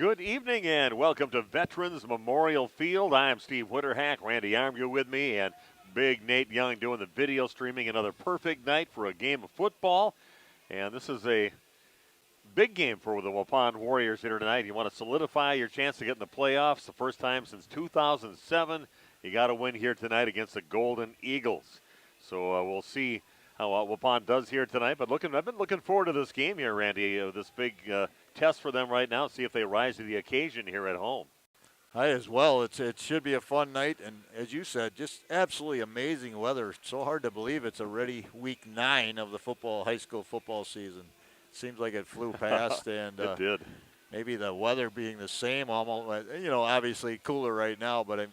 Good evening and welcome to Veterans Memorial Field. I'm Steve Winterhack, Randy Armgu with me, and Big Nate Young doing the video streaming. Another perfect night for a game of football. And this is a big game for the Waupun Warriors here tonight. You want to solidify your chance to get in the playoffs. The first time since 2007. You got to win here tonight against the Golden Eagles. So we'll see how Waupun does here tonight. But I've been looking forward to this game here, Randy. This big test for them right now. See if they rise to the occasion here at home. I as well. It should be a fun night, and as you said, just absolutely amazing weather. It's so hard to believe it's already week 9 of the high school football season. Seems like it flew past, and it did. Maybe the weather being the same, almost. Obviously cooler right now, but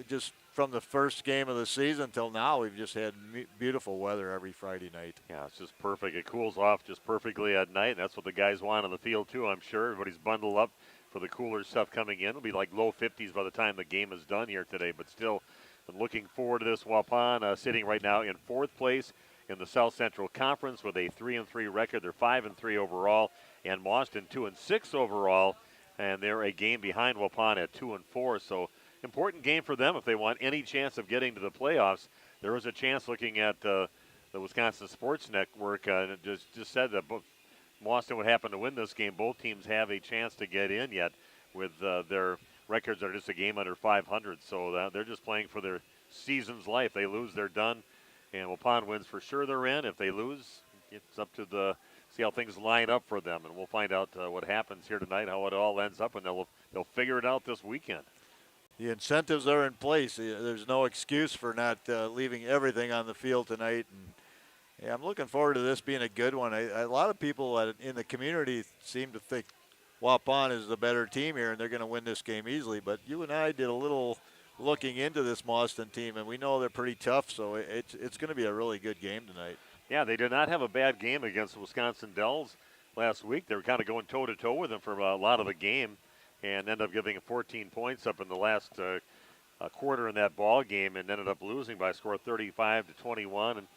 just from the first game of the season till now, we've just had beautiful weather every Friday night. Yeah, it's just perfect. It cools off just perfectly at night, and that's what the guys want on the field too. I'm sure everybody's bundled up for the cooler stuff coming in. It'll be like low 50s by the time the game is done here today, but still I'm looking forward to this. Waupun sitting right now in 4th place in the South Central Conference with a 3-3 record. They're 5-3 overall, and Mauston 2-6 overall, and they're a game behind Waupun at 2-4. So important game for them if they want any chance of getting to the playoffs. There is a chance looking at the Wisconsin Sports Network. It just said that Mauston would happen to win this game. Both teams have a chance to get in yet with their records are just a game under 500. So they're just playing for their season's life. They lose, they're done. And Waupun wins for sure, they're in. If they lose, it's up to see how things line up for them. And we'll find out what happens here tonight, how it all ends up, and they'll figure it out this weekend. The incentives are in place. There's no excuse for not leaving everything on the field tonight. And I'm looking forward to this being a good one. A lot of people in the community seem to think Waupun is the better team here and they're going to win this game easily. But you and I did a little looking into this Mauston team, and we know they're pretty tough, so it's going to be a really good game tonight. Yeah, they did not have a bad game against the Wisconsin Dells last week. They were kind of going toe-to-toe with them for a lot of the game, and ended up giving 14 points up in the last quarter in that ball game, and ended up losing by a score of 35-21. And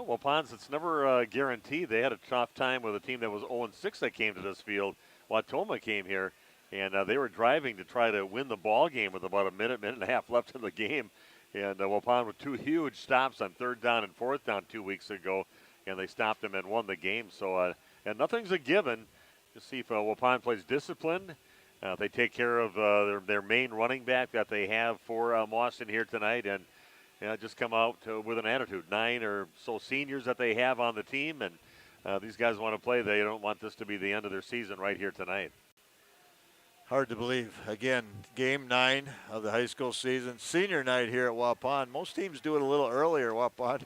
Waupun's, it's never guaranteed. They had a tough time with a team that was 0-6 that came to this field. Wautoma came here, and they were driving to try to win the ball game with about a minute and a half left in the game. And Waupun with 2 huge stops on 3rd down and 4th down 2 weeks ago, and they stopped them and won the game. So, and nothing's a given. Just see if Waupun plays disciplined. They take care of their main running back that they have for Mauston here tonight, and just come out with an attitude. 9 or so seniors that they have on the team, and these guys want to play. They don't want this to be the end of their season right here tonight. Hard to believe. Again, game 9 of the high school season. Senior night here at Waupun. Most teams do it a little earlier. Waupun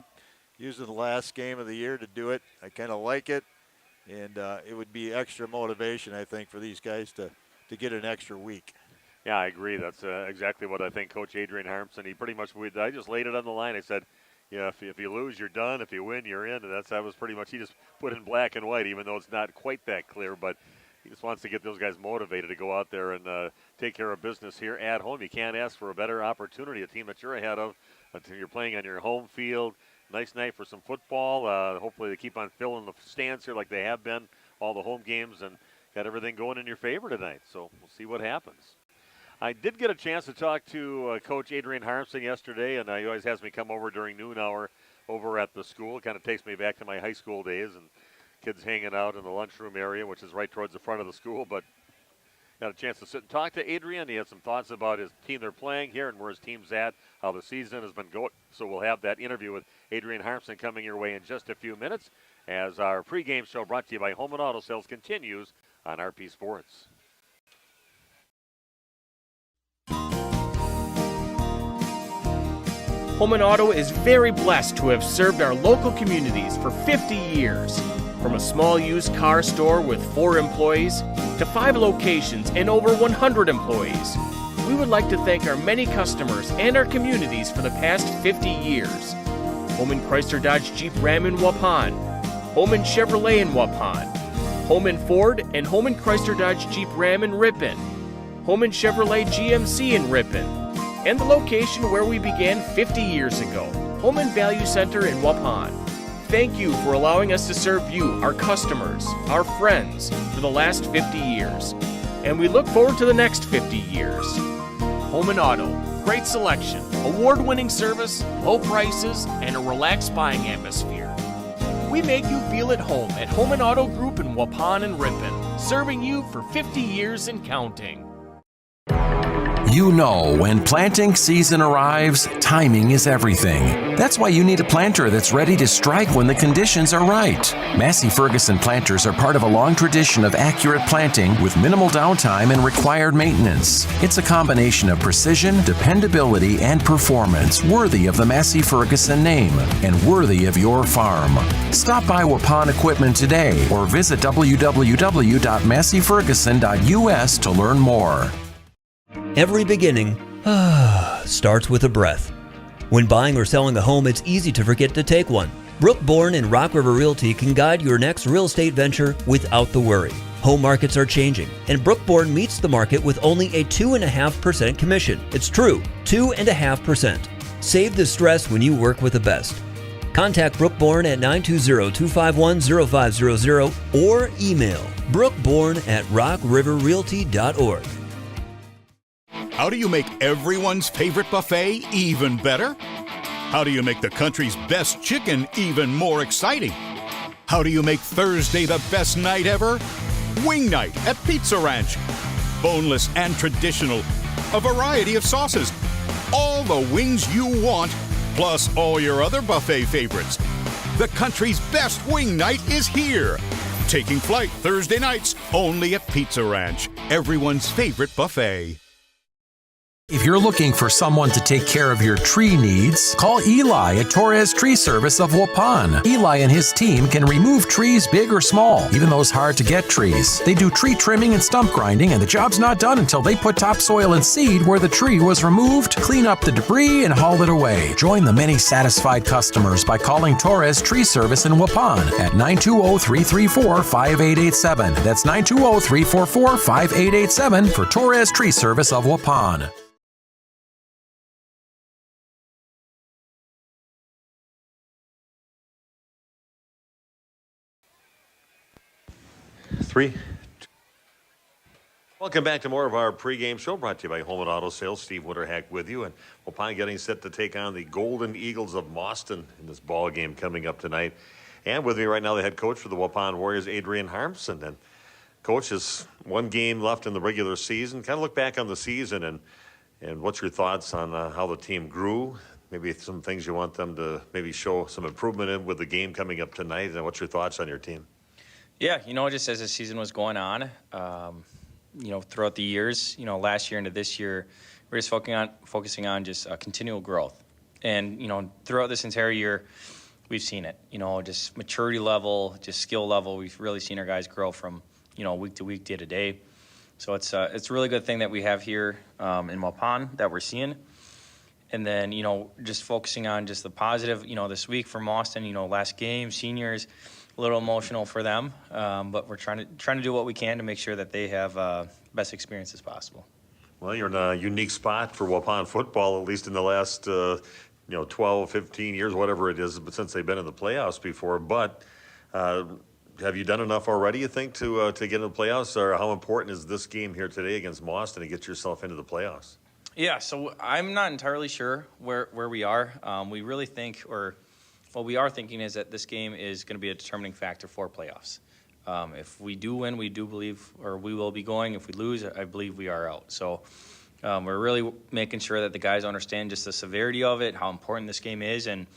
using the last game of the year to do it. I kind of like it, and it would be extra motivation, I think, for these guys to get an extra week. Yeah, I agree. That's exactly what I think. Coach Adrian Harmson, he pretty much, I just laid it on the line. I said, if you lose, you're done. If you win, you're in. And that was pretty much, he just put in black and white, even though it's not quite that clear. But he just wants to get those guys motivated to go out there and take care of business here at home. You can't ask for a better opportunity, a team that you're ahead of, until you're playing on your home field. Nice night for some football. Hopefully they keep on filling the stands here like they have been, all the home games, and got everything going in your favor tonight. So we'll see what happens. I did get a chance to talk to Coach Adrian Harmson yesterday, and he always has me come over during noon hour over at the school. It kind of takes me back to my high school days and kids hanging out in the lunchroom area, which is right towards the front of the school. But got a chance to sit and talk to Adrian. He had some thoughts about his team they're playing here and where his team's at, how the season has been going. So we'll have that interview with Adrian Harmson coming your way in just a few minutes as our pregame show brought to you by Home and Auto Sales continues on RP Sports. Home and Auto is very blessed to have served our local communities for 50 years. From a small used car store with 4 employees to 5 locations and over 100 employees, we would like to thank our many customers and our communities for the past 50 years. Holman Chrysler Dodge Jeep Ram in Waupun, Holman Chevrolet in Waupun, Holman Ford and Holman Chrysler Dodge Jeep Ram in Ripon, Holman Chevrolet GMC in Ripon, and the location where we began 50 years ago, Holman Value Center in Waupun. Thank you for allowing us to serve you, our customers, our friends, for the last 50 years. and we look forward to the next 50 years. Home and Auto, great selection, award-winning service, low prices, and a relaxed buying atmosphere. We make you feel at home at Home and Auto Group in Waupun and Ripon, serving you for 50 years and counting. You know, when planting season arrives, timing is everything. That's why you need a planter that's ready to strike when the conditions are right. Massey Ferguson planters are part of a long tradition of accurate planting with minimal downtime and required maintenance. It's a combination of precision, dependability, and performance worthy of the Massey Ferguson name and worthy of your farm. Stop by Waupun Equipment today or visit www.masseyferguson.us to learn more. Every beginning starts with a breath. When buying or selling a home, it's easy to forget to take one. Brookborn and Rock River Realty can guide your next real estate venture without the worry. Home markets are changing, and Brookborn meets the market with only a 2.5% commission. It's true, 2.5%. Save the stress when you work with the best. Contact Brookborn at 920-251-0500 or email brookborn@rockriverrealty.org. How do you make everyone's favorite buffet even better? How do you make the country's best chicken even more exciting? How do you make Thursday the best night ever? Wing night at Pizza Ranch. Boneless and traditional. A variety of sauces. All the wings you want, plus all your other buffet favorites. The country's best wing night is here. Taking flight Thursday nights only at Pizza Ranch. Everyone's favorite buffet. If you're looking for someone to take care of your tree needs, call Eli at Torres Tree Service of Waupun. Eli and his team can remove trees big or small, even those hard-to-get trees. They do tree trimming and stump grinding, and the job's not done until they put topsoil and seed where the tree was removed, clean up the debris, and haul it away. Join the many satisfied customers by calling Torres Tree Service in Waupun at 920-334-5887. That's 920-344-5887 for Torres Tree Service of Waupun. Welcome back to more of our pregame show brought to you by Home and Auto Sales. Steve Winterhack with you, and Waupun getting set to take on the Golden Eagles of Mauston in this ball game coming up tonight. And with me right now, the head coach for the Waupun Warriors, Adrian Harmson. And coach, has one game left in the regular season. Kind of look back on the season and what's your thoughts on how the team grew? Maybe some things you want them to maybe show some improvement in with the game coming up tonight. And what's your thoughts on your team? Yeah, just as the season was going on, throughout the years, last year into this year, we're just focusing on just continual growth. And, throughout this entire year, we've seen it, just maturity level, just skill level. We've really seen our guys grow from, week to week, day to day. So it's a really good thing that we have here in Waupun that we're seeing. And then, just focusing on just the positive, this week for Mauston, last game, seniors, a little emotional for them, but we're trying to do what we can to make sure that they have best experience as possible. Well, you're in a unique spot for Waupun football, at least in the last 12, 15 years, whatever it is, but since they've been in the playoffs before. But have you done enough already, you think, to get in the playoffs? Or how important is this game here today against Mauston to get yourself into the playoffs? Yeah, so I'm not entirely sure where we are. We really think, or what we are thinking is that this game is going to be a determining factor for playoffs. If we do win, we do believe, or we will be going. If we lose, I believe we are out. So we're really making sure that the guys understand just the severity of it, how important this game is, and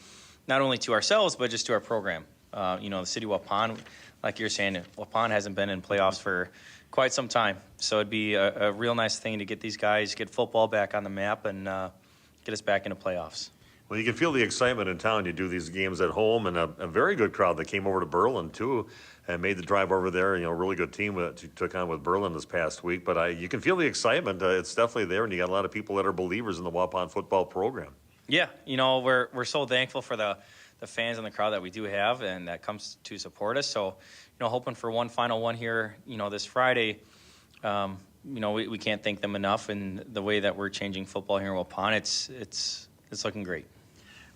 not only to ourselves, but just to our program. The city of Waupun, like you're saying, Waupun hasn't been in playoffs for quite some time. So it'd be a real nice thing to get these guys, get football back on the map, and get us back into playoffs. Well, you can feel the excitement in town. You do these games at home, and a very good crowd that came over to Berlin, too, and made the drive over there. A really good team that you took on with Berlin this past week. But you can feel the excitement. It's definitely there, and you got a lot of people that are believers in the Waupun football program. Yeah, we're so thankful for the fans and the crowd that we do have, and that comes to support us. So, hoping for one final one here, this Friday. We can't thank them enough, and the way that we're changing football here in Waupun, it's looking great.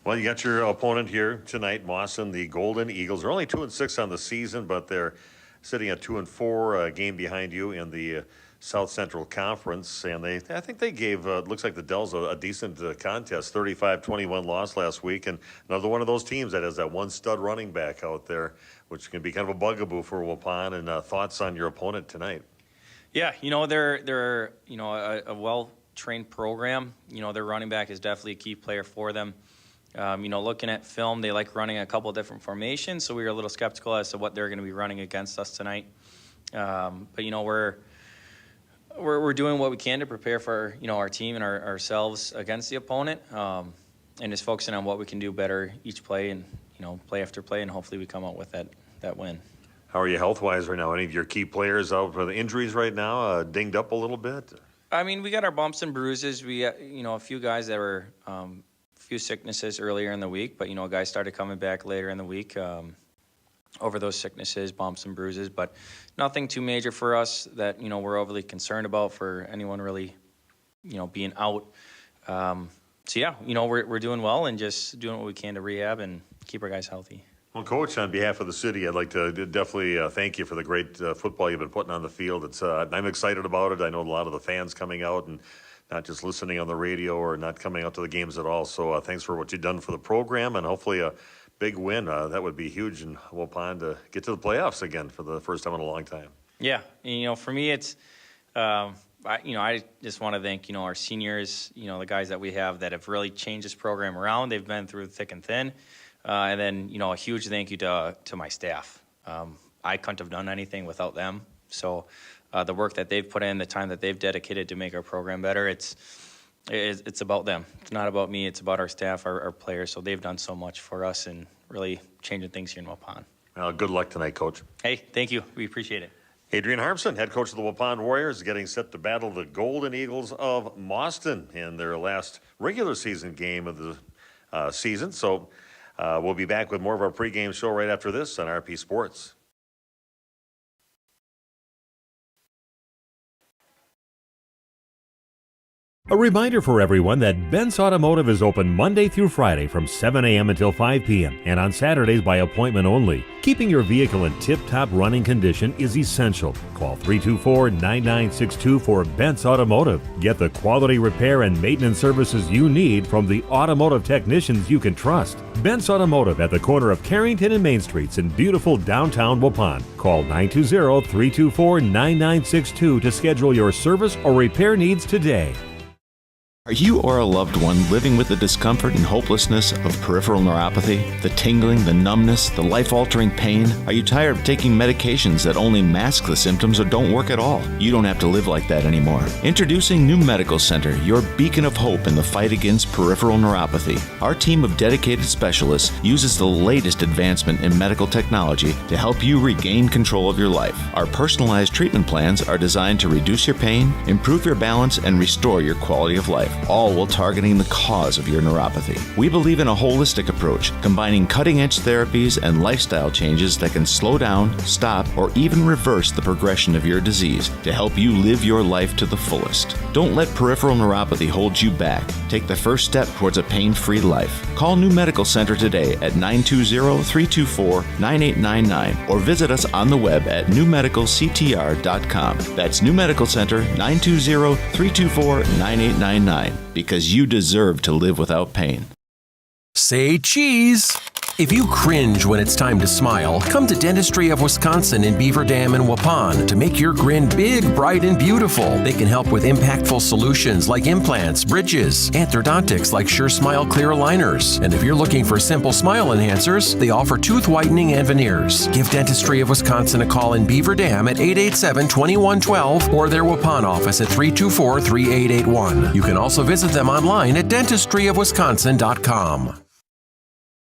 Well, you got your opponent here tonight, Mauston, the Golden Eagles. They're only 2-6 on the season, but they're sitting at 2-4, a game behind you in the South Central Conference, and I think they gave, looks like the Dells a decent contest, 35-21 loss last week, and another one of those teams that has that one stud running back out there, which can be kind of a bugaboo for Waupun. And thoughts on your opponent tonight? Yeah, they're a well-trained program. Their running back is definitely a key player for them. Looking at film, they like running a couple different formations, so we were a little skeptical as to what they're going to be running against us tonight. But we're doing what we can to prepare for our team and ourselves against the opponent, and just focusing on what we can do better each play and play after play, and hopefully we come out with that win. How are you health-wise right now? Any of your key players out for the injuries right now, dinged up a little bit? I mean, we got our bumps and bruises. We got a few guys that were few sicknesses earlier in the week, but guys started coming back later in the week. Over those sicknesses, bumps and bruises, but nothing too major for us that we're overly concerned about for anyone really being out. We're doing well and just doing what we can to rehab and keep our guys healthy. Well, Coach, on behalf of the city, I'd like to definitely thank you for the great football you've been putting on the field. I'm excited about it. I know a lot of the fans coming out and not just listening on the radio or not coming out to the games at all. So thanks for what you've done for the program, and hopefully a big win. That would be huge in Waupun to get to the playoffs again for the first time in a long time. Yeah, for me, it's I just want to thank our seniors, the guys that we have that have really changed this program around. They've been through thick and thin, and then a huge thank you to my staff. I couldn't have done anything without them. So the work that they've put in, the time that they've dedicated to make our program better, it's about them. It's not about me. It's about our staff, our players. So they've done so much for us and really changing things here in Waupun. Good luck tonight, Coach. Hey, thank you. We appreciate it. Adrian Harmson, head coach of the Waupun Warriors, getting set to battle the Golden Eagles of Mauston in their last regular season game of the season. So we'll be back with more of our pregame show right after this on RP Sports. A reminder for everyone that Ben's Automotive is open Monday through Friday from 7 a.m. until 5 p.m. and on Saturdays by appointment only. Keeping your vehicle in tip-top running condition is essential. Call 324-9962 for Ben's Automotive. Get the quality repair and maintenance services you need from the automotive technicians you can trust. Ben's Automotive at the corner of Carrington and Main Streets in beautiful downtown Waupun. Call 920-324-9962 to schedule your service or repair needs today. Are you or a loved one living with the discomfort and hopelessness of peripheral neuropathy? The tingling, the numbness, the life-altering pain? Are you tired of taking medications that only mask the symptoms or don't work at all? You don't have to live like that anymore. Introducing New Medical Center, your beacon of hope in the fight against peripheral neuropathy. Our team of dedicated specialists uses the latest advancement in medical technology to help you regain control of your life. Our personalized treatment plans are designed to reduce your pain, improve your balance, and restore your quality of life, all while targeting the cause of your neuropathy. We believe in a holistic approach, combining cutting-edge therapies and lifestyle changes that can slow down, stop, or even reverse the progression of your disease to help you live your life to the fullest. Don't let peripheral neuropathy hold you back. Take the first step towards a pain-free life. Call New Medical Center today at 920-324-9899 or visit us on the web at newmedicalctr.com. That's New Medical Center, 920-324-9899. Because you deserve to live without pain. Say cheese. If you cringe when it's time to smile, come to Dentistry of Wisconsin in Beaver Dam and Waupun to make your grin big, bright, and beautiful. They can help with impactful solutions like implants, bridges, orthodontics like Sure Smile clear aligners. And if you're looking for simple smile enhancers, they offer tooth whitening and veneers. Give Dentistry of Wisconsin a call in Beaver Dam at 887-2112 or their Waupun office at 324-3881. You can also visit them online at dentistryofwisconsin.com.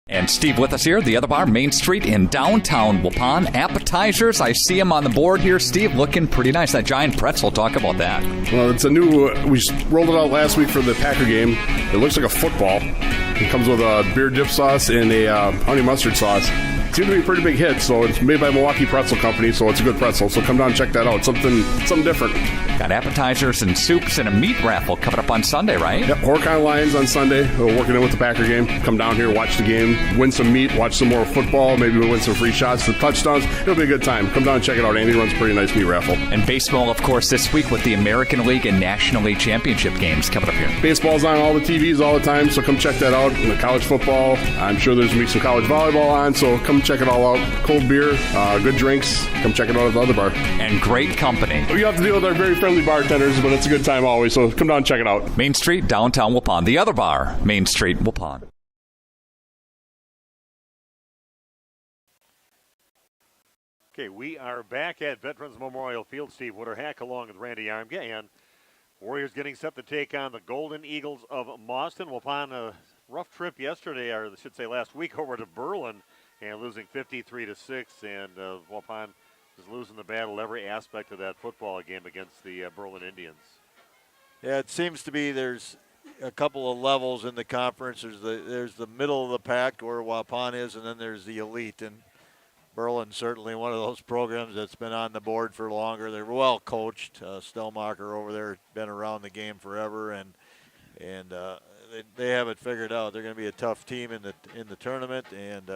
And Steve with us here, the other bar, Main Street in downtown Waupun. Appetizers, I see them on the board here. Steve, looking pretty nice. That giant pretzel, talk about that. Well, it's a new, we just rolled it out last week for the Packer game. It looks like a football. It comes with a beer dip sauce and a honey mustard sauce. seemed to be a pretty big hit. So it's made by Milwaukee Pretzel Company, so it's a good pretzel. So come down and check that out. Something different. Got appetizers and soups and a meat raffle coming up on Sunday, right? Yep, Horicon Lions on Sunday. We're working in with the Packer game. Come down here, watch the game, win some meat, watch some more football. Maybe we'll win some free shots, some touchdowns. It'll be a good time. Come down and check it out. Andy runs a pretty nice meat raffle. And baseball, of course, this week with the American League and National League Championship games coming up here. Baseball's on all the TVs all the time, so come check that out. And the college football, I'm sure there's going to be some college volleyball on, so come check it all out. Cold beer, good drinks. Come check it out at the other bar. And great company. You have to deal with our very friendly bartenders, but it's a good time always, so come down and check it out. Main Street, downtown Waupun. The other bar, Main Street, Waupun. Okay, we are back at Veterans Memorial Field. Steve Witterhack along with Randy Armga, and Warriors getting set to take on the Golden Eagles of Mauston. Waupun, a rough trip yesterday, or I should say last week, over to Berlin and losing 53-6, and Waupun is losing the battle every aspect of that football game against the Berlin Indians. Yeah, it seems to be there's a couple of levels in the conference. There's the middle of the pack where Waupun is, and then there's the elite. And Berlin's certainly one of those programs that's been on the board for longer. They're well coached. Stelmacher over there has been around the game forever, and they have it figured out. They're going to be a tough team in the tournament, and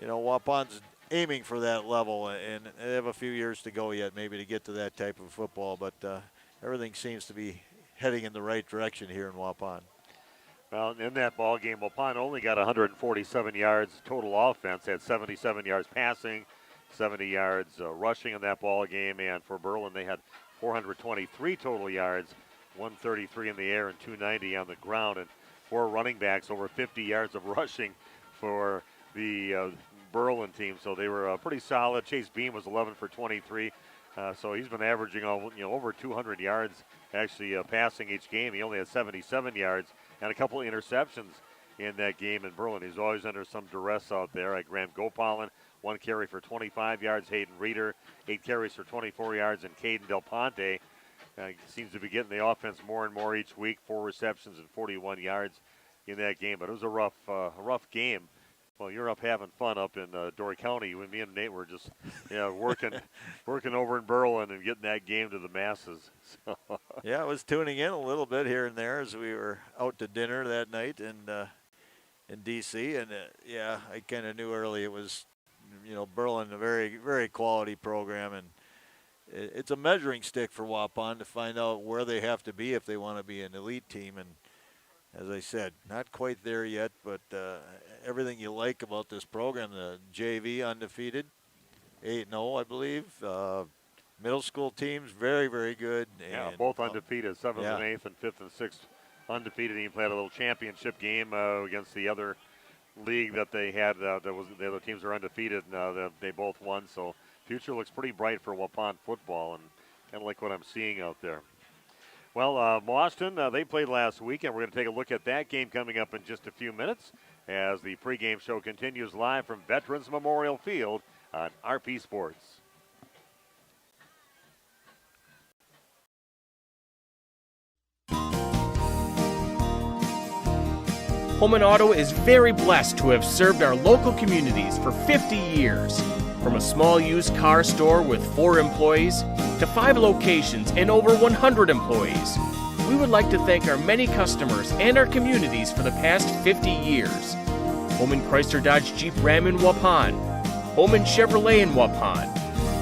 Waupun's aiming for that level, and they have a few years to go yet, maybe to get to that type of football. But everything seems to be heading in the right direction here in Waupun. Well, in that ball game, Waupun only got 147 yards total offense, had 77 yards passing, 70 yards rushing in that ball game, and for Berlin they had 423 total yards, 133 in the air and 290 on the ground, and 4 running backs over 50 yards of rushing for the Berlin team. So they were pretty solid. Chase Beam was 11 for 23. So he's been averaging over 200 yards actually passing each game. He only had 77 yards and a couple of interceptions in that game in Berlin. He's always under some duress out there. Graham Gopalin, 1 carry for 25 yards. Hayden Reeder, 8 carries for 24 yards. And Caden Del Ponte seems to be getting the offense more and more each week. 4 receptions and 41 yards in that game. But it was a rough game. Well, you're up having fun up in Dory County. When me and Nate were just working over in Berlin and getting that game to the masses. So. Yeah, I was tuning in a little bit here and there as we were out to dinner that night in D.C. And, I kind of knew early it was, Berlin, a very, very quality program. And it's a measuring stick for Waupun to find out where they have to be if they want to be an elite team. And as I said, not quite there yet, but everything you like about this program, the JV undefeated, 8-0, I believe. Middle school teams, very, very good. Yeah, both undefeated, 7th and 8th and 5th and 6th undefeated. He played a little championship game against the other league that they had. The other teams are undefeated, and they both won. So future looks pretty bright for Waupun football, and kind of like what I'm seeing out there. Well, Mauston, they played last week, and we're going to take a look at that game coming up in just a few minutes as the pregame show continues live from Veterans Memorial Field on RP Sports. Holman Auto is very blessed to have served our local communities for 50 years. From a small used car store with 4 employees to 5 locations and over 100 employees, we would like to thank our many customers and our communities for the past 50 years. Holman Chrysler Dodge Jeep Ram in Waupun, Holman Chevrolet in Waupun,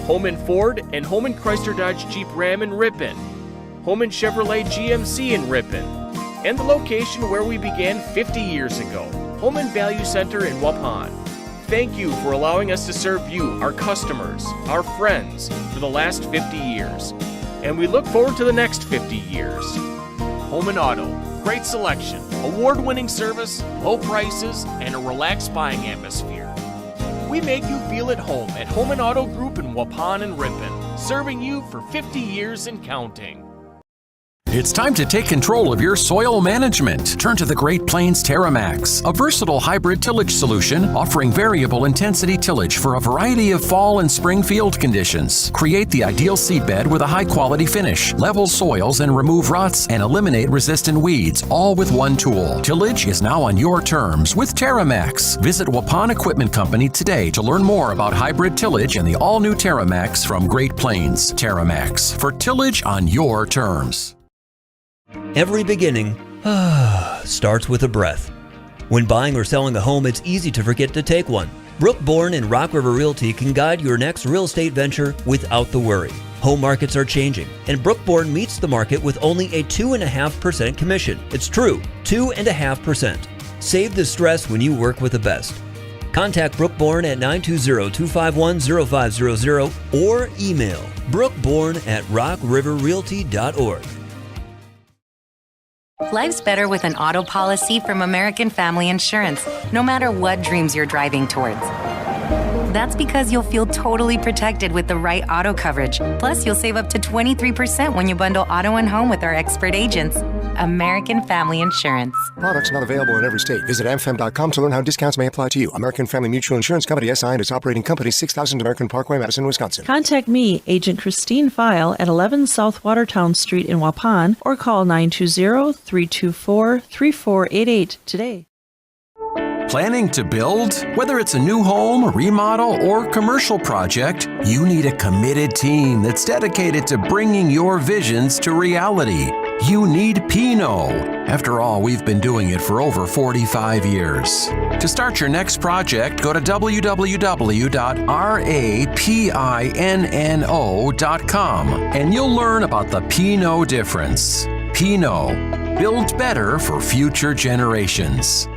Holman Ford and Holman Chrysler Dodge Jeep Ram in Ripon, Holman Chevrolet GMC in Ripon, and the location where we began 50 years ago, Holman Value Center in Waupun. Thank you for allowing us to serve you, our customers, our friends, for the last 50 years. And we look forward to the next 50 years. Holman Auto, great selection, award-winning service, low prices, and a relaxed buying atmosphere. We make you feel at home at Holman Auto Group in Waupun and Ripon, serving you for 50 years and counting. It's time to take control of your soil management. Turn to the Great Plains TerraMax, a versatile hybrid tillage solution offering variable intensity tillage for a variety of fall and spring field conditions. Create the ideal seedbed with a high-quality finish, level soils and remove ruts, and eliminate resistant weeds, all with one tool. Tillage is now on your terms with TerraMax. Visit Waupun Equipment Company today to learn more about hybrid tillage and the all-new TerraMax from Great Plains. TerraMax, for tillage on your terms. Every beginning starts with a breath. When buying or selling a home, it's easy to forget to take one. Brooke Bourne and Rock River Realty can guide your next real estate venture without the worry. Home markets are changing, and Brooke Bourne meets the market with only a 2.5% commission. It's true, 2.5%. Save the stress when you work with the best. Contact Brooke Bourne at 920-251-0500 or email brookebourne@rockriverrealty.org. Life's better with an auto policy from American Family Insurance, no matter what dreams you're driving towards. That's because you'll feel totally protected with the right auto coverage. Plus, you'll save up to 23% when you bundle auto and home with our expert agents. American Family Insurance. Products not available in every state. Visit amfam.com to learn how discounts may apply to you. American Family Mutual Insurance Company, SI, and its operating company, 6000 American Parkway, Madison, Wisconsin. Contact me, Agent Christine File, at 11 South Watertown Street in Waupun, or call 920-324-3488 today. Planning to build? Whether it's a new home, remodel, or commercial project, you need a committed team that's dedicated to bringing your visions to reality. You need Pino. After all, we've been doing it for over 45 years. To start your next project, go to www.rapinno.com and you'll learn about the Pino difference. Pino. Build better for future generations.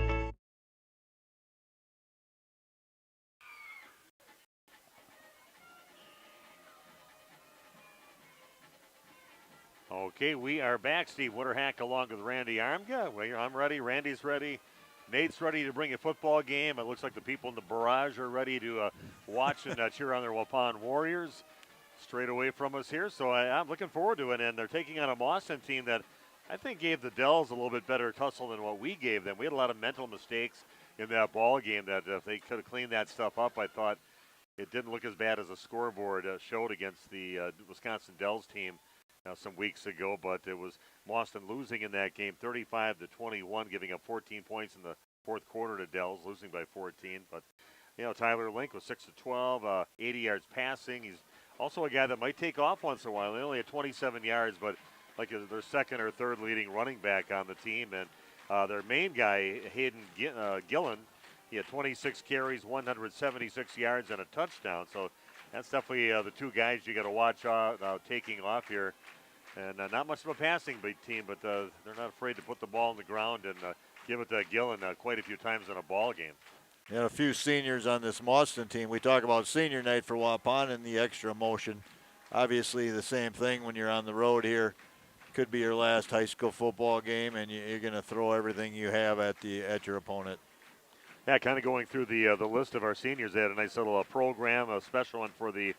Okay, we are back. Steve Witterhack along with Randy Armga. Well, I'm ready. Randy's ready. Nate's ready to bring a football game. It looks like the people in the barrage are ready to watch and cheer on their Waupun Warriors straight away from us here. So I'm looking forward to it. And they're taking on a Mauston team that I think gave the Dells a little bit better tussle than what we gave them. We had a lot of mental mistakes in that ball game that if they could have cleaned that stuff up, I thought it didn't look as bad as the scoreboard showed against the Wisconsin Dells team some weeks ago, but it was Mauston losing in that game 35-21, giving up 14 points in the fourth quarter to Dells, losing by 14. But, Tyler Link was 6-12, 80 yards passing. He's also a guy that might take off once in a while. They only had 27 yards, but like their second or third leading running back on the team. And their main guy, Hayden Gillen, he had 26 carries, 176 yards, and a touchdown. So that's definitely the two guys you got to watch taking off here. And not much of a passing team, but they're not afraid to put the ball on the ground and give it to Gillen quite a few times in a ball game. And a few seniors on this Mauston team. We talk about senior night for Waupun and the extra emotion. Obviously, the same thing when you're on the road here. Could be your last high school football game, and you're going to throw everything you have at your opponent. Yeah, kind of going through the list of our seniors. They had a nice little program, a special one for the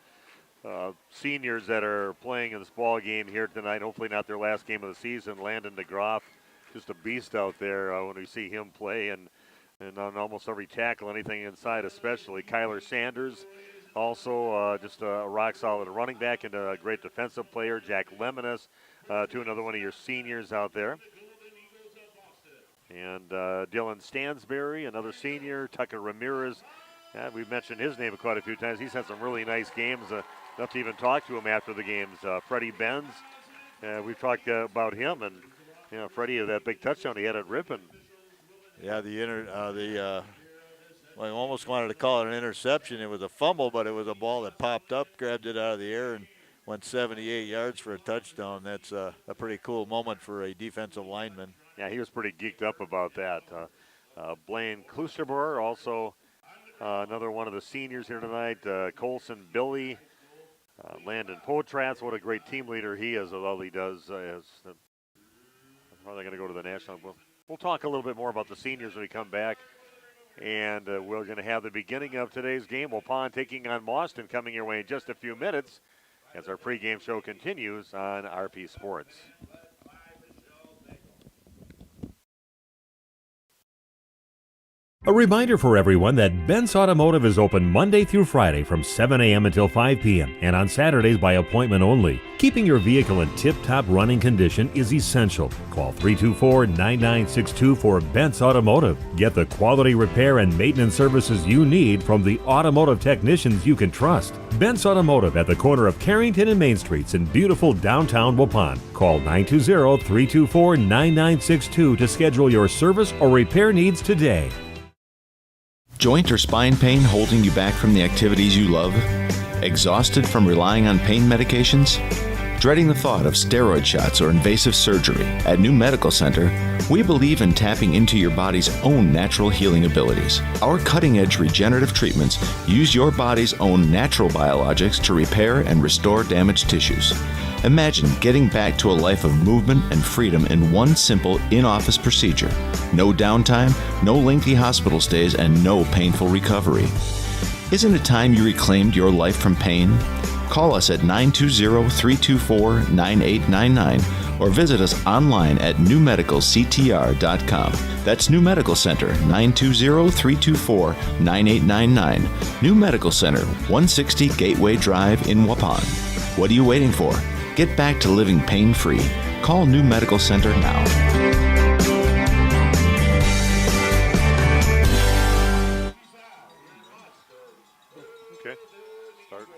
seniors that are playing in this ball game here tonight. Hopefully not their last game of the season. Landon DeGroff, just a beast out there when we see him play, and on almost every tackle, anything inside especially. Kyler Sanders, also just a rock-solid running back and a great defensive player. Jack Lemonis, to another one of your seniors out there. And Dylan Stansberry, another senior. Tucker Ramirez, we've mentioned his name quite a few times. He's had some really nice games. Enough to even talk to him after the games. Freddie Benz, we've talked about him, and Freddie, that big touchdown he had at Ripon. Yeah, I almost wanted to call it an interception. It was a fumble, but it was a ball that popped up, grabbed it out of the air, and went 78 yards for a touchdown. That's a pretty cool moment for a defensive lineman. Yeah, he was pretty geeked up about that. Blaine Klusterboer, also another one of the seniors here tonight. Colson Billy, Landon Potratz, what a great team leader he is, although he does. Are they going to go to the national? We'll talk a little bit more about the seniors when we come back. And we're going to have the beginning of today's game. Waupun taking on Mauston coming your way in just a few minutes as our pregame show continues on RP Sports. A reminder for everyone that Ben's Automotive is open Monday through Friday from 7 a.m. until 5 p.m. and on Saturdays by appointment only. Keeping your vehicle in tip-top running condition is essential. Call 324-9962 for Ben's Automotive. Get the quality repair and maintenance services you need from the automotive technicians you can trust. Ben's Automotive at the corner of Carrington and Main Streets in beautiful downtown Waupun. Call 920-324-9962 to schedule your service or repair needs today. Joint or spine pain holding you back from the activities you love? Exhausted from relying on pain medications? Dreading the thought of steroid shots or invasive surgery? At New Medical Center, we believe in tapping into your body's own natural healing abilities. Our cutting-edge regenerative treatments use your body's own natural biologics to repair and restore damaged tissues. Imagine getting back to a life of movement and freedom in one simple in-office procedure. No downtime, no lengthy hospital stays, and no painful recovery. Isn't it time you reclaimed your life from pain? Call us at 920-324-9899 or visit us online at newmedicalctr.com. That's New Medical Center, 920-324-9899. New Medical Center, 160 Gateway Drive in Waupun. What are you waiting for? Get back to living pain-free. Call New Medical Center now. Okay, start.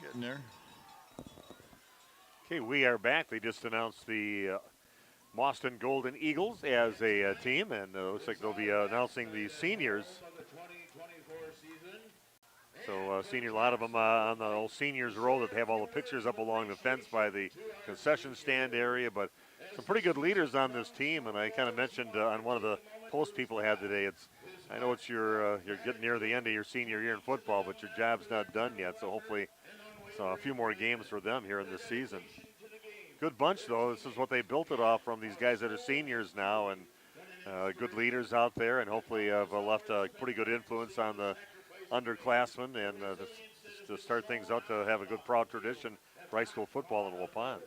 Getting there. Okay, we are back. They just announced the Mauston Golden Eagles as a team, and it looks like they'll be announcing the seniors. So a lot of them on the old seniors row that have all the pictures up along the fence by the concession stand area, but some pretty good leaders on this team. And I kind of mentioned on one of the posts people had today, I know it's you're getting near the end of your senior year in football, but your job's not done yet. So hopefully a few more games for them here in this season. Good bunch, though. This is what they built it off from, these guys that are seniors now, and good leaders out there, and hopefully have left a pretty good influence on the underclassmen, and to start things out to have a good, proud tradition for high school football in Waupun.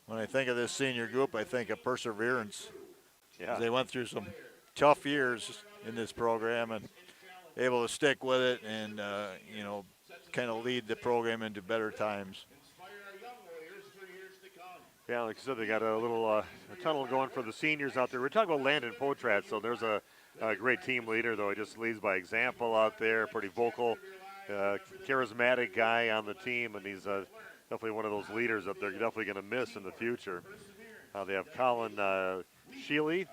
When I think of this senior group, I think of perseverance. Yeah. They went through some tough years in this program and able to stick with it and, kind of lead the program into better times. Yeah, like I said, they got a little tunnel going for the seniors out there. We're talking about Landon Potrat, so there's a great team leader, though. He just leads by example out there, pretty vocal, charismatic guy on the team, and he's definitely one of those leaders that they're definitely going to miss in the future. They have Colin Sheely,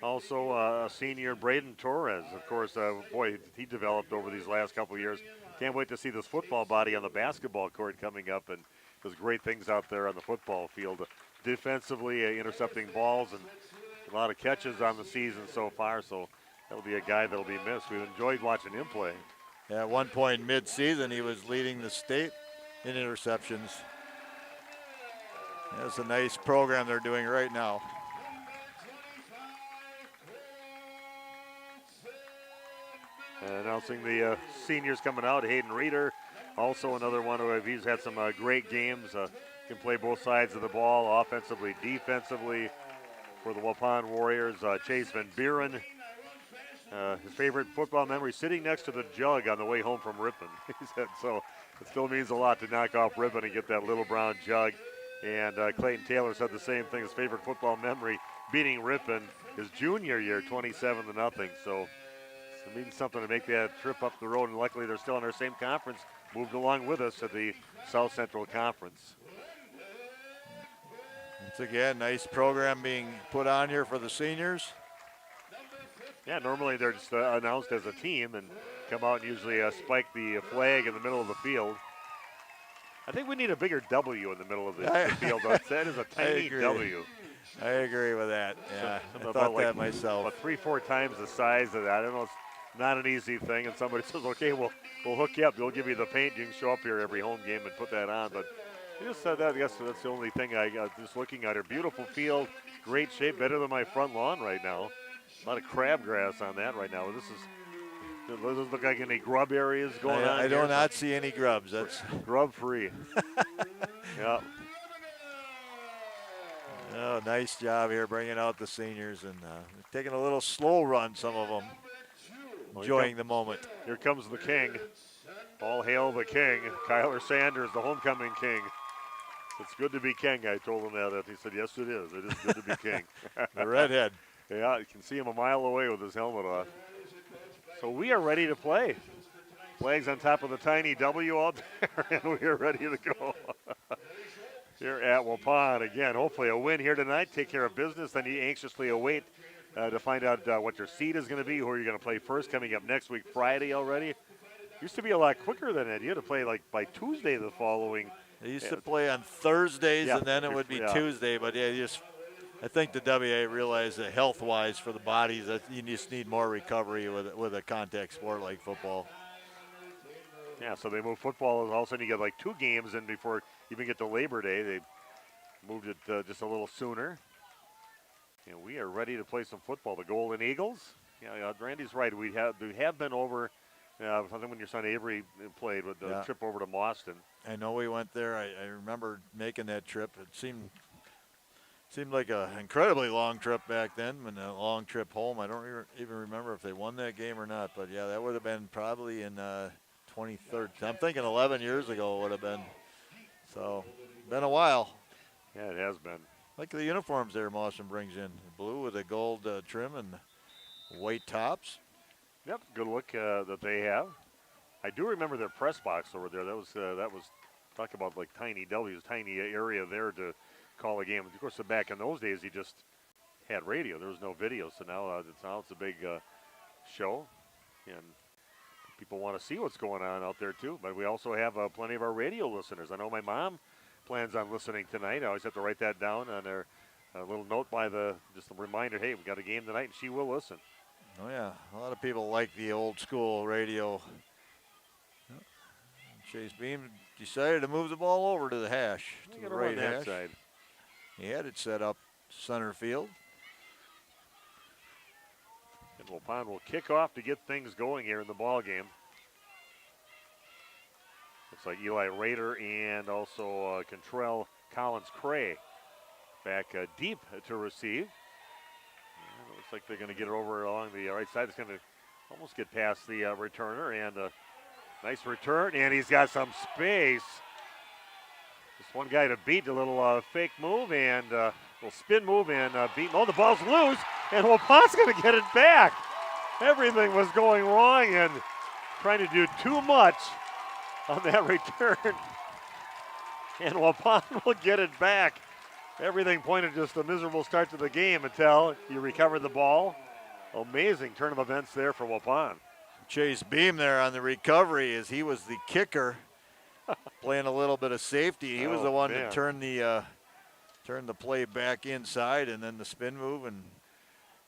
also a senior, Braden Torres. Of course, he developed over these last couple of years. Can't wait to see this football body on the basketball court coming up, and does great things out there on the football field. Defensively, intercepting balls, and a lot of catches on the season so far, so that'll be a guy that'll be missed. We've enjoyed watching him play. Yeah, at one point mid-season, he was leading the state in interceptions. That's a nice program they're doing right now. Announcing the seniors coming out, Hayden Reeder, also another one who he's had some great games. Can play both sides of the ball, offensively, defensively. For the Waupun Warriors, Chase Van Buren. His favorite football memory, sitting next to the jug on the way home from Ripon. He said, so it still means a lot to knock off Ripon and get that little brown jug. And Clayton Taylor said the same thing, his favorite football memory, beating Ripon his junior year, 27-0. So it means something to make that trip up the road, and luckily they're still in our same conference, moved along with us at the South Central Conference. Once again, nice program being put on here for the seniors. Yeah, normally they're just announced as a team and come out and usually spike the flag in the middle of the field. I think we need a bigger W in the middle of the field. That is a tiny W. I agree with that. Yeah, I thought that myself. About 3-4 times the size of that. I don't know, it's not an easy thing. And somebody says, okay, we'll hook you up. We'll give you the paint. You can show up here every home game and put that on. But you just said that. I guess that's the only thing I got just looking at her. Beautiful field, great shape, better than my front lawn right now. A lot of crabgrass on that right now. Does this look like any grub areas going on? I do not see any grubs. That's grub free. Yeah. Oh, nice job here bringing out the seniors and taking a little slow run, some of them. Enjoying the moment. Here comes the king. All hail the king. Kyler Sanders, the homecoming king. It's good to be king. I told him that. He said, yes, it is. It is good to be king. The redhead. Yeah, you can see him a mile away with his helmet on. So we are ready to play. Flags on top of the tiny W out there, and we are ready to go. Here at Waupun, again, hopefully a win here tonight. Take care of business. Then you anxiously await to find out what your seed is going to be, who you're going to play first, coming up next week, Friday already. Used to be a lot quicker than that. You had to play like by Tuesday the following. They used to play on Thursdays, and then it would be Tuesday. But yeah, I think the WA realized that health-wise for the bodies, that you just need more recovery with a contact sport like football. Yeah, so they moved football. All of a sudden, you get like 2 games in before you even get to Labor Day. They moved it just a little sooner. And we are ready to play some football. The Golden Eagles. Yeah, Randy's right. We have been over. I think when your son Avery played with the trip over to Mauston. I know we went there. I remember making that trip. It seemed like an incredibly long trip back then, and a long trip home. I don't even remember if they won that game or not. But yeah, that would have been probably in 2013. I'm thinking 11 years ago it would have been. So, been a while. Yeah, it has been. Like the uniforms there Mauston brings in. Blue with a gold trim and white tops. Yep, good look that they have. I do remember their press box over there. That was talk about like tiny W's, tiny area there to call a game. Of course, back in those days, you just had radio. There was no video, so now it's a big show, and people want to see what's going on out there too. But we also have plenty of our radio listeners. I know my mom plans on listening tonight. I always have to write that down on their little note by just a reminder. Hey, we got a game tonight, and she will listen. Oh yeah, a lot of people like the old school radio. Chase Beam decided to move the ball over to the hash, to the right hash. Side. He had it set up center field. And Waupun will kick off to get things going here in the ball game. Looks like Eli Rader and also Contrell Collins-Cray back deep to receive. And it looks like they're going to get it over along the right side. It's going to almost get past the returner, and nice return, and he's got some space. Just one guy to beat, a little fake move and a little spin move and beat. Oh, the ball's loose, and Waupun's going to get it back. Everything was going wrong and trying to do too much on that return. And Waupun will get it back. Everything pointed just a miserable start to the game until you recover the ball. Amazing turn of events there for Waupun. Chase Beam there on the recovery as he was the kicker, playing a little bit of safety. He was the one to turn the play back inside, and then the spin move, and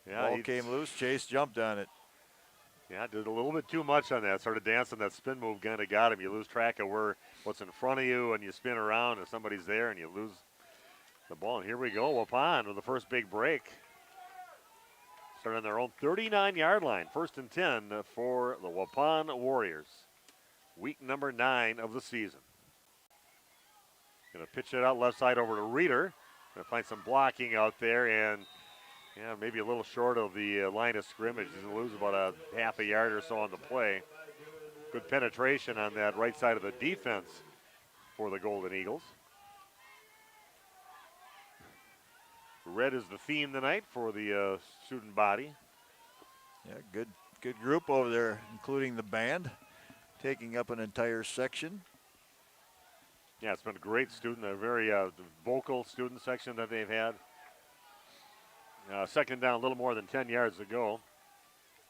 ball came loose. Chase jumped on it. Yeah, did a little bit too much on that. Started dancing. That spin move kind of got him. You lose track of what's in front of you, and you spin around, and somebody's there, and you lose the ball. And here we go, Waupun with the first big break. Started on their own 39-yard line. 1st and 10 for the Waupun Warriors. Week number 9 of the season. Going to pitch it out left side over to Reeder. Going to find some blocking out there, and maybe a little short of the line of scrimmage. He's going to lose about a half a yard or so on the play. Good penetration on that right side of the defense for the Golden Eagles. Red is the theme tonight for the student body. Yeah, good group over there, including the band, taking up an entire section. Yeah, it's been a great a very vocal student section that they've had. Second down, a little more than 10 yards to go.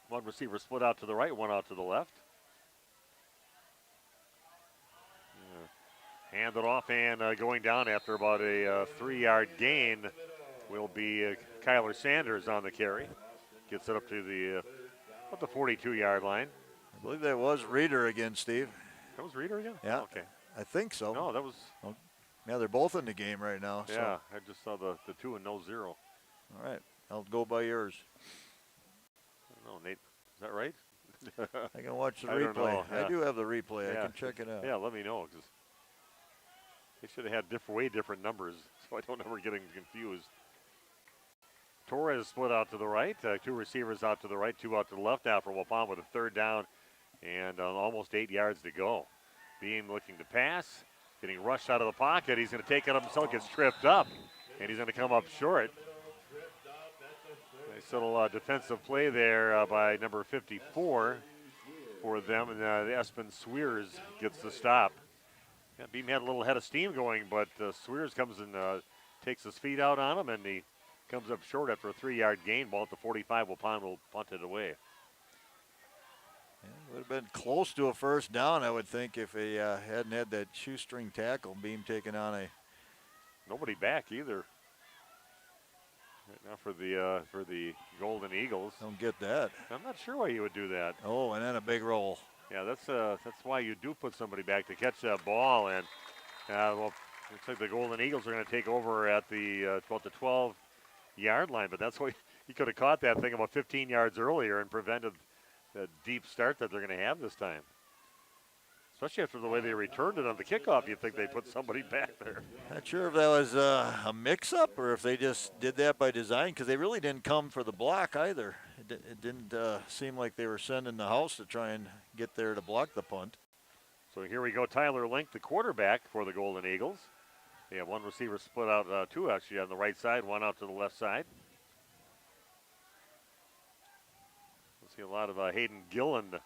One receiver split out to the right, one out to the left. Hand it off, and going down after about a 3-yard gain will be Kyler Sanders on the carry. Gets it up to the 42-yard line. I believe that was Reeder again, Steve. That was Reeder again? Yeah. Okay. I think so. No, that was. Yeah, they're both in the game right now. Yeah, so. I just saw the 2 and no 0. All right. I'll go by yours. I don't know, Nate. Is that right? I can watch the replay. I do have the replay. Yeah. I can check it out. Yeah, let me know, because they should have had way different numbers, so I don't ever get confused. Torres split out to the right. Two receivers out to the right, two out to the left now for Waupun with a third down and almost 8 yards to go. Beam looking to pass, getting rushed out of the pocket. He's going to take it up himself, gets tripped up, and he's going to come up short. Nice little defensive play there by number 54 for them, and Espen Swears gets the stop. Yeah, Beam had a little head of steam going, but Swears comes and takes his feet out on him, and he comes up short after a 3-yard gain. Ball at the 45. Waupun will punt it away. Yeah, would have been close to a first down, I would think, if he hadn't had that shoestring tackle. Beam taking on a... Nobody back either. Right now for the Golden Eagles. Don't get that. I'm not sure why you would do that. Oh, and then a big roll. Yeah, that's why you do put somebody back to catch that ball. And well, looks like the Golden Eagles are going to take over at the 12-yard line. But that's why he could have caught that thing about 15 yards earlier and prevented the deep start that they're going to have this time. Especially after the way they returned it on the kickoff, you'd think they put somebody back there. Not sure if that was a mix-up or if they just did that by design, because they really didn't come for the block either. It didn't seem like they were sending the house to try and get there to block the punt. So here we go. Tyler Link, the quarterback for the Golden Eagles. They have one receiver split out, two actually on the right side, one out to the left side. We'll see a lot of Hayden Gillen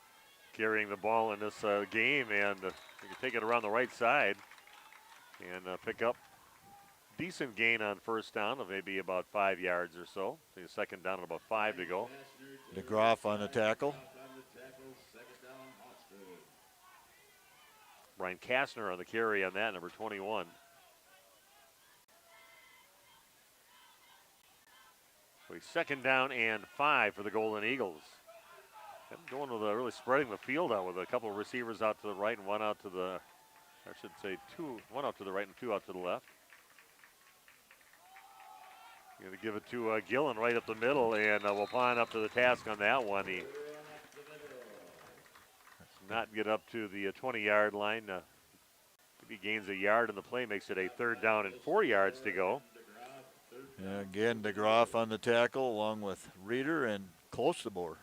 carrying the ball in this game, and you can take it around the right side and pick up decent gain on first down of maybe about 5 yards or so. So second down and about 5 to go. DeGroff on the tackle. Brian Kastner on the carry on that, number 21. So second down and 5 for the Golden Eagles. Going with really spreading the field out with a couple of receivers out to the right and one out to the, I should say one out to the right and two out to the left. Going to give it to Gillen right up the middle, and Waupun up to the task on that one. He does not get up to the 20-yard line. If he gains a yard in the play, makes it a third down and 4 yards to go. Yeah, again, DeGroff on the tackle along with Reeder and Closebore.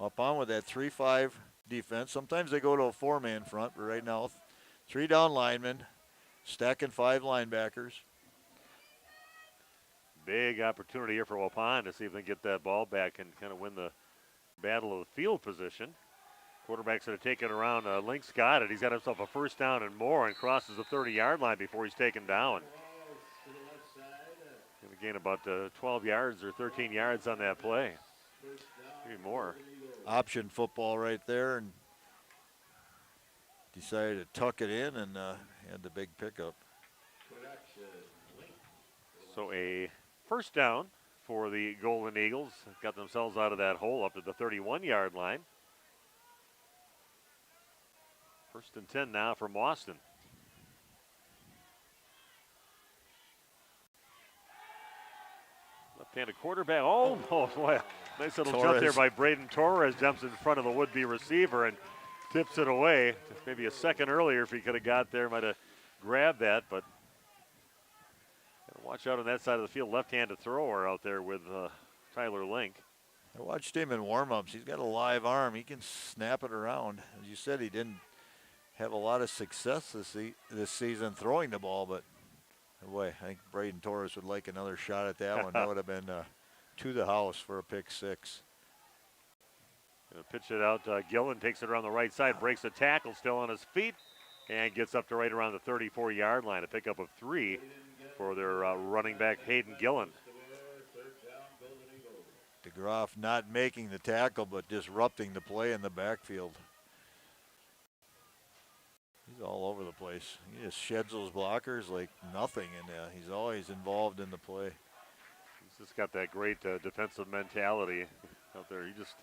Waupun with that 3-5 defense. Sometimes they go to a 4-man front, but right now, 3 down linemen, stacking 5 linebackers. Big opportunity here for Waupun to see if they can get that ball back and kind of win the battle of the field position. Quarterback's going to take it around. Link's got it. He's got himself a first down and more and crosses the 30-yard line before he's taken down. Going to gain about 12 yards or 13 yards on that play. Maybe more. Option football right there, and decided to tuck it in and had the big pickup. So a first down for the Golden Eagles. Got themselves out of that hole up to the 31-yard line. First and 10 now for Mauston. Left-handed quarterback. Oh, boy. Nice little jump there by Braden Torres. Jumps in front of the would-be receiver and tips it away. Just maybe a second earlier if he could have got there, might have grabbed that, but watch out on that side of the field. Left-handed thrower out there with Tyler Link. I watched him in warm-ups. He's got a live arm. He can snap it around. As you said, he didn't have a lot of success this season throwing the ball, but boy, I think Braden Torres would like another shot at that one. That would have been to the house for a pick 6. Gonna pitch it out. Gillen takes it around the right side, breaks the tackle, still on his feet, and gets up to right around the 34-yard line. A pickup of 3 for their running back, Hayden Gillen. DeGroff not making the tackle, but disrupting the play in the backfield. He's all over the place. He just sheds those blockers like nothing, and he's always involved in the play. He's just got that great defensive mentality out there. He just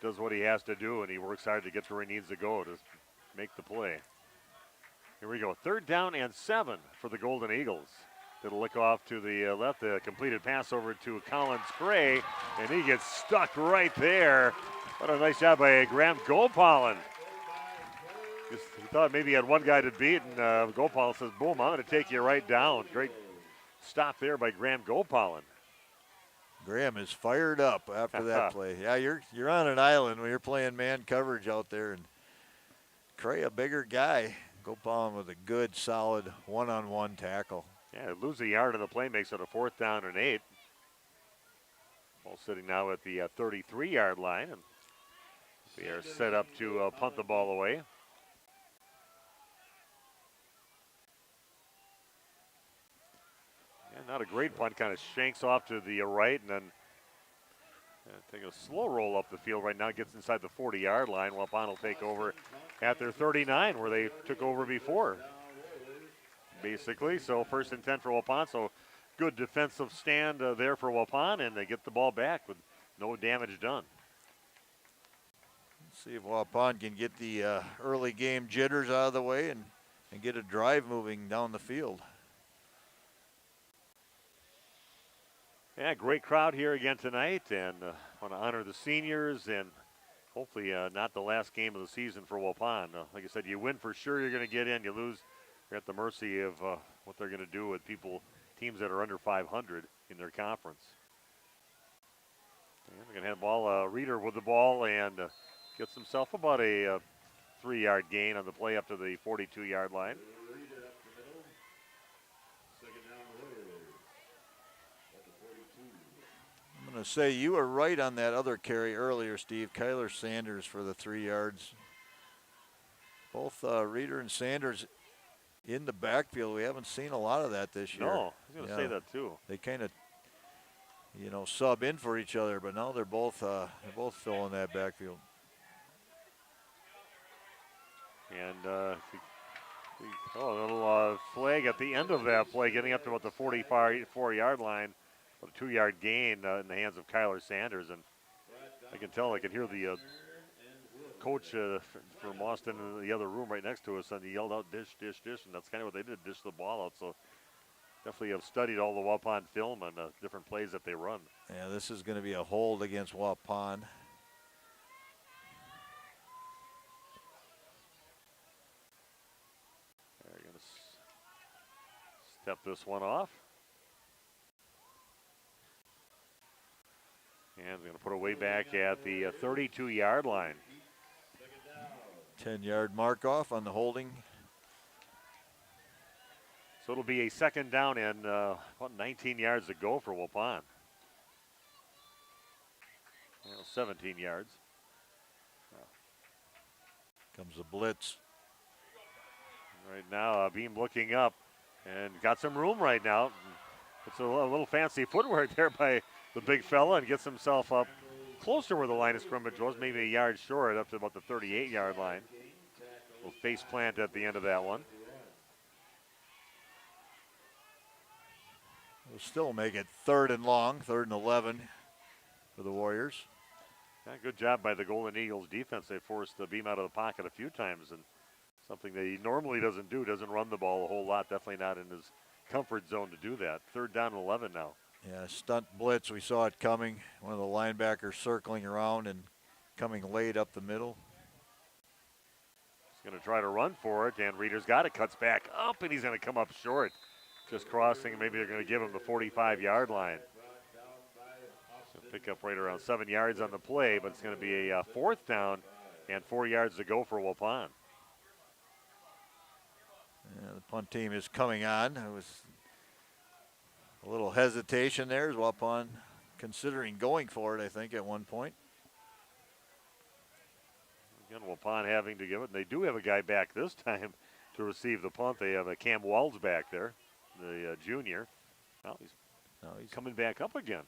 does what he has to do, and he works hard to get to where he needs to go to make the play. Here we go. Third down and 7 for the Golden Eagles. It'll look off to the left. The completed pass over to Collins Gray, and he gets stuck right there. What a nice job by Graham Gopalin. He thought maybe he had one guy to beat, and Gopalin says, boom, I'm going to take you right down. Great stop there by Graham Gopalin. Graham is fired up after that play. Yeah, you're on an island when you're playing man coverage out there, and Cray, a bigger guy, go Palm with a good, solid one-on-one tackle. Yeah, lose a yard on the play, makes it a 4th down and 8. Ball sitting now at the 33-yard line, and they are set up to punt the ball away. Yeah, not a great punt, kind of shanks off to the right, and then take a slow roll up the field right now, gets inside the 40-yard line. Waupun will take over at their 39, where they took over before, basically. So 1st and 10 for Waupun, so good defensive stand there for Waupun, and they get the ball back with no damage done. Let's see if Waupun can get the early game jitters out of the way and get a drive moving down the field. Yeah, great crowd here again tonight, and want to honor the seniors, and hopefully not the last game of the season for Waupun. Like I said, you win for sure, you're going to get in. You lose, you're at the mercy of what they're going to do with teams that are under 500 in their conference. And they're going to have ball, Reeder with the ball, and gets himself about a 3-yard gain on the play up to the 42-yard line. I'm going to say you were right on that other carry earlier, Steve. Kyler Sanders for the 3 yards. Both Reeder and Sanders in the backfield. We haven't seen a lot of that this year. No, I was going to say that too. They kind of, sub in for each other, but now they're both filling that backfield. And a little flag at the end of that play, getting up to about the 44-yard line. A 2-yard gain in the hands of Kyler Sanders, and I can hear the coach from Mauston in the other room right next to us, and he yelled out dish, dish, dish, and that's kind of what they did, dish the ball out. So definitely have studied all the Waupun film and different plays that they run. Yeah, this is going to be a hold against Waupun. They're going to step this one off. And they're going to put it way back at the 32-yard line. 10-yard mark off on the holding. So it'll be a 2nd down and 19 yards to go for Waupun. 17 yards. Comes the blitz. Right now, Beam looking up and got some room right now. It's a little fancy footwork there by the big fella, and gets himself up closer where the line of scrimmage was, maybe a yard short, up to about the 38-yard line. Little face plant at the end of that one. We'll still make it 3rd and long, 3rd and 11 for the Warriors. Yeah, good job by the Golden Eagles defense. They forced the Beam out of the pocket a few times, and something that he normally doesn't do, doesn't run the ball a whole lot, definitely not in his comfort zone to do that. 3rd down and 11 now. Yeah, stunt blitz. We saw it coming. One of the linebackers circling around and coming late up the middle. He's going to try to run for it, and Reeder's got it. Cuts back up, and he's going to come up short. Just crossing, maybe they're going to give him the 45-yard line. So pick up right around 7 yards on the play, but it's going to be a 4th down and 4 yards to go for Waupun. Yeah, the punt team is coming on. It was a little hesitation there as Waupun considering going for it, I think, at one point. Again, Waupun having to give it. And they do have a guy back this time to receive the punt. They have a Cam Walls back there, the junior. Now he's coming back up again.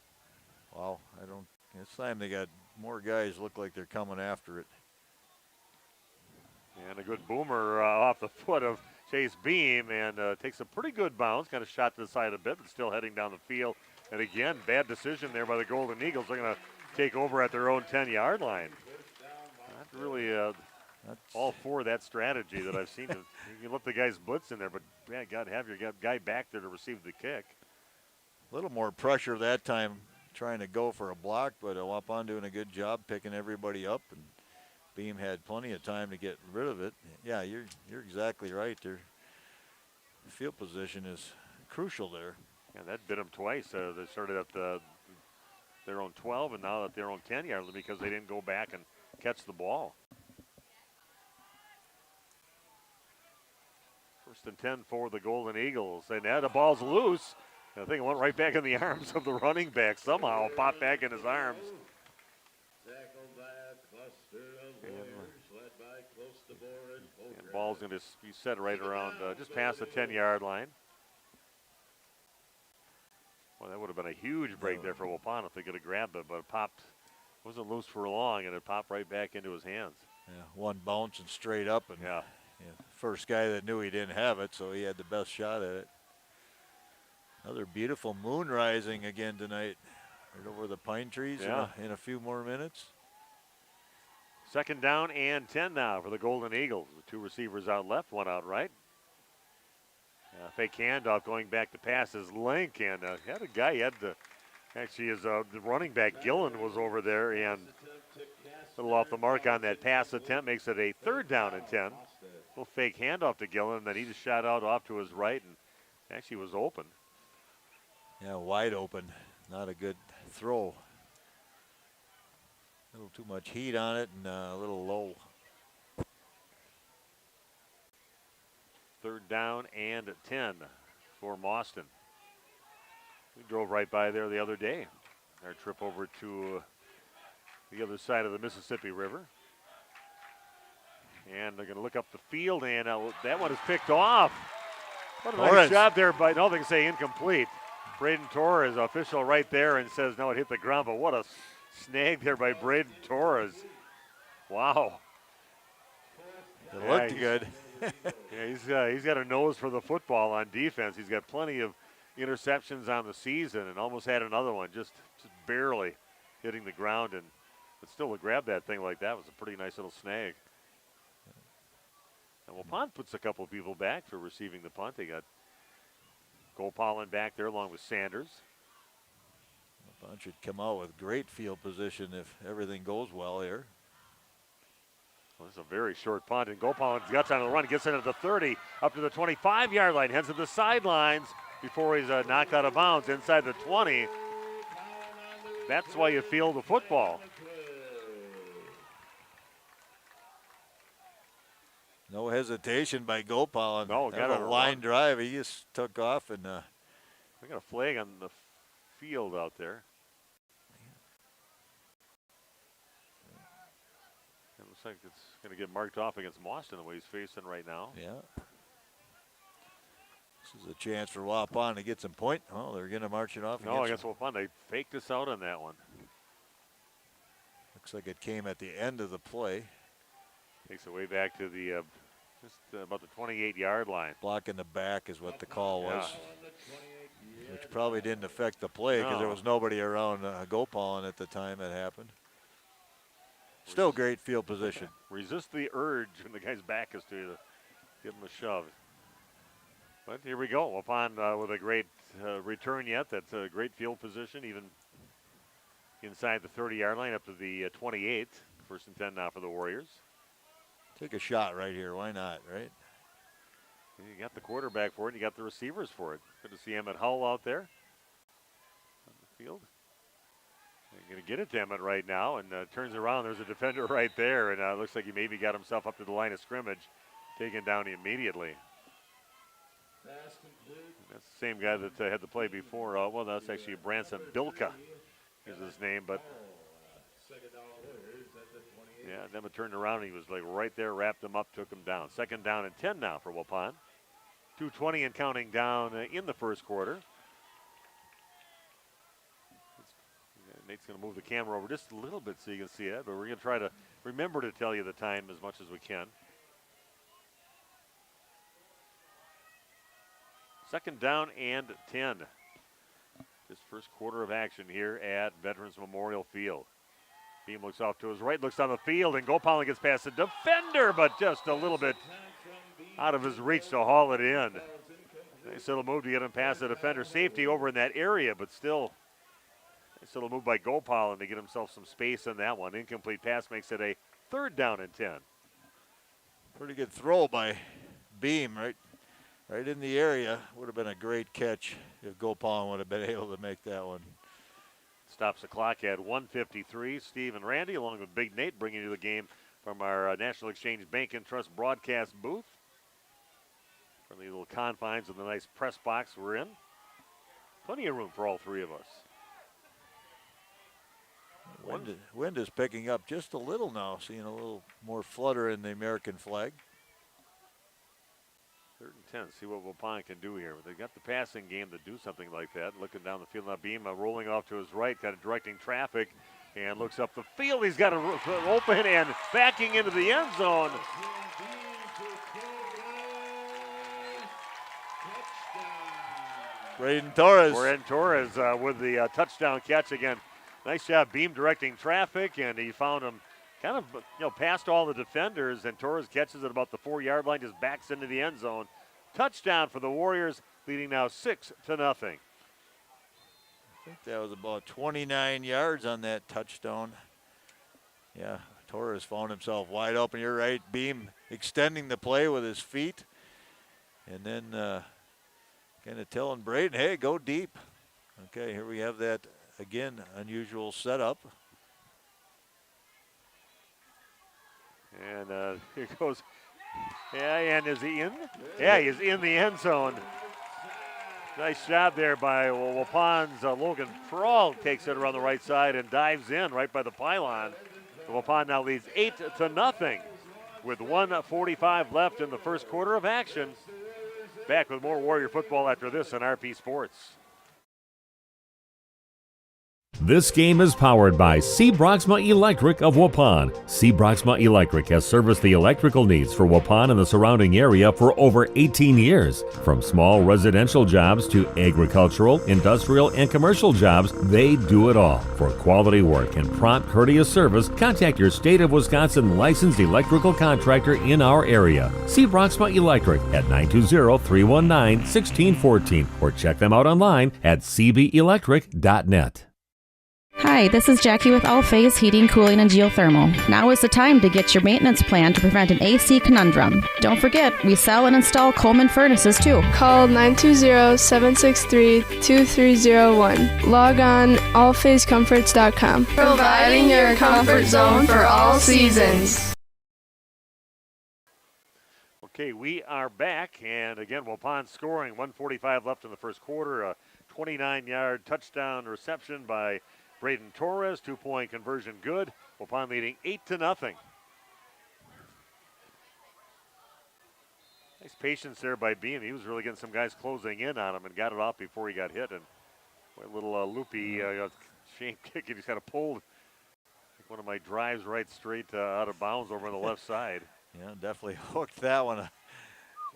Wow, this time they got more guys look like they're coming after it. And a good boomer off the foot of Chase Beam, and takes a pretty good bounce, kind of shot to the side a bit, but still heading down the field. And again, bad decision there by the Golden Eagles. They're going to take over at their own 10-yard line. Not really all for that strategy that I've seen. You can let the guys blitz in there, but man, God, have your guy back there to receive the kick. A little more pressure that time trying to go for a block, but Waupun doing a good job picking everybody up, and Beam had plenty of time to get rid of it. Yeah, you're exactly right. Their field position is crucial there. And that bit him twice. They started at the 12 and now at their own 10-yard line because they didn't go back and catch the ball. 1st and 10 for the Golden Eagles. And now the ball's loose. I think it went right back in the arms of the running back. Somehow popped back in his arms. And ball's going to be set right around just past the 10-yard line. Well, that would have been a huge break there for Waupun if they could have grabbed it, but it popped. Wasn't loose for long, and it popped right back into his hands. Yeah, one bounce and straight up, and first guy that knew he didn't have it, so he had the best shot at it. Another beautiful moon rising again tonight, right over the pine trees in a few more minutes. 2nd down and 10 now for the Golden Eagles. The 2 receivers out left, 1 out right. Fake handoff going back to pass his link, and had a guy, actually his the running back Gillen was over there and a little off the mark on that pass attempt, makes it a 3rd down and 10. Little fake handoff to Gillen, and then he just shot out off to his right and actually was open. Yeah, wide open, not a good throw. A little too much heat on it and a little low. 3rd down and 10 for Mauston. We drove right by there the other day. Our trip over to the other side of the Mississippi River. And they're going to look up the field, and that one is picked off. What a nice job there by, no, they can say incomplete. Braden Torres, official right there, and says, no, it hit the ground, but what a snag there by Braden Torres. Wow. It looked good. Yeah, he's got a nose for the football on defense. He's got plenty of interceptions on the season and almost had another one, just barely hitting the ground. But still to grab that thing like that was a pretty nice little snag. And Waupun puts a couple of people back for receiving the punt. They got Goldpollen back there along with Sanders. Waupun should come out with great field position if everything goes well here. Well, this is a very short punt, and Goldpollen's got on the run, gets into the 30, up to the 25-yard line, heads to the sidelines before he's knocked out of bounds inside the 20. That's why you field the football. No hesitation by Goldpollen. No, got a line drive. He just took off and. We got a flag on the field out there. It looks like it's going to get marked off against Mauston the way he's facing right now. Yeah. This is a chance for Waupun to get some point. Oh, they're going to march it off. No, against Waupun. They faked us out on that one. Looks like it came at the end of the play. Takes it way back to the just about the 28-yard line. Block in the back is what the call was. Which probably didn't affect the play because there was nobody around Goldpollen at the time it happened. Still great field position. Resist the urge when the guy's back is to you to give him a shove. But here we go. Waupun with a great return yet. That's a great field position, even inside the 30-yard line up to the 28. 1st and 10 now for the Warriors. Take a shot right here. Why not, right? You got the quarterback for it. You got the receivers for it. Good to see Emmett Hull out there on the field. They're going to get it to Emmett right now, and turns around. There's a defender right there, and it looks like he maybe got himself up to the line of scrimmage, taken down immediately. That's the same guy that had the play before. Well, that's actually Branson Bilka is his name, but yeah, Emmett turned around and he was like right there, wrapped him up, took him down. 2nd down and 10 now for Waupun. 2:20 and counting down in the first quarter. Nate's going to move the camera over just a little bit so you can see it, but we're going to try to remember to tell you the time as much as we can. 2nd down and 10. This first quarter of action here at Veterans Memorial Field. Beam looks off to his right, looks on the field, and Goldpollen gets past the defender, but just a little bit out of his reach to haul it in. Nice little move to get him past the defender. Safety over in that area, but still, nice little move by Goldpollen to get himself some space in that one. Incomplete pass makes it a 3rd down and 10. Pretty good throw by Beam, right in the area. Would have been a great catch if Goldpollen would have been able to make that one. stops the clock at 1:53. Steve and Randy, along with Big Nate, bringing you the game from our National Exchange Bank and Trust broadcast booth. From the little confines of the nice press box we're in. Plenty of room for all three of us. Wind is picking up just a little now, seeing a little more flutter in the American flag. 3rd and 10. See what Waupun can do here. They've got the passing game to do something like that. Looking down the field now, Beam rolling off to his right, kind of directing traffic, and looks up the field. He's got it open and backing into the end zone. Braden Torres. With the touchdown catch again. Nice job, Beam directing traffic, and he found him kind of, past all the defenders, and Torres catches it about the 4-yard line, just backs into the end zone. Touchdown for the Warriors, leading now 6-0. I think that was about 29 yards on that touchdown. Yeah, Torres found himself wide open. You're right, Beam extending the play with his feet, and then kind of telling Braden, hey, go deep. Okay, here we have that, again, unusual setup. And here goes. Yeah, and is he in? Yeah, he's in the end zone. Nice job there by Waupun's Logan Prawl. Takes it around the right side and dives in right by the pylon. Waupun now leads 8-0 with 1:45 left in the first quarter of action. Back with more Warrior football after this on RP Sports. This game is powered by C. Broxma Electric of Waupun. C. Broxma Electric has serviced the electrical needs for Waupun and the surrounding area for over 18 years. From small residential jobs to agricultural, industrial, and commercial jobs, they do it all. For quality work and prompt, courteous service, contact your State of Wisconsin licensed electrical contractor in our area. C. Broxma Electric at 920-319-1614 or check them out online at cbelectric.net. Hi, this is Jackie with All Phase Heating, Cooling, and Geothermal. Now is the time to get your maintenance plan to prevent an AC conundrum. Don't forget, we sell and install Coleman furnaces too. Call 920-763-2301. Log on allphasecomforts.com. Providing your comfort zone for all seasons. Okay, we are back, and again, Waupun scoring. 1:45 left in the first quarter. A 29-yard touchdown reception by Braden Torres, 2-point conversion good. Waupun leading 8-0. Nice patience there by Beam. He was really getting some guys closing in on him and got it off before he got hit. And a little loopy shame kick, and he's kind of pulled one of my drives right straight out of bounds over on the left side. Yeah, definitely hooked that one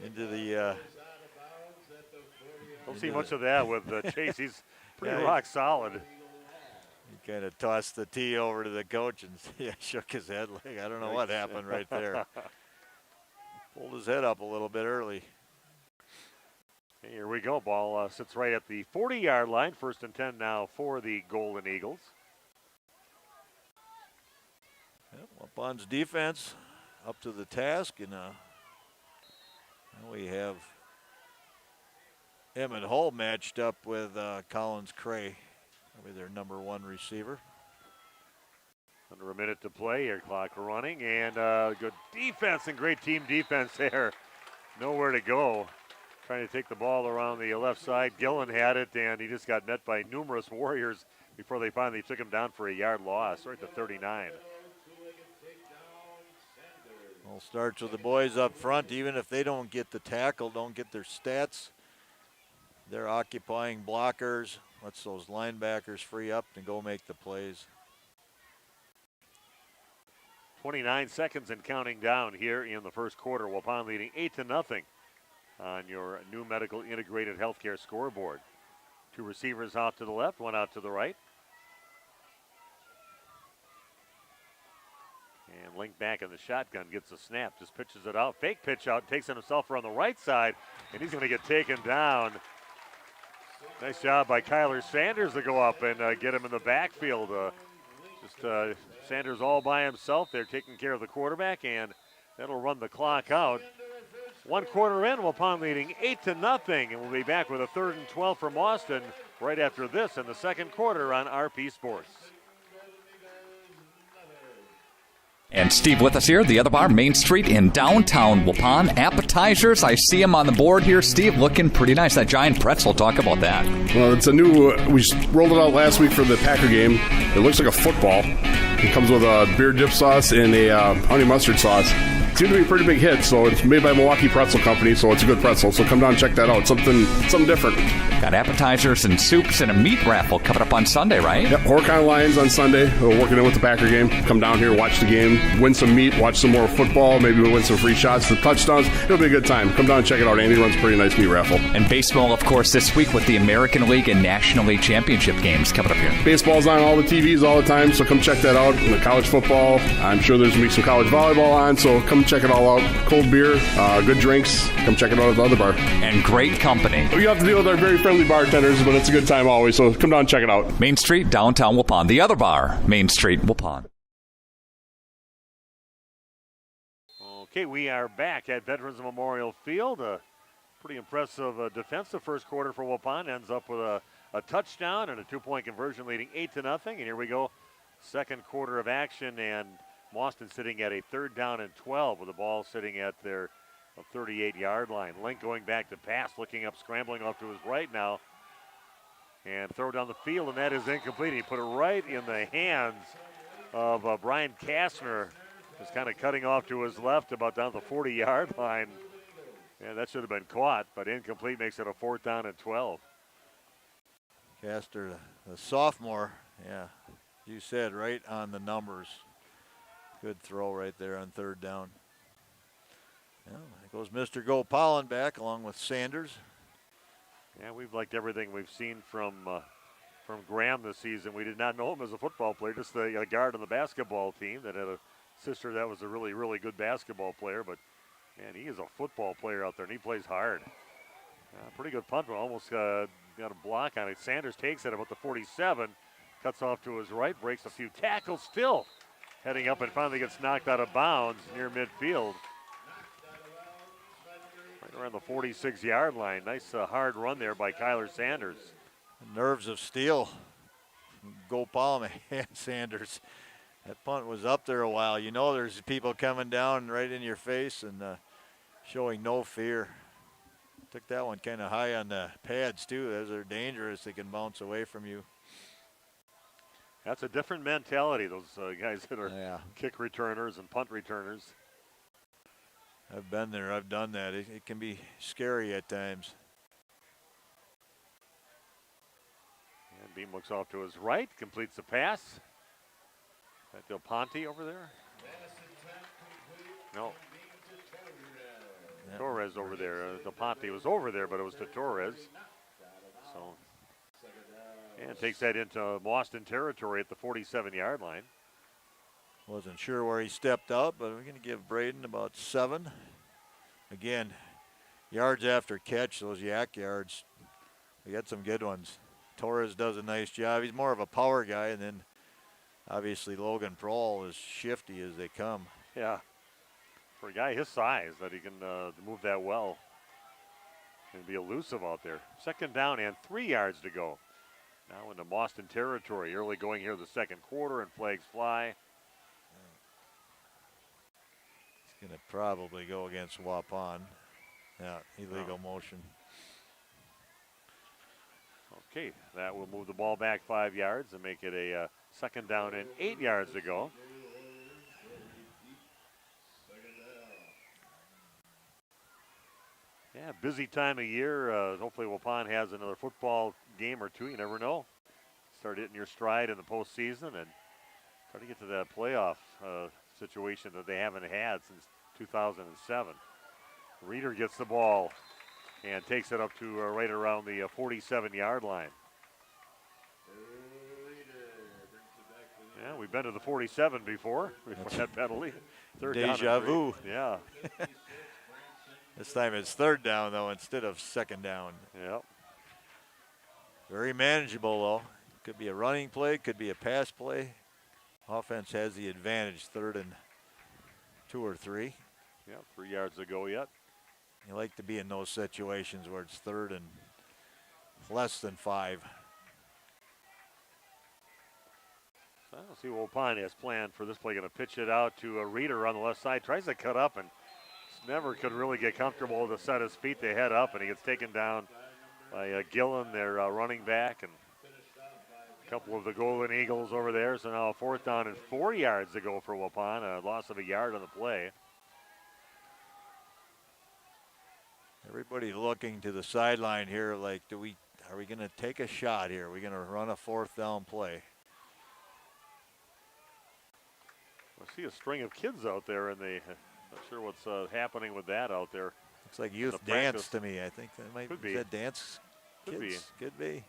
into the. Don't see much of that with Chase. He's pretty rock solid. He kind of tossed the tee over to the coach and shook his head like, I don't know what happened right there. Pulled his head up a little bit early. Here we go. Ball sits right at the 40-yard line. 1st and 10 now for the Golden Eagles. Waupun's defense up to the task, and now we have Emmett Hull matched up with Collins Cray, probably their number 1 receiver. Under a minute to play here, clock running, and good defense and great team defense there. Nowhere to go. Trying to take the ball around the left side. Gillen had it, and he just got met by numerous Warriors before they finally took him down for a yard loss, right to 39. All starts with the boys up front. Even if they don't get the tackle, don't get their stats, they're occupying blockers. Lets those linebackers free up and go make the plays. 29 seconds and counting down here in the first quarter. Waupun leading 8-0 on your new medical integrated healthcare scoreboard. 2 receivers off to the left, 1 out to the right. And Link back in the shotgun, gets a snap, just pitches it out. Fake pitch out, takes it himself around the right side, and he's going to get taken down. Nice job by Kyler Sanders to go up and get him in the backfield. Sanders all by himself there taking care of the quarterback, and that'll run the clock out. 1 quarter in, Waupun leading 8-0, and we'll be back with a 3rd and 12 for Mauston right after this in the second quarter on RP Sports. And Steve with us here, the other bar, Main Street in downtown Waupun. Appetizers, I see them on the board here. Steve, looking pretty nice. That giant pretzel, talk about that. Well, it's a new, we rolled it out last week for the Packer game. It looks like a football. It comes with a beer dip sauce and a honey mustard sauce. It seemed to be a pretty big hit, so it's made by Milwaukee Pretzel Company, so it's a good pretzel. So come down and check that out. Something different. Got appetizers and soups and a meat raffle coming up on Sunday, right? Yep, Horicon Lions on Sunday. We're working in with the Packer game. Come down here, watch the game, win some meat, watch some more football. Maybe we'll win some free shots, the touchdowns. It'll be a good time. Come down and check it out. Andy runs a pretty nice meat raffle. And baseball, of course, this week with the American League and National League Championship games coming up here. Baseball's on all the TVs all the time, so come check that out. And the college football, I'm sure there's going to be some college volleyball on, so come check it all out. Cold beer, good drinks. Come check it out at the other bar. And great company. We have to deal with our very friendly bartenders, but it's a good time always, so come down and check it out. Main Street, downtown Waupun. The other bar, Main Street, Waupun. Okay, we are back at Veterans Memorial Field. A pretty impressive defensive first quarter for Waupun. Ends up with a touchdown and a 2-point conversion leading 8-0. And here we go, second quarter of action, and Mauston sitting at a 3rd down and 12 with the ball sitting at their 38-yard line. Link going back to pass, looking up, scrambling off to his right now. And throw down the field, and that is incomplete. He put it right in the hands of Brian Kastner. Just kind of cutting off to his left about down the 40-yard line. Yeah, that should have been caught, but incomplete makes it a 4th down and 12. Castor, the sophomore, yeah, you said right on the numbers. Good throw right there on 3rd down. Well, there goes Mr. Gopalin back along with Sanders. Yeah, we've liked everything we've seen from Graham this season. We did not know him as a football player, just a guard on the basketball team that had a sister that was a really, really good basketball player. But, man, he is a football player out there, and he plays hard. Pretty good punt, but almost got a block on it. Sanders takes it about the 47, cuts off to his right, breaks a few tackles, still heading up and finally gets knocked out of bounds near midfield. Right around the 46-yard line. Nice hard run there by Kyler Sanders. Nerves of steel. Gopalin and Sanders. That punt was up there a while. You know there's people coming down right in your face and showing no fear. Took that one kind of high on the pads too. Those are dangerous. They can bounce away from you. That's a different mentality, those guys that are kick returners and punt returners. I've been there. I've done that. It can be scary at times. And Beam looks off to his right, completes the pass. Is that Del Ponte over there? No. Yep. Torres over there. Del Ponte was over there, but it was to Torres. So, and takes that into Mauston territory at the 47-yard line. Wasn't sure where he stepped out, but we're going to give Braden about 7. Again, yards after catch, those yak yards, we got some good ones. Torres does a nice job. He's more of a power guy, and then obviously Logan Prohl is shifty as they come. Yeah, for a guy his size, that he can move that well and be elusive out there. 2nd down and 3 yards to go. Now into Mauston territory. Early going here the second quarter, and flags fly. Going to probably go against Waupun. Yeah, illegal motion. Okay, that will move the ball back 5 yards and make it a 2nd down and 8 yards to go. Yeah, busy time of year. Hopefully Waupun has another football game or two. You never know. Start hitting your stride in the postseason and try to get to that playoff situation that they haven't had since 2007. Reeder gets the ball and takes it up to right around the 47-yard line. Yeah, we've been to the 47 before that penalty. Deja vu. Yeah. This time it's 3rd down, though, instead of 2nd down. Yep. Very manageable, though. Could be a running play, could be a pass play. Offense has the advantage, 3rd and 2 or 3. Yeah, 3 yards to go yet. You like to be in those situations where it's third and less than 5. So I don't see what Waupun has planned for this play. Going to pitch it out to a Reeder on the left side. Tries to cut up and never could really get comfortable to set his feet to head up, and he gets taken down by Gillen, their running back, and a couple of the Golden Eagles over there. So now a 4th down and 4 yards to go for Waupun. A loss of a yard on the play. Everybody looking to the sideline here like, are we going to take a shot here? Are we going to run a 4th down play? I see a string of kids out there, and not sure what's happening with that out there. Looks like youth dance to me. I think that might be. Is that dance Could kids? be. Could be.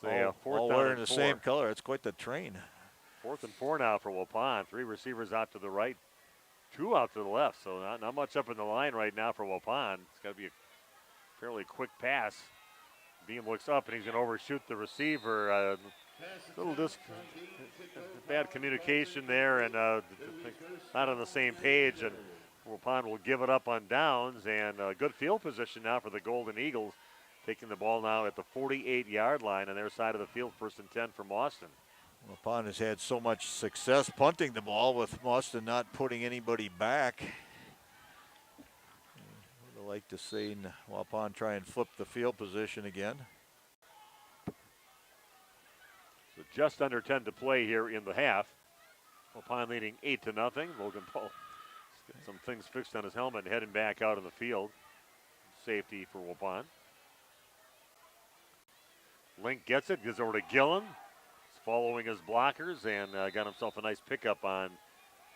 So, all wearing the same color. It's quite the train. 4th and 4 now for Waupun. 3 receivers out to the right, 2 out to the left. So not much up in the line right now for Waupun. It's got to be a fairly quick pass. Beam looks up, and he's going to overshoot the receiver. Bad communication there, and not on the same page. And Waupun will give it up on downs, and good field position now for the Golden Eagles. Taking the ball now at the 48-yard line on their side of the field, 1st and 10 for Mauston. Waupun has had so much success punting the ball with Mauston not putting anybody back. I'd like to see Waupun try and flip the field position again. So just under 10 to play here in the half. Waupun leading 8-0. Logan Paul getting some things fixed on his helmet and heading back out on the field. Safety for Waupun. Link gets it, gives over to Gillen. He's following his blockers and got himself a nice pickup on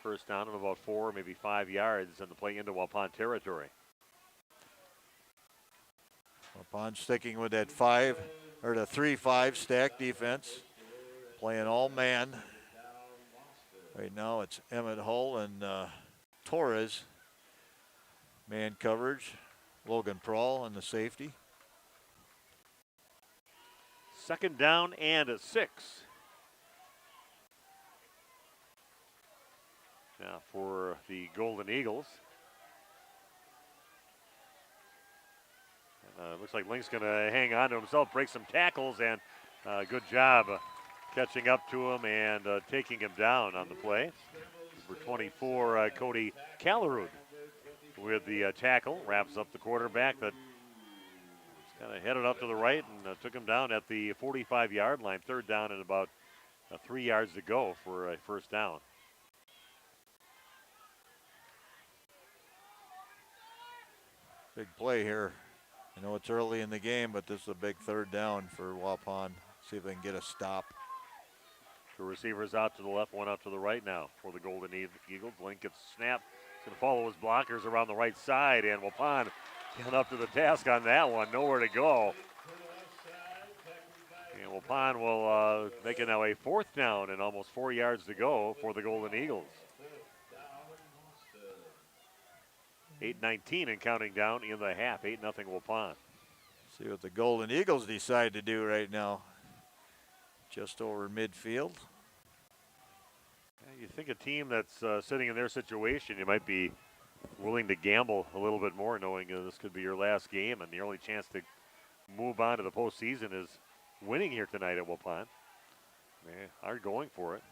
1st down of about 4, maybe 5 yards, and the play into Waupun territory. Waupun sticking with that 3-5 stack defense, playing all man. Right now it's Emmett Hull and Torres. Man coverage. Logan Prawl on the safety. 2nd down and a 6. Now for the Golden Eagles. Looks like Link's going to hang on to himself, break some tackles, and good job catching up to him and taking him down on the play. Number 24, Cody Callerood with the tackle. Wraps up the quarterback that kind of headed up to the right and took him down at the 45-yard line. 3rd down and about 3 yards to go for a 1st down. Big play here. I know it's early in the game, but this is a big 3rd down for Waupun. See if they can get a stop. 2 receivers out to the left, 1 out to the right now for the Golden Eagles. Link gets snapped. He's going to follow his blockers around the right side, and Waupun getting up to the task on that one. Nowhere to go. And Waupun will make it now a 4th down and almost 4 yards to go for the Golden Eagles. 8:19 and counting down in the half. 8-0 Waupun. See what the Golden Eagles decide to do right now. Just over midfield. You think a team that's sitting in their situation, you might be willing to gamble a little bit more, knowing this could be your last game, and the only chance to move on to the postseason is winning here tonight at Waupun. They are going for it.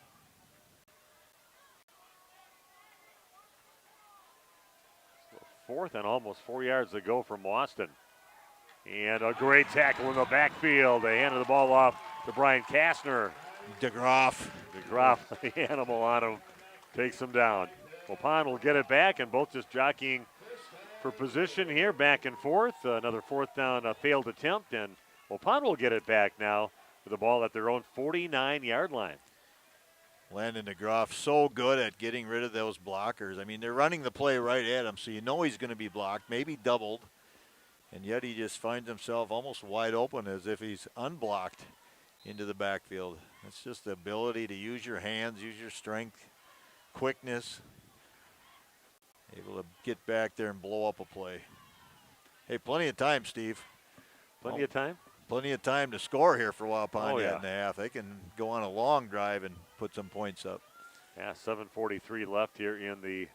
So 4th and almost 4 yards to go for Mauston. And a great tackle in the backfield. They handed the ball off to Brian Kastner. DeGroff, the animal on him, takes him down. Waupun will get it back, and both just jockeying for position here, back and forth. Another 4th down, failed attempt, and Waupun will get it back now with the ball at their own 49-yard line. Landon DeGroff so good at getting rid of those blockers. I mean, they're running the play right at him, so you know he's going to be blocked, maybe doubled, and yet he just finds himself almost wide open as if he's unblocked into the backfield. It's just the ability to use your hands, use your strength, quickness, able to get back there and blow up a play. Hey, plenty of time, Steve. Plenty of time? Plenty of time to score here for Waupun Oh, yet yeah. in the half. They can go on a long drive and put some points up. Yeah, 7:43 left here in the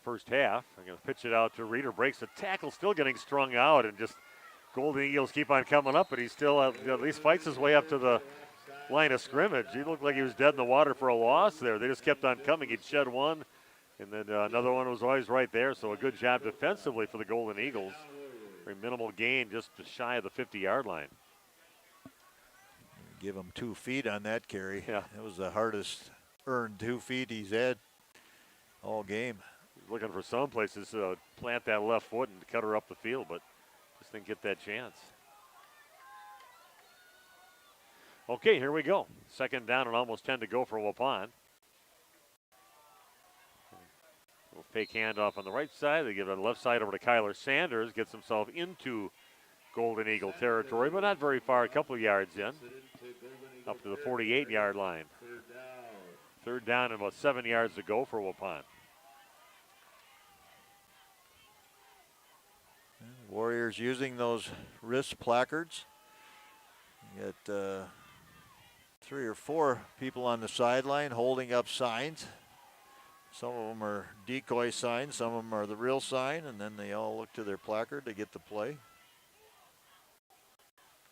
first half. I'm going to pitch it out to Reeder. Breaks the tackle, still getting strung out, and just Golden Eagles keep on coming up, but he still at least fights his way up to the line of scrimmage. He looked like he was dead in the water for a loss there. They just kept on coming. He'd shed one, and then another one was always right there. So a good job defensively for the Golden Eagles. Very minimal gain, just shy of the 50-yard line. Give him 2 feet on that carry. Yeah. That was the hardest earned 2 feet he's had all game. Looking for some places to plant that left foot and cut her up the field, but just didn't get that chance. Okay, here we go. Second down and almost 10 to go for Waupun. Little fake handoff on the right side. They give it on the left side over to Kyler Sanders. Gets himself into Golden Eagle territory, but not very far, a couple of yards in. Up to the 48-yard line. Third down and about 7 yards to go for Waupun. Warriors using those wrist placards. You got 3 or 4 people on the sideline holding up signs. Some of them are decoy signs, some of them are the real sign, and then they all look to their placard to get the play.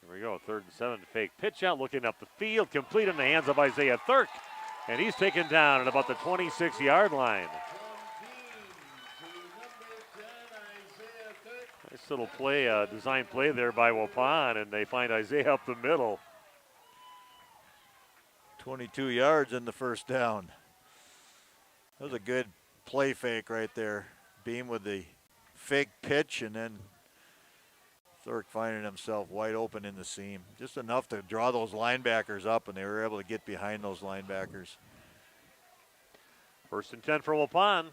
Here we go, 3rd and 7, fake pitch out, looking up the field, complete in the hands of Isaiah Thirk, and he's taken down at about the 26-yard line. Nice little play, design play there by Waupun, and they find Isaiah up the middle. 22 yards in the first down. That was a good play fake right there. Beam with the fake pitch, and then Thurk finding himself wide open in the seam. Just enough to draw those linebackers up, and they were able to get behind those linebackers. 1st and 10 for Waupun.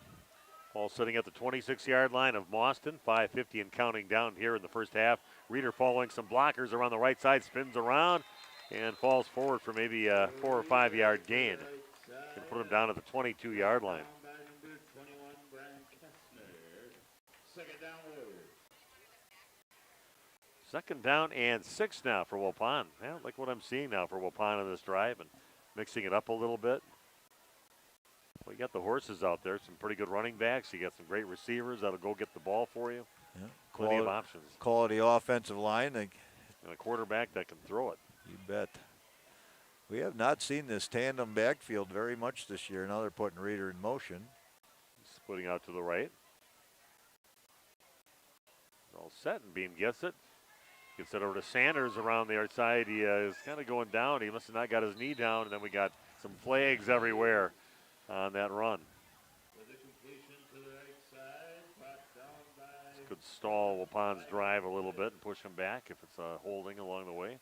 Ball sitting at the 26-yard line of Mauston. 5:50 and counting down here in the first half. Reeder following some blockers around the right side, spins around and falls forward for maybe a 4 or 5 yard gain. Can put him down at the 22-yard line. Second down and 6 now for Waupun. I like what I'm seeing now for Waupun on this drive and mixing it up a little bit. Well, you got the horses out there, some pretty good running backs. You got some great receivers that'll go get the ball for you. Yeah. Plenty of options. Quality offensive line. And a quarterback that can throw it. You bet. We have not seen this tandem backfield very much this year. Now they're putting Reeder in motion. Splitting out to the right. All set, and Beam gets it. Gets it over to Sanders around the outside. He is kind of going down. He must have not got his knee down, and then we got some flags everywhere on that run. Could stall Waupun's drive a little bit and push him back if it's holding along the way.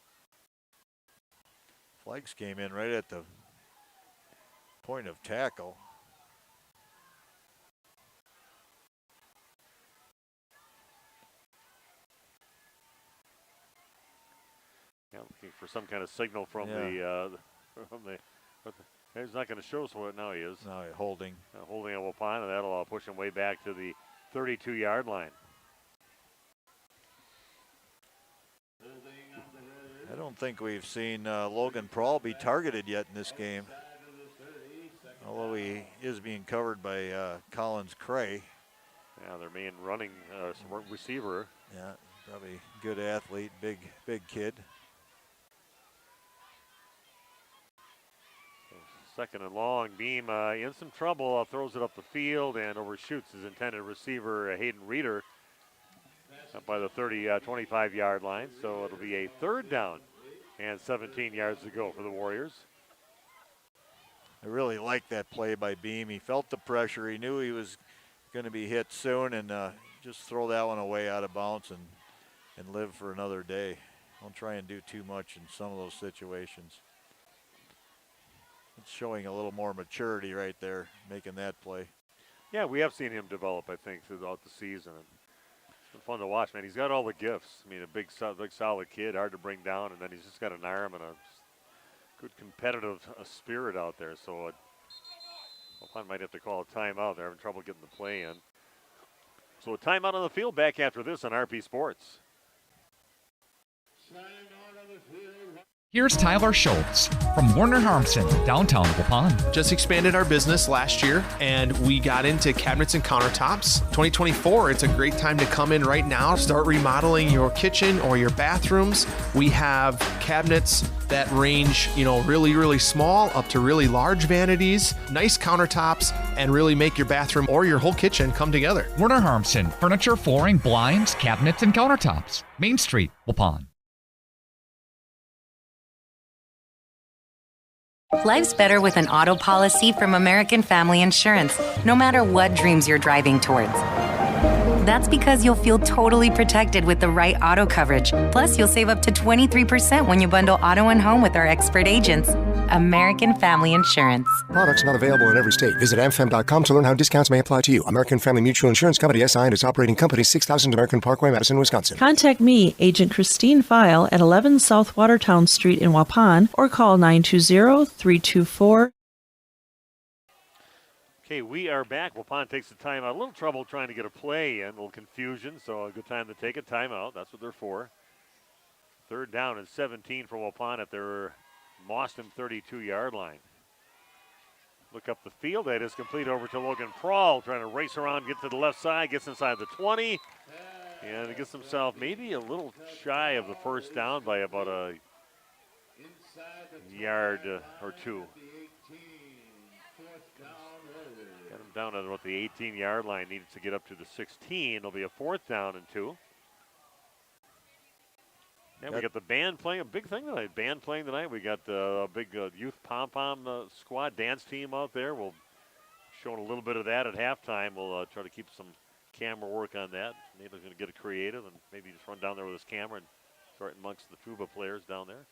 Flags came in right at the point of tackle. Yeah, looking for some kind of signal from he's not going to show us what now he is. No, holding. Holding a Waupun, and that'll push him way back to the 32-yard line. I don't think we've seen Logan Prawl be targeted yet in this game. Although he is being covered by Collins Cray. Yeah, their main running receiver. Yeah, probably good athlete, big kid. Second and long. Beam in some trouble. Throws it up the field and overshoots his intended receiver, Hayden Reeder, up by the 25-yard line. So it'll be a 3rd down and 17 yards to go for the Warriors. I really like that play by Beam. He felt the pressure. He knew he was going to be hit soon, and just throw that one away out of bounds and live for another day. Don't try and do too much in some of those situations. It's showing a little more maturity right there, making that play. Yeah, we have seen him develop, I think, throughout the season. It's been fun to watch, man. He's got all the gifts. I mean, a big solid kid, hard to bring down, and then he's just got an arm and a good competitive spirit out there. So I might have to call a timeout. They're having trouble getting the play in. So a timeout on the field. Back after this on RP Sports. Here's Tyler Schultz from Warner Harmson, downtown Waupun. Just expanded our business last year, and we got into cabinets and countertops. 2024, it's a great time to come in right now, start remodeling your kitchen or your bathrooms. We have cabinets that range, really, really small up to really large vanities, nice countertops, and really make your bathroom or your whole kitchen come together. Warner Harmson, furniture, flooring, blinds, cabinets, and countertops. Main Street, Waupun. Life's better with an auto policy from American Family Insurance, no matter what dreams you're driving towards. That's because you'll feel totally protected with the right auto coverage. Plus, you'll save up to 23% when you bundle auto and home with our expert agents. American Family Insurance. Products not available in every state. Visit amfam.com to learn how discounts may apply to you. American Family Mutual Insurance Company, SI, and its operating company, 6000 American Parkway, Madison, Wisconsin. Contact me, Agent Christine File, at 11 South Watertown Street in Waupun, or call 920-324. Okay, we are back. Waupun takes the timeout. A little trouble trying to get a play in, a little confusion, so a good time to take a timeout. That's what they're for. 3rd down and 17 for Waupun at their Mauston 32-yard line. Look up the field. That is complete over to Logan Prawl, trying to race around, get to the left side, gets inside the 20, and he gets himself maybe a little shy of the first down by about a yard or two. Got him down at about the 18-yard line, needed to get up to the 16. It'll be a 4th down and 2. Yeah, we got the band playing, a big thing tonight. Band playing tonight. We got a big youth pom-pom squad dance team out there. We'll showing a little bit of that at halftime. We'll try to keep some camera work on that. Nathan's going to get it creative and maybe just run down there with his camera and start amongst the tuba players down there.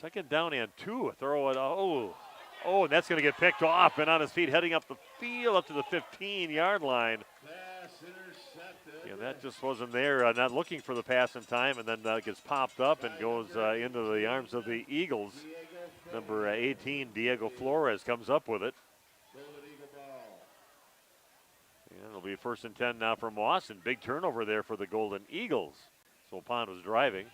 2nd down and 2. Throw it. Oh, and that's going to get picked off and on his feet heading up the field up to the 15-yard line. Yeah, that just wasn't there. Not looking for the pass in time, and then gets popped up and goes into the arms of the Eagles. Number 18, Diego Flores, comes up with it. And it'll be 1st and 10 now for Mauston. Big turnover there for the Golden Eagles. So Waupun was driving.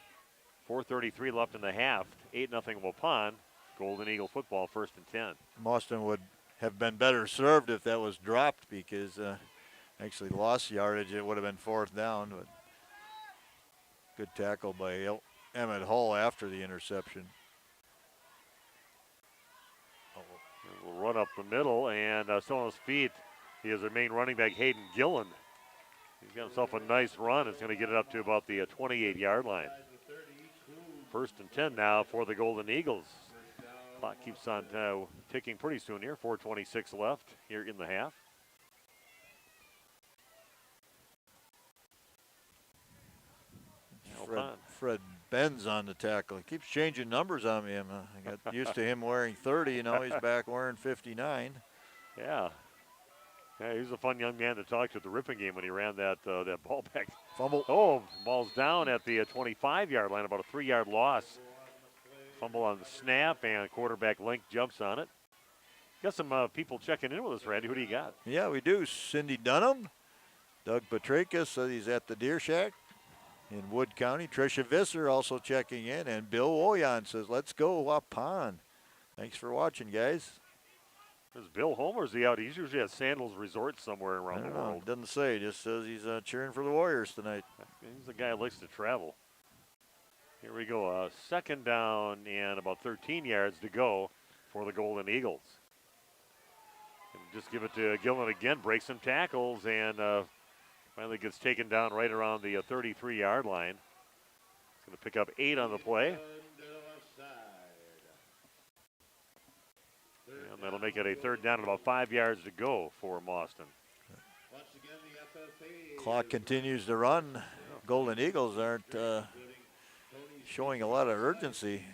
4:33 left in the half. 8-0 Waupun. Golden Eagle football, 1st and 10. Mauston would have been better served if that was dropped because actually lost yardage. It would have been 4th down, but good tackle by Emmett Hull after the interception. We'll run up the middle, and still on his feet, he is their main running back, Hayden Gillen. He's got himself a nice run. It's going to get it up to about the 28-yard line. 1st and 10 now for the Golden Eagles. Clock keeps on ticking pretty soon here. 4:26 left here in the half. Fred Benz on the tackle. He keeps changing numbers on me. I got used to him wearing 30. He's back wearing 59. Yeah. Yeah, he was a fun young man to talk to at the ripping game when he ran that ball back. Fumble. Oh, ball's down at the 25-yard line, about a 3-yard loss. Fumble on the snap, and quarterback Link jumps on it. Got some people checking in with us, Randy. Who do you got? Yeah, we do. Cindy Dunham. Doug Petrakis says he's at the Deer Shack in Wood County. Tricia Visser also checking in. And Bill Oyan says, let's go Waupun. Thanks for watching, guys. Is Bill home or is he out? He's usually at Sandals Resort somewhere around the world. Doesn't say. Just says he's cheering for the Warriors tonight. He's a guy who likes to travel. Here we go. 2nd down and about 13 yards to go for the Golden Eagles. And just give it to Gillen again. Breaks some tackles and finally gets taken down right around the 33-yard line. He's going to pick up 8 on the play. And that'll make it a 3rd down and about 5 yards to go for Mauston. Clock continues to run. Golden Eagles aren't showing a lot of urgency.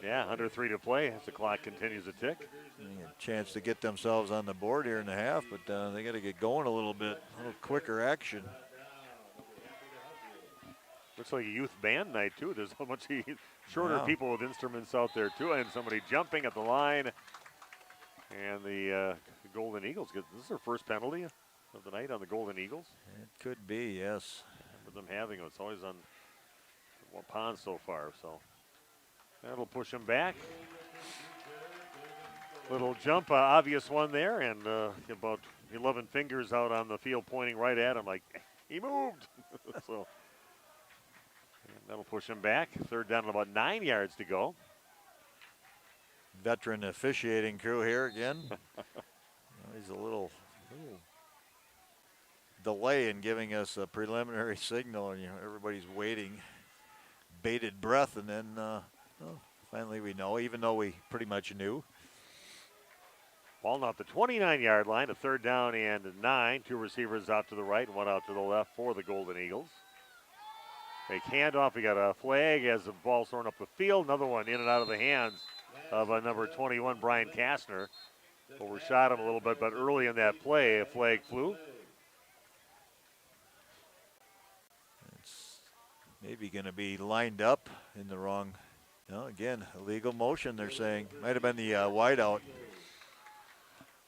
Yeah, under 3 to play as the clock continues to tick. A chance to get themselves on the board here in the half, but they got to get going a little bit, a little quicker action. Looks like a youth band night, too. There's so much shorter people with instruments out there, too, and somebody jumping at the line. And the Golden Eagles this is their first penalty of the night on the Golden Eagles. It could be, yes. For them having it, it's always on Waupun so far. So That'll push him back. Little jump, obvious one there, and about 11 fingers out on the field pointing right at him like, he moved. So and that'll push him back. Third down and about 9 yards to go. Veteran officiating crew here again. He's a little delay in giving us a preliminary signal, and everybody's waiting, bated breath, and then finally we know, even though we pretty much knew. Ball now at the 29-yard line, a third down and 9. Two receivers out to the right and one out to the left for the Golden Eagles. Make handoff. We got a flag as the ball's thrown up the field. Another one in and out of the hands of number 21, Brian Kastner. Overshot him a little bit, but early in that play, a flag flew. It's maybe going to be lined up in the wrong, again, illegal motion, they're saying. Might have been the wideout.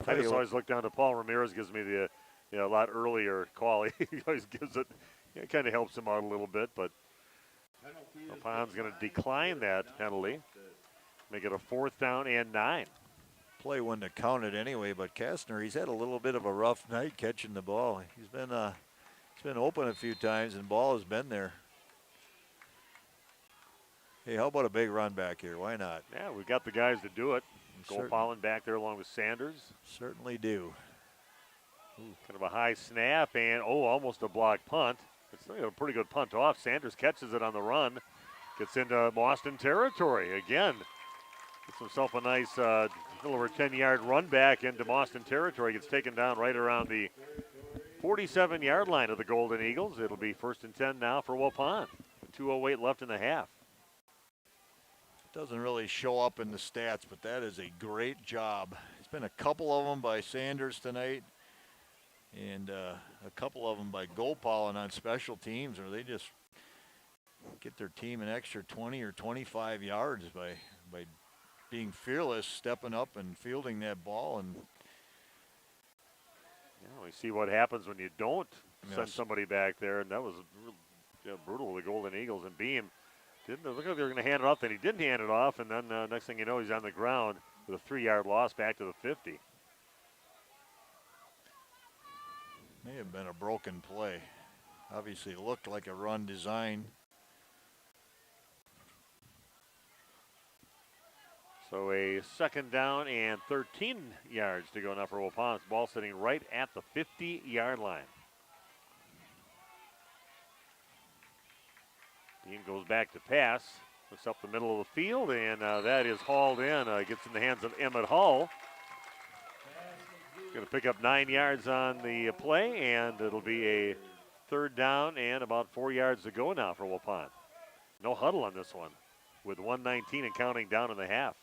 I just always look down to Paul Ramirez, gives me the a lot earlier call. He always gives it, it kind of helps him out a little bit, but Waupun's going to decline that penalty. Make it a fourth down and 9. Play wouldn't have counted anyway, but Kastner, he's had a little bit of a rough night catching the ball. He's been open a few times and ball has been there. Hey, how about a big run back here? Why not? Yeah, we've got the guys to do it. Goldpollen back there along with Sanders. Certainly do. Kind of a high snap and, almost a block punt. It's a pretty good punt off. Sanders catches it on the run. Gets into Mauston territory again. Gets himself a nice little over 10-yard run back into Mauston territory. Gets taken down right around the 47-yard line of the Golden Eagles. It'll be 1st and 10 now for Waupun. 2:08 left in the half. Doesn't really show up in the stats, but that is a great job. It's been a couple of them by Sanders tonight and a couple of them by Goldpollen on special teams, or they just get their team an extra 20 or 25 yards by being fearless, stepping up and fielding that ball. And we see what happens when you don't send somebody back there, and that was brutal with the Golden Eagles. And Beam didn't look like they were going to hand it off, then he didn't hand it off, and then next thing you know, he's on the ground with a 3-yard loss back to the 50. May have been a broken play. Obviously it looked like a run design. So a 2nd down and 13 yards to go now for Waupun. Ball sitting right at the 50-yard line. Dean goes back to pass. Looks up the middle of the field, and that is hauled in. Gets in the hands of Emmett Hall. Going to pick up 9 yards on the play, and it'll be a 3rd down and about 4 yards to go now for Waupun. No huddle on this one with 1:19 and counting down in the half.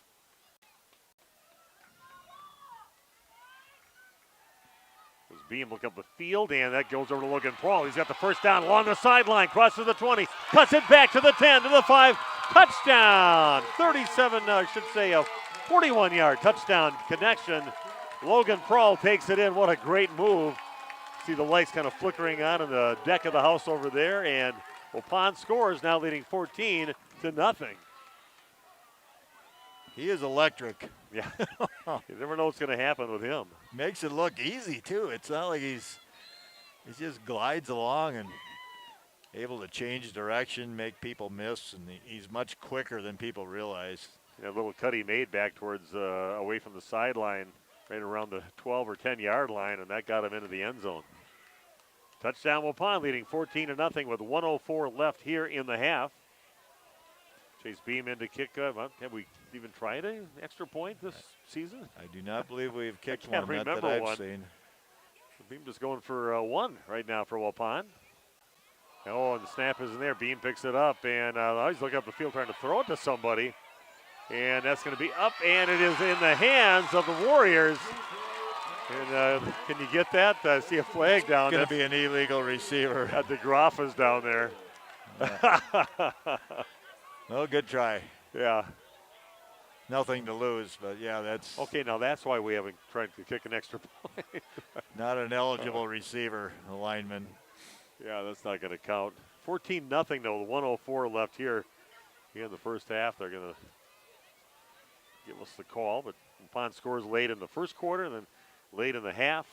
Beam look up the field, and that goes over to Logan Paul. He's got the first down along the sideline, crosses the 20, cuts it back to the 10, to the 5, touchdown! 41-yard touchdown connection. Logan Paul takes it in. What a great move. See the lights kind of flickering on the deck of the house over there, and Waupun scores, now leading 14-0. He is electric. Yeah, you never know what's going to happen with him. Makes it look easy, too. It's not like he just glides along and able to change direction, make people miss, and he's much quicker than people realize. Yeah, a little cut he made back towards away from the sideline, right around the 12 or 10-yard line, and that got him into the end zone. Touchdown Waupun, leading 14-0 with 1:04 left here in the half. Chase Beam in to kick. Have we even tried an extra point this season? I do not believe we've kicked one. I can't one remember that I've one. seen. So Beam just going for one right now for Waupun. And the snap isn't there. Beam picks it up, and he's looking up the field trying to throw it to somebody. And that's going to be up, and it is in the hands of the Warriors. And can you get that? I see a flag down there. It's going to be an illegal receiver. Got the DeGraffa's down there. Well, good try. Yeah. Nothing to lose, but yeah, that's... Okay, now that's why we haven't tried to kick an extra point. Not an eligible receiver, a lineman. Yeah, that's not going to count. 14-0 though, 1:04 left here in the first half. They're going to give us the call, but Waupun scores late in the first quarter and then late in the half.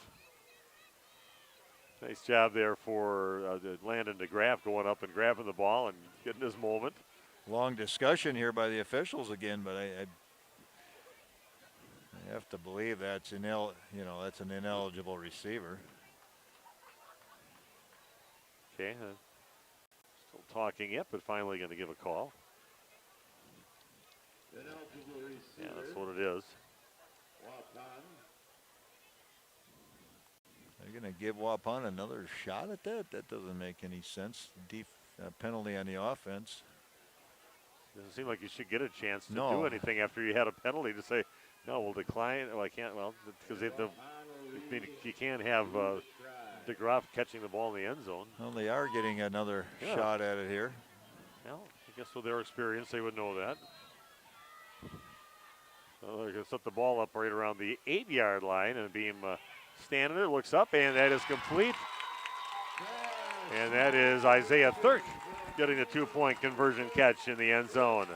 Nice job there for Landon DeGraff going up and grabbing the ball and getting his moment. Long discussion here by the officials again, but I have to believe that's that's an ineligible receiver. Okay, still talking it, but finally going to give a call. Yeah, that's what it is. They're going to give Waupun another shot at that? That doesn't make any sense. Penalty on the offense. Doesn't seem like you should get a chance to No. do anything after you had a penalty to say, no, we'll decline. Oh, I can't. Well, because you can't have DeGraff catching the ball in the end zone. Well, they are getting another shot at it here. Well, I guess with their experience, they would know that. So they're going to set the ball up right around the 8-yard line, and Beam standing there, looks up, and that is complete. And that is Isaiah Thirk getting the 2-point conversion catch in the end zone.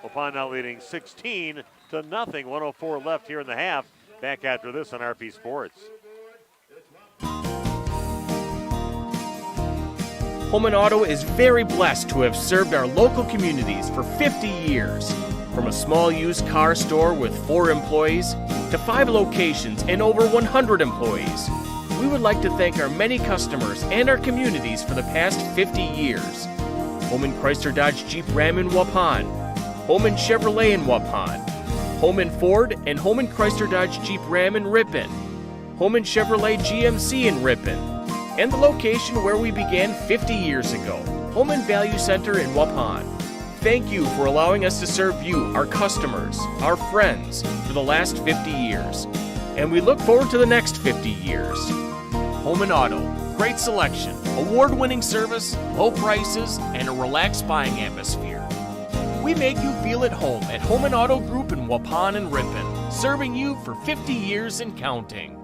Waupun now leading 16-0. 104 left here in the half. Back after this on RP Sports. Holman Auto is very blessed to have served our local communities for 50 years. From a small used car store with 4 employees to 5 locations and over 100 employees. We would like to thank our many customers and our communities for the past 50 years. Holman Chrysler Dodge Jeep Ram in Waupun, Holman Chevrolet in Waupun, Holman Ford and Holman Chrysler Dodge Jeep Ram in Ripon, Holman Chevrolet GMC in Ripon, and the location where we began 50 years ago, Holman Value Center in Waupun. Thank you for allowing us to serve you, our customers, our friends, for the last 50 years. And we look forward to the next 50 years. Holman Auto, great selection, award-winning service, low prices, and a relaxed buying atmosphere. We make you feel at home at Holman Auto Group in Waupun and Ripon, serving you for 50 years and counting.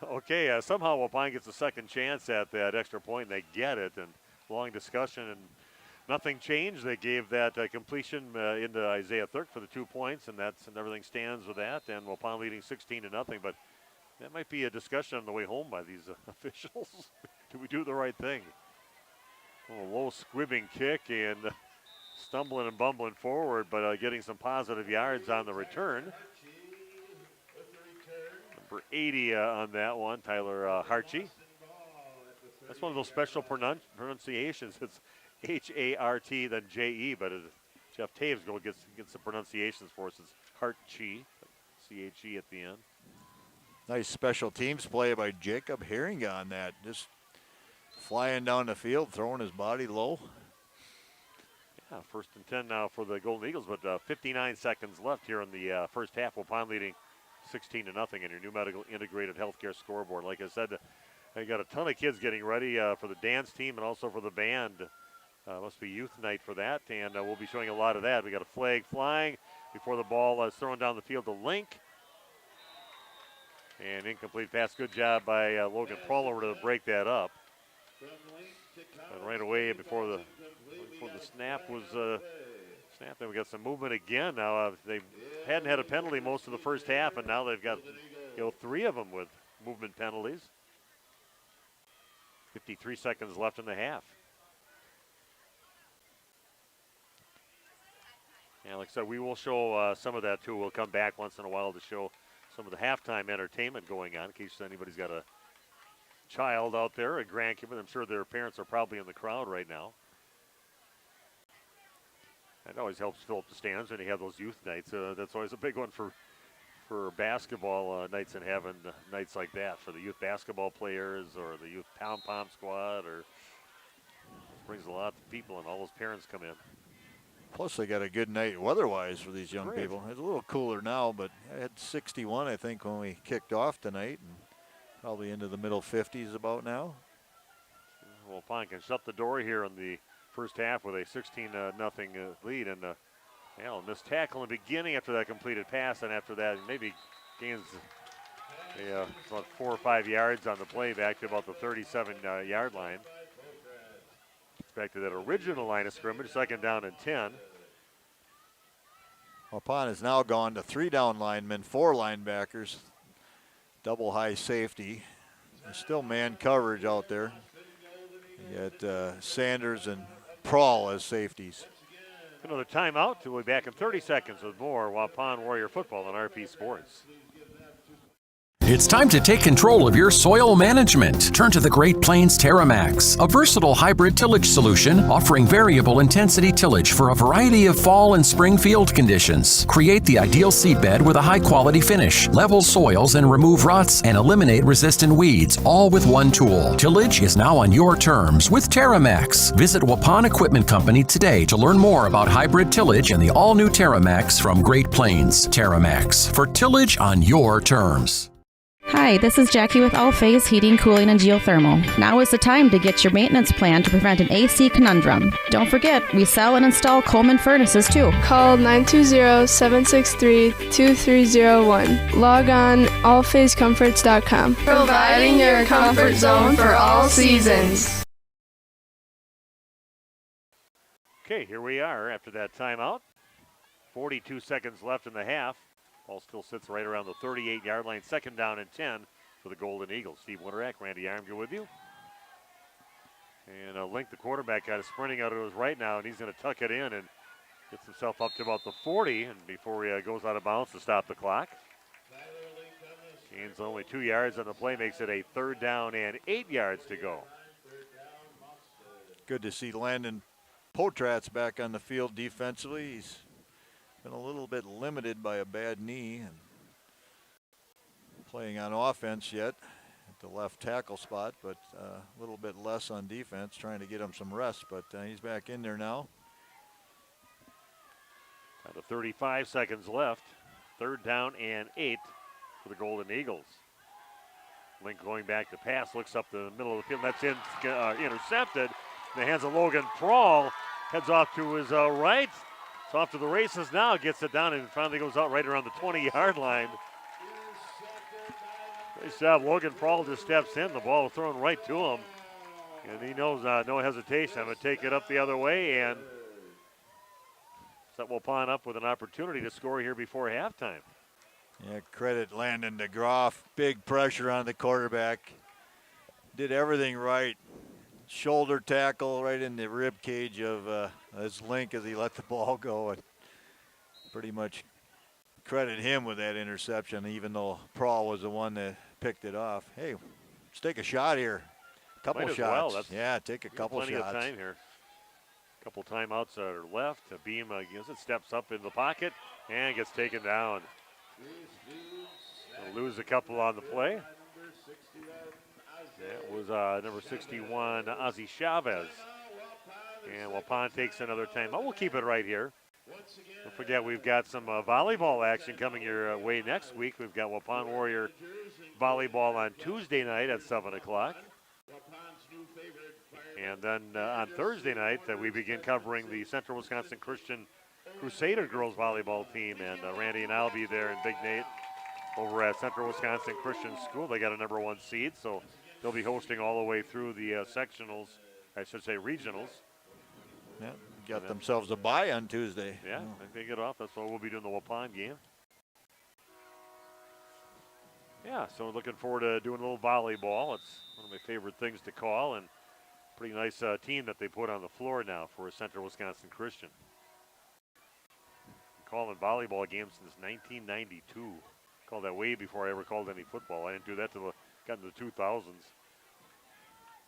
Okay, somehow Waupun gets a second chance at that extra point, and they get it. And long discussion, and nothing changed. They gave that completion into Isaiah Thirk for the 2 points, and everything stands with that. And Waupun leading 16-0. But that might be a discussion on the way home by these officials. Do we do the right thing? A low squibbing kick and stumbling and bumbling forward, but getting some positive yards on the return. Number 80 on that one, Tyler Harchie. That's one of those special pronunciations. It's H-A-R-T, then J-E, but Jeff Taves gets the pronunciations for us. It's Harchie, C-H-E at the end. Nice special teams play by Jacob Herring on that. Just flying down the field, throwing his body low. Yeah, 1st and 10 now for the Golden Eagles, but 59 seconds left here in the first half. Waupun leading 16-0 in your new medical integrated healthcare scoreboard. Like I said, I got a ton of kids getting ready for the dance team and also for the band. Must be youth night for that, and we'll be showing a lot of that. We got a flag flying before the ball is thrown down the field to Link. And incomplete pass. Good job by Logan Prowler to break that up. And right away before the snap was snapped, and we got some movement again. Now they hadn't had a penalty most of the first half, and now they've got 3 of them with movement penalties. 53 seconds left in the half. Yeah, like I said, we will show some of that too. We'll come back once in a while to show some of the halftime entertainment going on in case anybody's got a child out there, a grandkid. I'm sure their parents are probably in the crowd right now. It always helps fill up the stands when you have those youth nights. That's always a big one for basketball nights, and having nights like that for the youth basketball players or the youth pom-pom squad. Or brings a lot of people, and all those parents come in. Plus, they got a good night weather-wise for these young people. It's a little cooler now, but I had 61, I think, when we kicked off tonight, and probably into the middle 50s about now. Waupun can shut the door here in the first half with a 16-0 lead, and missed tackle in the beginning after that completed pass, and after that maybe gains About 4 or 5 yards on the play back to about the 37-yard line. Back to that original line of scrimmage, 2nd down and 10. Waupun has now gone to 3 down linemen, 4 linebackers, double high safety. There's still man coverage out there. You got Sanders and Prawl as safeties. Another timeout. We'll be back in 30 seconds with more Waupun Warrior football on RP Sports. It's time to take control of your soil management. Turn to the Great Plains Terramax, a versatile hybrid tillage solution offering variable intensity tillage for a variety of fall and spring field conditions. Create the ideal seedbed with a high-quality finish, level soils and remove ruts, and eliminate resistant weeds, all with one tool. Tillage is now on your terms with Terramax. Visit Waupun Equipment Company today to learn more about hybrid tillage and the all-new Terramax from Great Plains. Terramax, for tillage on your terms. Hi, this is Jackie with All Phase Heating, Cooling, and Geothermal. Now is the time to get your maintenance plan to prevent an AC conundrum. Don't forget, we sell and install Coleman furnaces too. Call 920-763-2301. Log on allphasecomforts.com. Providing your comfort zone for all seasons. Okay, here we are after that timeout. 42 seconds left in the half. Ball still sits right around the 38-yard line. 2nd down and 10 for the Golden Eagles. Steve Winterak, Randy Armgood with you. And Link, the quarterback, got sprinting out to his right now, and he's going to tuck it in and gets himself up to about the 40, and before he goes out of bounds to stop the clock. Gains only 2 yards on the play, makes it a 3rd down and 8 yards to go. Good to see Landon Potratz back on the field defensively. He's been a little bit limited by a bad knee and playing on offense yet at the left tackle spot, but a little bit less on defense, trying to get him some rest, but he's back in there now. Down to 35 seconds left. 3rd down and 8 for the Golden Eagles. Link going back to pass, looks up the middle of the field. That's intercepted. In the hands of Logan Prawl. Heads off to his right. It's off to the races now, gets it down and finally goes out right around the 20-yard line. Nice job. Logan Prawl just steps in. The ball thrown right to him. And he knows no hesitation. I'm going to take it up the other way and set Waupun up with an opportunity to score here before halftime. Yeah, credit Landon DeGroff. Big pressure on the quarterback. Did everything right. Shoulder tackle right in the rib cage of his Link as he let the ball go, and pretty much credit him with that interception, even though Prawl was the one that picked it off. Hey, let's take a shot here. Couple shots. Well. Yeah, take a couple shots. Plenty of time here. Couple timeouts are left. Beam steps up in the pocket and gets taken down. They'll lose a couple on the play. That was number 61, Ozzy Chavez. And Waupun takes another timeout. We'll keep it right here. Don't forget, we've got some volleyball action coming your way next week. We've got Waupun Warrior volleyball on Tuesday night at 7 o'clock. And then on Thursday night, we begin covering the Central Wisconsin Christian Crusader girls volleyball team. And Randy and I will be there, and Big Nate over at Central Wisconsin Christian School. They got a number 1 seed, so they'll be hosting all the way through the sectionals, I should say regionals. Yeah, got themselves a bye on Tuesday. Yeah, I think they get off. That's why we'll be doing the Waupun game. Yeah, so looking forward to doing a little volleyball. It's one of my favorite things to call, and pretty nice team that they put on the floor now for Central Wisconsin Christian. Calling volleyball games since 1992. Called that way before I ever called any football. I didn't do that till got into the 2000s.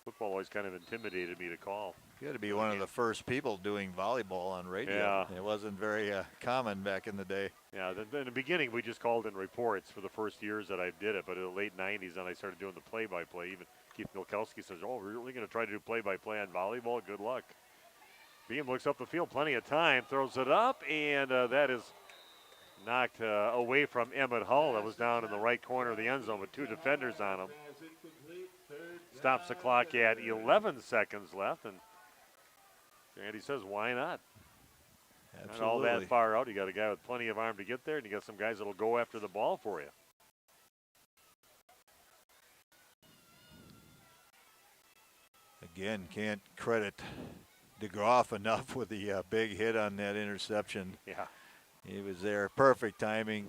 Football always kind of intimidated me to call. You had to be one of the first people doing volleyball on radio. Yeah. It wasn't very common back in the day. Yeah, in the beginning, we just called in reports for the first years that I did it, but in the late 90s, then I started doing the play-by-play. Even Keith Milkowski says, oh, we're really going to try to do play-by-play on volleyball? Good luck. Beam looks up the field, plenty of time, throws it up, and that is knocked away from Emmett Hull. That was down in the right corner of the end zone with 2 defenders on him. Stops the clock at 11 seconds left, and Andy says, why not? Absolutely. Not all that far out. You got a guy with plenty of arm to get there, and you got some guys that'll go after the ball for you. Again, can't credit DeGroff enough with the big hit on that interception. Yeah. He was there. Perfect timing.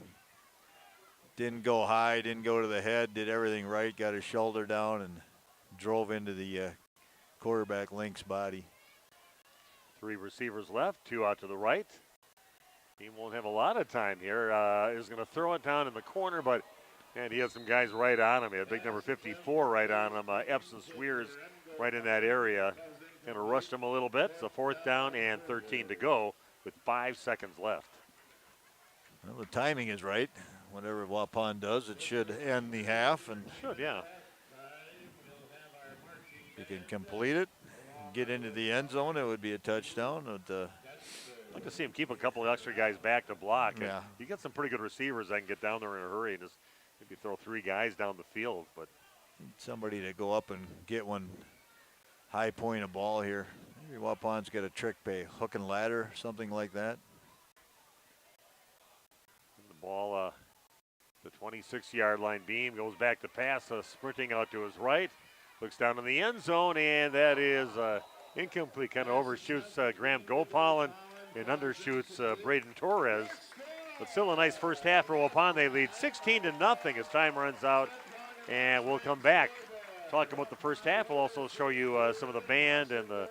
Didn't go high, didn't go to the head, did everything right, got his shoulder down and drove into the quarterback Link's body. 3 receivers left, 2 out to the right. He won't have a lot of time here. He's going to throw it down in the corner, but and he has some guys right on him. He had big number 54 right on him. Epson Swears right in that area. Kind of rushed him a little bit. So 4th down and 13 to go with 5 seconds left. Well, the timing is right. Whatever Waupun does, it should end the half. And should, yeah. If you can complete it, get into the end zone, it would be a touchdown. But, I'd like to see him keep a couple of extra guys back to block. Yeah. And you got some pretty good receivers that can get down there in a hurry and just maybe throw 3 guys down the field. But somebody to go up and get one high point of ball here. Maybe Waupun's got a trick play, hook and ladder, something like that. The ball, the 26-yard line. Beam goes back to pass, sprinting out to his right. Looks down in the end zone, and that is incomplete. Kind of overshoots Graham Gopal and undershoots Braden Torres. But still a nice first half for Waupun. They lead 16-0 as time runs out. And we'll come back, talk about the first half. We'll also show you some of the band and the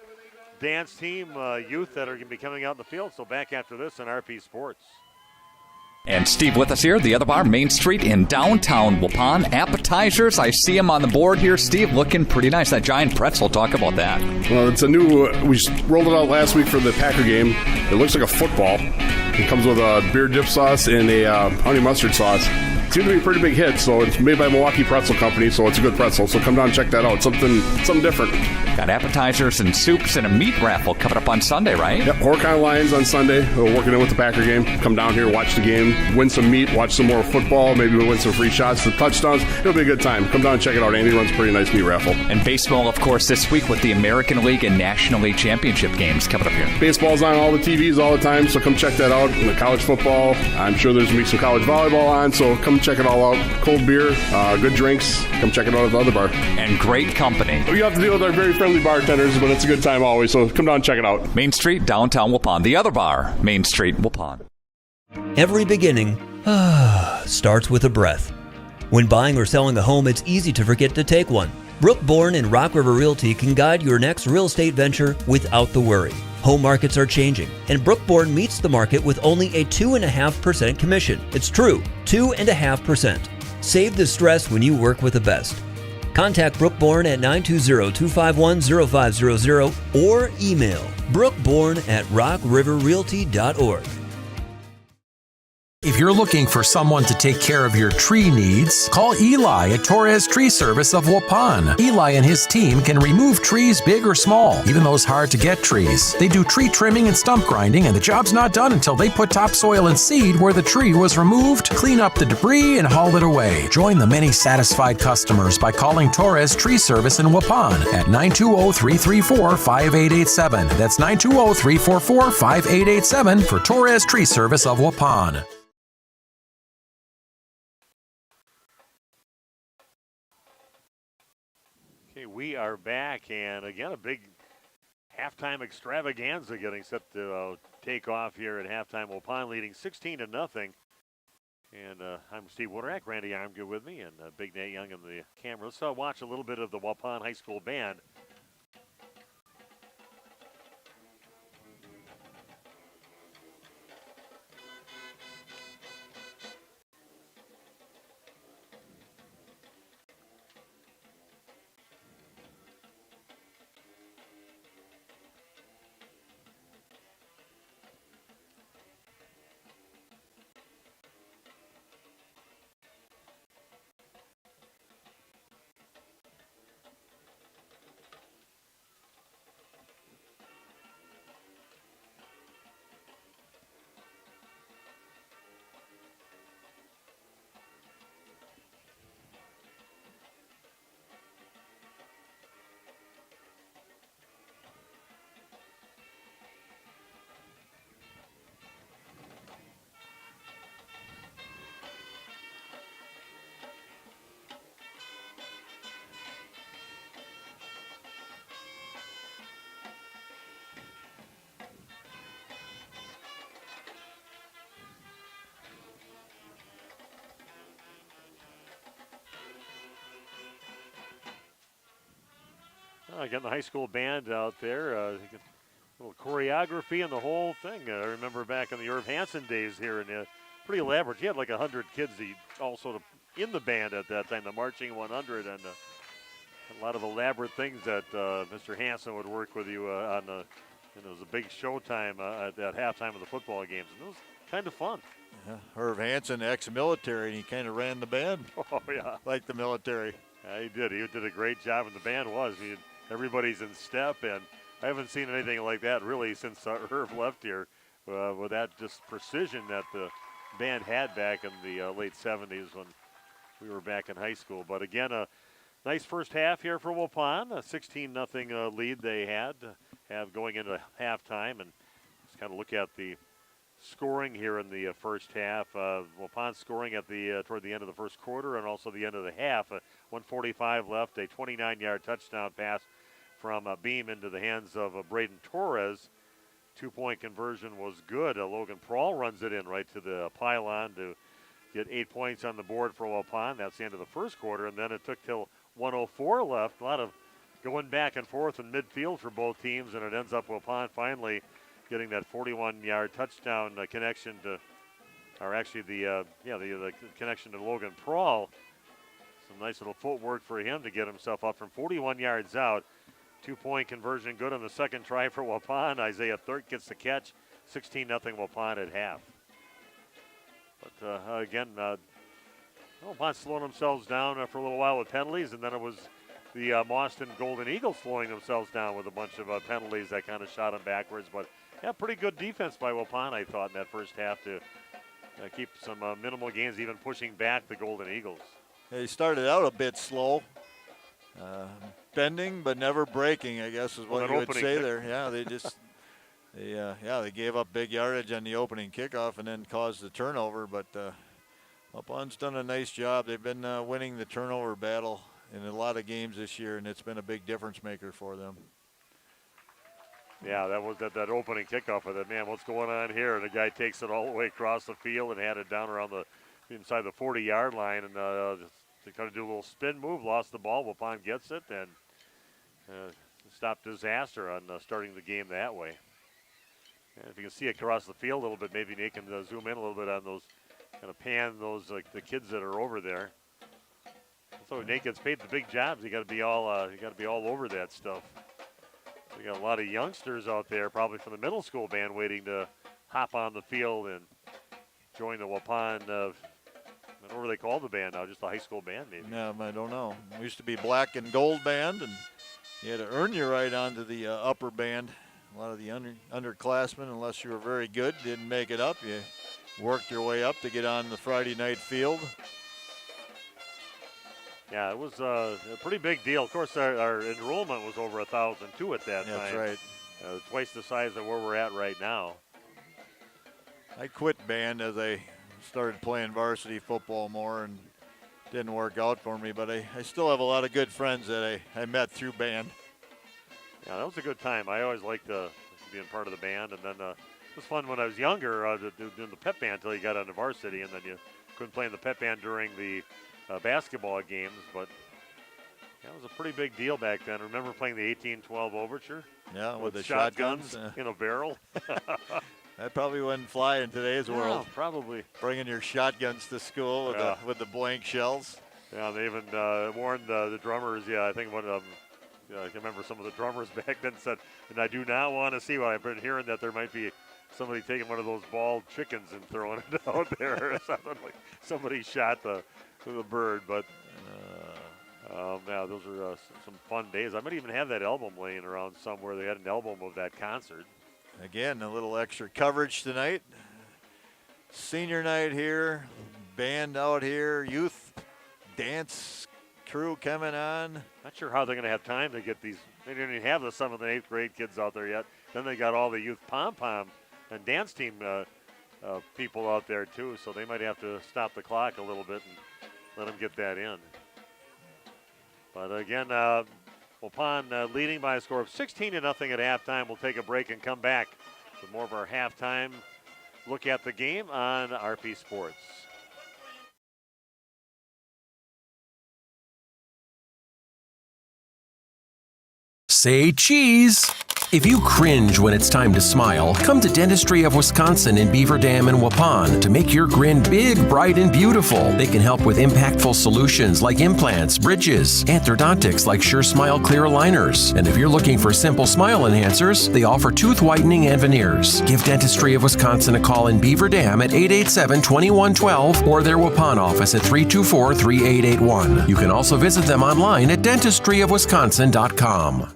dance team youth that are going to be coming out in the field. So back after this on RP Sports. And Steve with us here, the other bar, Main Street in downtown Waupun. Appetizers, I see them on the board here. Steve, looking pretty nice. That giant pretzel, talk about that. Well, it's a new, we just rolled it out last week for the Packer game. It looks like a football. It comes with a beer dip sauce and a honey mustard sauce. It seemed to be a pretty big hit, so it's made by Milwaukee Pretzel Company, so it's a good pretzel. So come down and check that out. Something different. Got appetizers and soups and a meat raffle coming up on Sunday, right? Yep, Horicon Lions on Sunday. We're working in with the Packer game. Come down here, watch the game, win some meat, watch some more football, maybe we'll win some free shots, some touchdowns. It'll be a good time. Come down and check it out. Andy runs a pretty nice meat raffle. And baseball, of course, this week with the American League and National League Championship games coming up here. Baseball's on all the TVs all the time, so come check that out. And the college football, I'm sure there's going to be some college volleyball on, so come check it all out. Cold beer, good drinks. Come check it out at the other bar. And great company. You have to deal with our very friendly bartenders, but it's a good time always, so come down and check it out. Main Street, downtown Waupun. The other bar, Main Street, Waupun. Every beginning starts with a breath. When buying or selling a home, it's easy to forget to take one. Brookborn and Rock River Realty can guide your next real estate venture without the worry. Home markets are changing, and Brookborn meets the market with only a 2.5% commission. It's true, 2.5%. Save the stress when you work with the best. Contact Brookborn at 920-251-0500 or email brookborn@rockriverrealty.org. If you're looking for someone to take care of your tree needs, call Eli at Torres Tree Service of Waupun. Eli and his team can remove trees big or small, even those hard-to-get trees. They do tree trimming and stump grinding, and the job's not done until they put topsoil and seed where the tree was removed, clean up the debris, and haul it away. Join the many satisfied customers by calling Torres Tree Service in Waupun at 920-334-5887. That's 920-344-5887 for Torres Tree Service of Waupun. We are back, and again, a big halftime extravaganza getting set to take off here at halftime. Waupun leading 16-0. And I'm Steve Wooderack, Randy Armgood with me, and Big Nate Young in the camera. Let's watch a little bit of the Waupun High School band. Again, the high school band out there. A little choreography and the whole thing. I remember back in the Irv Hansen days here, and pretty elaborate. He had like 100 kids also in the band at that time, the Marching 100, and a lot of elaborate things that Mr. Hansen would work with you on. And it was a big showtime at halftime of the football games, and it was kind of fun. Yeah, Irv Hansen, ex-military, and he kind of ran the band. Oh, yeah. Like the military. Yeah, he did. He did a great job, and the band was. Everybody's in step, and I haven't seen anything like that really since Irv left here with that just precision that the band had back in the late 70s when we were back in high school. But again, a nice first half here for Waupun, a 16-0 lead they have going into halftime, and just kind of look at the scoring here in the first half. Waupun scoring at toward the end of the first quarter and also the end of the half. 1:45 left, a 29-yard touchdown pass from Beam into the hands of Braden Torres. 2-point conversion was good. Logan Prawl runs it in right to the pylon to get 8 points on the board for Waupun. That's the end of the first quarter, and then it took till 1:04 left. A lot of going back and forth in midfield for both teams, and it ends up Waupun finally getting that 41-yard touchdown connection to, or actually the connection to Logan Prawl. Some nice little footwork for him to get himself up from 41 yards out. 2-point conversion good on the second try for Waupun. Isaiah Thirk gets the catch. 16-0 Waupun at half. But again, Waupun slowing themselves down for a little while with penalties, and then it was the Mauston Golden Eagles slowing themselves down with a bunch of penalties that kind of shot them backwards. But yeah, pretty good defense by Waupun, I thought, in that first half to keep some minimal gains, even pushing back the Golden Eagles. They started out a bit slow, bending but never breaking, I guess is what you would say there. Yeah, they gave up big yardage on the opening kickoff and then caused the turnover. But Waupun's done a nice job. They've been winning the turnover battle in a lot of games this year, and it's been a big difference maker for them. Yeah, that was that opening kickoff. I thought, man, what's going on here? And the guy takes it all the way across the field and had it down around inside the 40-yard line, and to kind of do a little spin move, lost the ball. Waupun gets it and stopped disaster on starting the game that way. And if you can see it across the field a little bit, maybe Nate can zoom in a little bit on those, kind of pan those like the kids that are over there. So Nate gets paid the big jobs. You got to be all over that stuff. We got a lot of youngsters out there, probably from the middle school band, waiting to hop on the field and join the Waupun. I don't know what they call the band now, just the high school band maybe. No, I don't know. It used to be black and gold band, and you had to earn your right onto the upper band. A lot of the underclassmen, unless you were very good, didn't make it up. You worked your way up to get on the Friday night field. Yeah, it was a pretty big deal. Of course, our enrollment was over 1,000 too at that time. That's right. Twice the size of where we're at right now. I quit band as I started playing varsity football more, and didn't work out for me. But I still have a lot of good friends that I met through band. Yeah, that was a good time. I always liked being part of the band, and then it was fun when I was younger doing the pep band until you got onto varsity, and then you couldn't play in the pep band during the basketball games, but that was a pretty big deal back then. I remember playing the 18-12 Overture. Yeah, with the shotguns in a barrel. That probably wouldn't fly in today's world. Probably. Bringing your shotguns to school with the blank shells. Yeah, they even warned the drummers. Yeah, I think one of them, I can remember some of the drummers back then said, and I do not want to see what I've been hearing, that there might be somebody taking one of those bald chickens and throwing it out there or something. Like somebody shot the bird, but yeah, those are some fun days. I might even have that album laying around somewhere. They had an album of that concert. Again, a little extra coverage tonight. Senior night here, band out here, youth dance crew coming on. Not sure how they're going to have time to get these. They didn't even have the 7th and 8th grade kids out there yet. Then they got all the youth pom-pom and dance team people out there too, so they might have to stop the clock a little bit and let them get that in. But again, Waupun leading by a score of 16-0 at halftime. We'll take a break and come back with more of our halftime look at the game on RP Sports. Say cheese! If you cringe when it's time to smile, come to Dentistry of Wisconsin in Beaver Dam and Waupun to make your grin big, bright, and beautiful. They can help with impactful solutions like implants, bridges, orthodontics like Sure Smile clear aligners. And if you're looking for simple smile enhancers, they offer tooth whitening and veneers. Give Dentistry of Wisconsin a call in Beaver Dam at 887-2112 or their Waupun office at 324-3881. You can also visit them online at dentistryofwisconsin.com.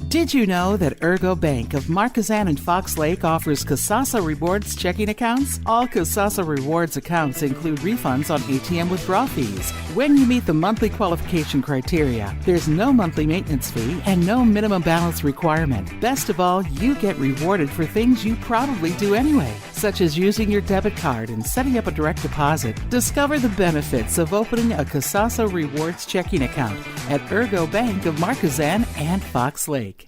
Did you know that Ergo Bank of Marquezan and Fox Lake offers Casasa Rewards checking accounts? All Casasa Rewards accounts include refunds on ATM withdrawal fees. When you meet the monthly qualification criteria, there's no monthly maintenance fee and no minimum balance requirement. Best of all, you get rewarded for things you probably do anyway, such as using your debit card and setting up a direct deposit. Discover the benefits of opening a Casasa Rewards checking account at Ergo Bank of Marquezan and Fox Lake.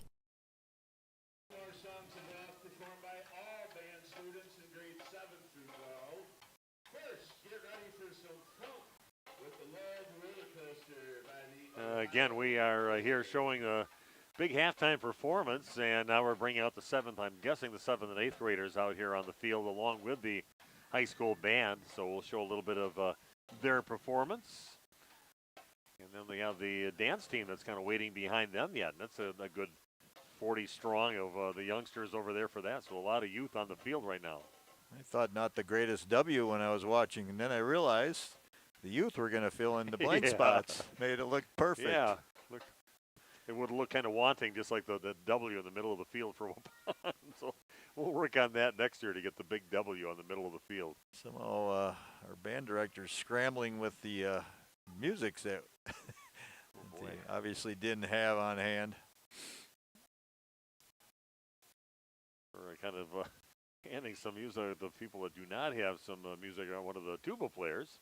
Again, we are here showing a big halftime performance, and now we're bringing out the 7th, I'm guessing the 7th and 8th graders out here on the field along with the high school band. So we'll show a little bit of their performance. And then we have the dance team that's kind of waiting behind them yet. And that's a good 40 strong of the youngsters over there for that. So a lot of youth on the field right now. I thought not the greatest W when I was watching, and then I realized the youth were going to fill in the blank spots. Made it look perfect. Yeah, it would look kind of wanting, just like the W in the middle of the field for Waupun. So we'll work on that next year to get the big W on the middle of the field. Somehow our band director's scrambling with the music that they obviously didn't have on hand. We're kind of handing some music to the people that do not have some music on one of the tuba players.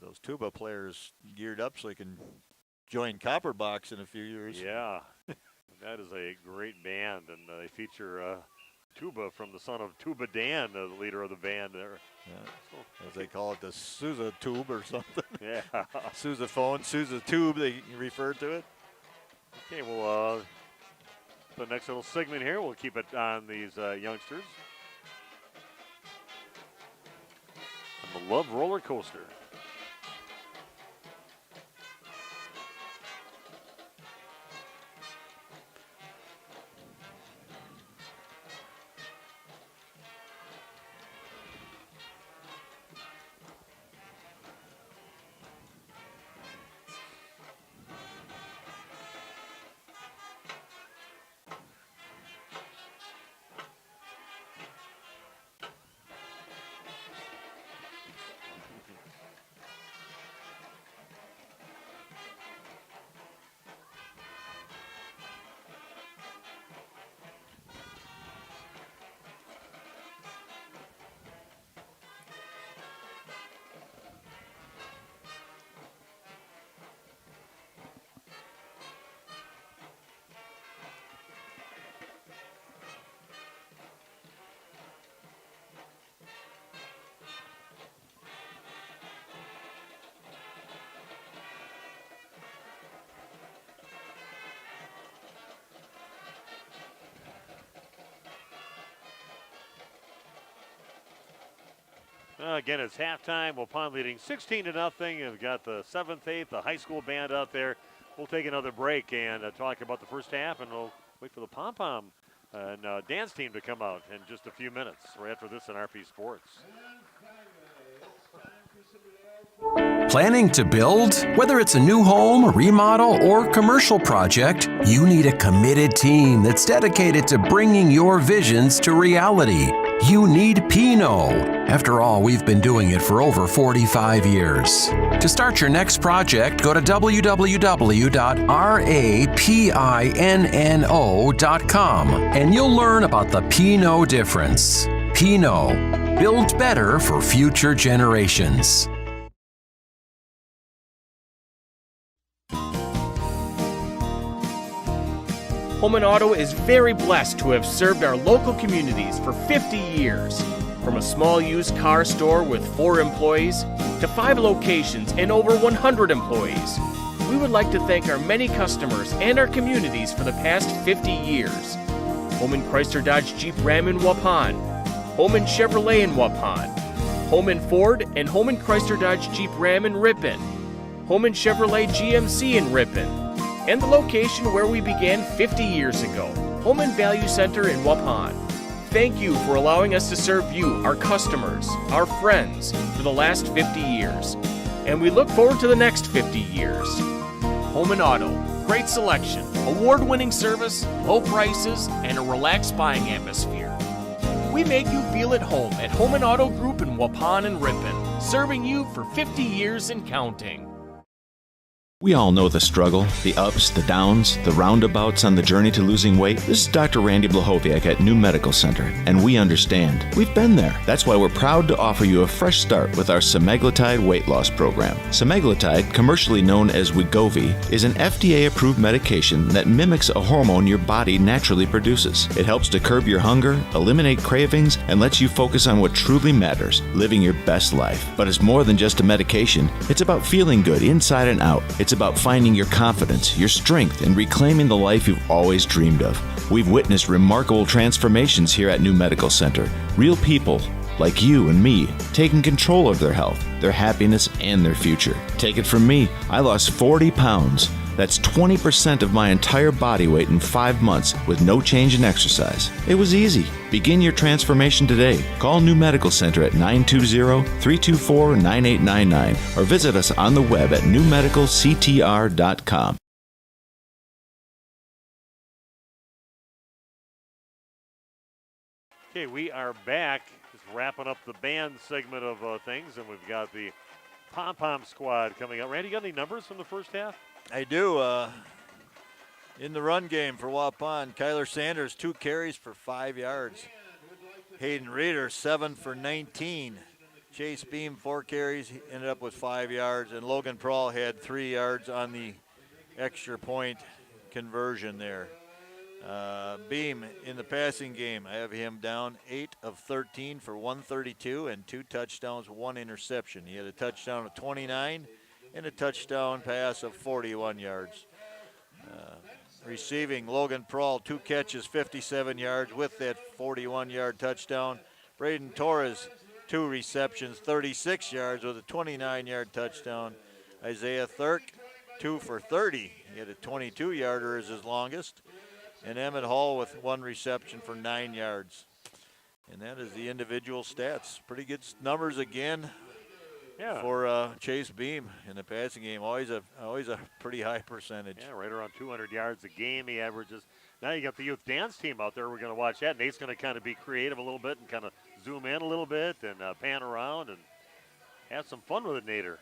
Those tuba players geared up so they can join Copperbox in a few years. Yeah, that is a great band, and they feature tuba from the son of Tuba Dan, the leader of the band there. Yeah. So, as they call it, the Sousa tube or something. Yeah. Sousaphone, Sousa tube, they refer to it. Okay, well, the next little segment here, we'll keep it on these youngsters. On the Love Roller Coaster. Again, it's halftime. Waupun leading 16-0. We've got the 7th, 8th, the high school band out there. We'll take another break and talk about the first half, and we'll wait for the pom-pom and dance team to come out in just a few minutes right after this in RP Sports. Planning to build? Whether it's a new home, remodel, or commercial project, you need a committed team that's dedicated to bringing your visions to reality. You need Pinot. After all, we've been doing it for over 45 years. To start your next project, go to www.rapinno.com and you'll learn about the Pinot difference. Pinot, build better for future generations. Home and Auto is very blessed to have served our local communities for 50 years. From a small used car store with 4 employees to 5 locations and over 100 employees. we would like to thank our many customers and our communities for the past 50 years. Holman Chrysler Dodge Jeep Ram in Waupun, Holman Chevrolet in Waupun, Holman Ford and Holman Chrysler Dodge Jeep Ram in Ripon, Holman Chevrolet GMC in Ripon, and the location where we began 50 years ago, Holman Value Center in Waupun. Thank you for allowing us to serve you, our customers, our friends, for the last 50 years. And we look forward to the next 50 years. Holman Auto, great selection, award-winning service, low prices, and a relaxed buying atmosphere. We make you feel at home at Holman Auto Group in Waupun and Ripon, serving you for 50 years and counting. We all know the struggle, the ups, the downs, the roundabouts on the journey to losing weight. This is Dr. Randy Blahoviak at New Medical Center, and we understand. We've been there. That's why we're proud to offer you a fresh start with our semaglutide weight loss program. Semaglutide, commercially known as Wegovy, is an FDA-approved medication that mimics a hormone your body naturally produces. It helps to curb your hunger, eliminate cravings, and lets you focus on what truly matters, living your best life. But it's more than just a medication. It's about feeling good inside and out. It's about finding your confidence, your strength, and reclaiming the life you've always dreamed of. We've witnessed remarkable transformations here at New Medical Center. Real people, like you and me, taking control of their health, their happiness, and their future. Take it from me, I lost 40 pounds. That's 20% of my entire body weight in 5 months with no change in exercise. It was easy. Begin your transformation today. Call New Medical Center at 920-324-9899 or visit us on the web at newmedicalctr.com. Okay, we are back. Just wrapping up the band segment of things, and we've got the pom-pom squad coming up. Randy, you got any numbers from the first half? I do. In the run game for Waupun, Kyler Sanders, 2 carries for 5 yards. Hayden Reeder, 7 for 19. Chase Beam, 4 carries, he ended up with 5 yards. And Logan Prawl had 3 yards on the extra point conversion there. Beam in the passing game, I have him down 8 of 13 for 132 and 2 touchdowns, 1 interception. He had a touchdown of 29 and a touchdown pass of 41 yards. Receiving, Logan Prawl, 2 catches, 57 yards with that 41-yard touchdown. Braden Torres, 2 receptions, 36 yards with a 29-yard touchdown. Isaiah Thurk, 2 for 30. He had a 22-yarder as his longest. And Emmett Hall with 1 reception for 9 yards. And that is the individual stats. Pretty good numbers again. Yeah. For Chase Beam in the passing game, always a pretty high percentage. Yeah, right around 200 yards a game he averages. Now you got the youth dance team out there. We're going to watch that. Nate's going to kind of be creative a little bit and kind of zoom in a little bit and pan around and have some fun with it, Nader.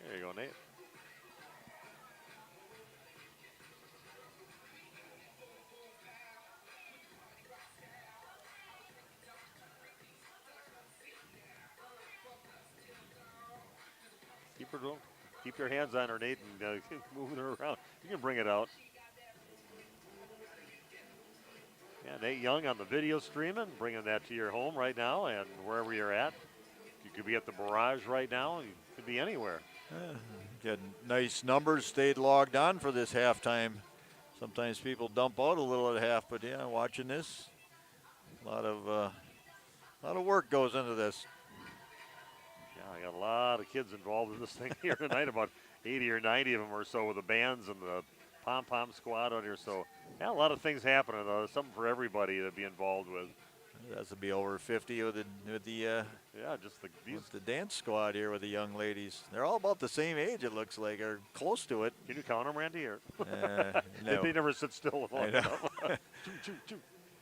There you go, Nate. Keep your hands on her, Nate, and keep moving her around. You can bring it out. Yeah, Nate Young on the video streaming, bringing that to your home right now and wherever you're at. You could be at the barrage right now. You could be anywhere. Got nice numbers, stayed logged on for this halftime. Sometimes people dump out a little at half, but yeah, watching this, a lot of work goes into this. Yeah, I got a lot of kids involved in this thing here tonight, about 80 or 90 of them or so with the bands and the pom-pom squad out here. So, yeah, a lot of things happening. Something for everybody to be involved with. That's to be over 50 with the dance squad here with the young ladies. They're all about the same age, it looks like, or close to it. Can you count them, Randy? Or no. They never sit still long enough.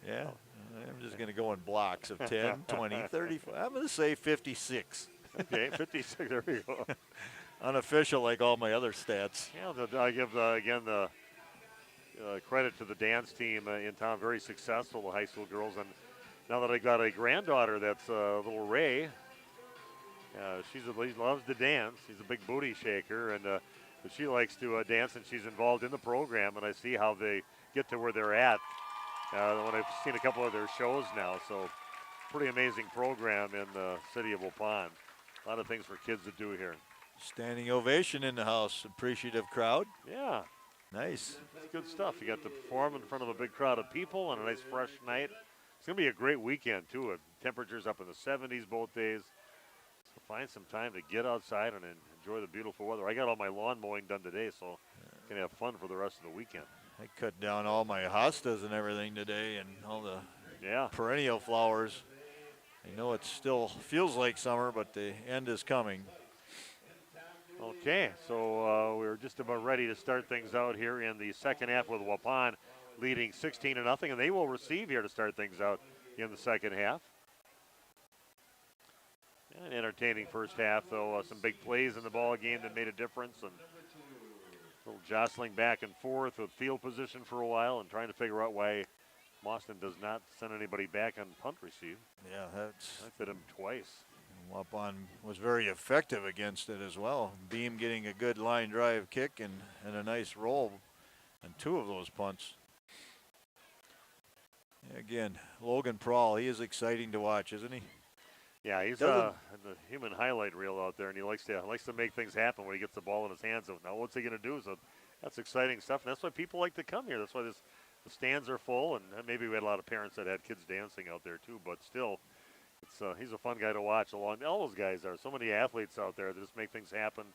Yeah, I'm just going to go in blocks of 10, 20, 30. I'm going to say 56. Okay, 56. There we go. Unofficial, like all my other stats. Yeah, I give again the credit to the dance team in town. Very successful, the high school girls, and now that I got a granddaughter that's little Ray, she loves to dance. She's a big booty shaker, and But she likes to dance, and she's involved in the program, and I see how they get to where they're at when I've seen a couple of their shows now. So pretty amazing program in the city of Waupun. A lot of things for kids to do here. Standing ovation in the house. Appreciative crowd. Yeah. Nice. It's good stuff. You got to perform in front of a big crowd of people on a nice fresh night. It's going to be a great weekend, too. Temperatures up in the 70s both days. So find some time to get outside and enjoy the beautiful weather. I got all my lawn mowing done today, so going to have fun for the rest of the weekend. I cut down all my hostas and everything today and all the perennial flowers. I know it still feels like summer, but the end is coming. Okay, so we're just about ready to start things out here in the second half with Waupun leading 16-0, and they will receive here to start things out in the second half. An entertaining first half, though. Some big plays in the ball game that made a difference, and a little jostling back and forth with field position for a while and trying to figure out why Mauston does not send anybody back on punt receive. Yeah, I fit him twice. Waupun was very effective against it as well. Beam getting a good line drive kick and a nice roll on two of those punts. Again, Logan Prawl, he is exciting to watch, isn't he? Yeah, he's in the human highlight reel out there, and he likes to make things happen when he gets the ball in his hands. So now what's he going to do? So that's exciting stuff, and that's why people like to come here. That's why the stands are full, and maybe we had a lot of parents that had kids dancing out there too, but still, he's a fun guy to watch. All those guys are. So many athletes out there that just make things happen.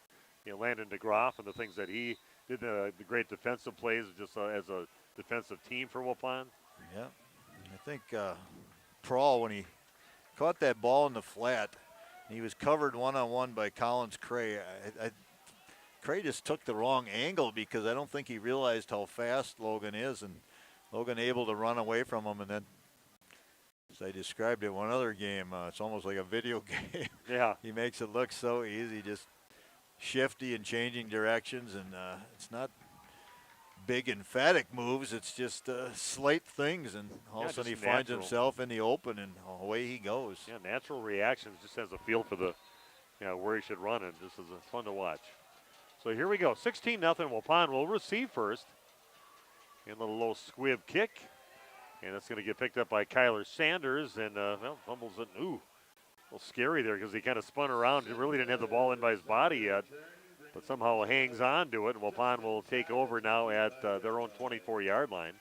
You know, Landon DeGroff and the things that he did, the great defensive plays just as a defensive team for Waupun. Yeah, I think Prawl, when he caught that ball in the flat, he was covered one-on-one by Collins Cray. Cray just took the wrong angle because I don't think he realized how fast Logan is, and Logan able to run away from him, and then, as I described it one other game, it's almost like a video game. Yeah. He makes it look so easy, just shifty and changing directions, and it's not big emphatic moves, it's just slight things, and all of a sudden he finds himself in the open, and away he goes. Yeah, natural reactions, just has a feel for the, where he should run, and this is fun to watch. So here we go, 16-0. Waupun will receive first. And a little low squib kick. And that's going to get picked up by Kyler Sanders. And, fumbles it. Ooh, a little scary there because he kind of spun around. He really didn't have the ball in by his body yet. But somehow hangs on to it. And Waupun will take over now at their own 24-yard line.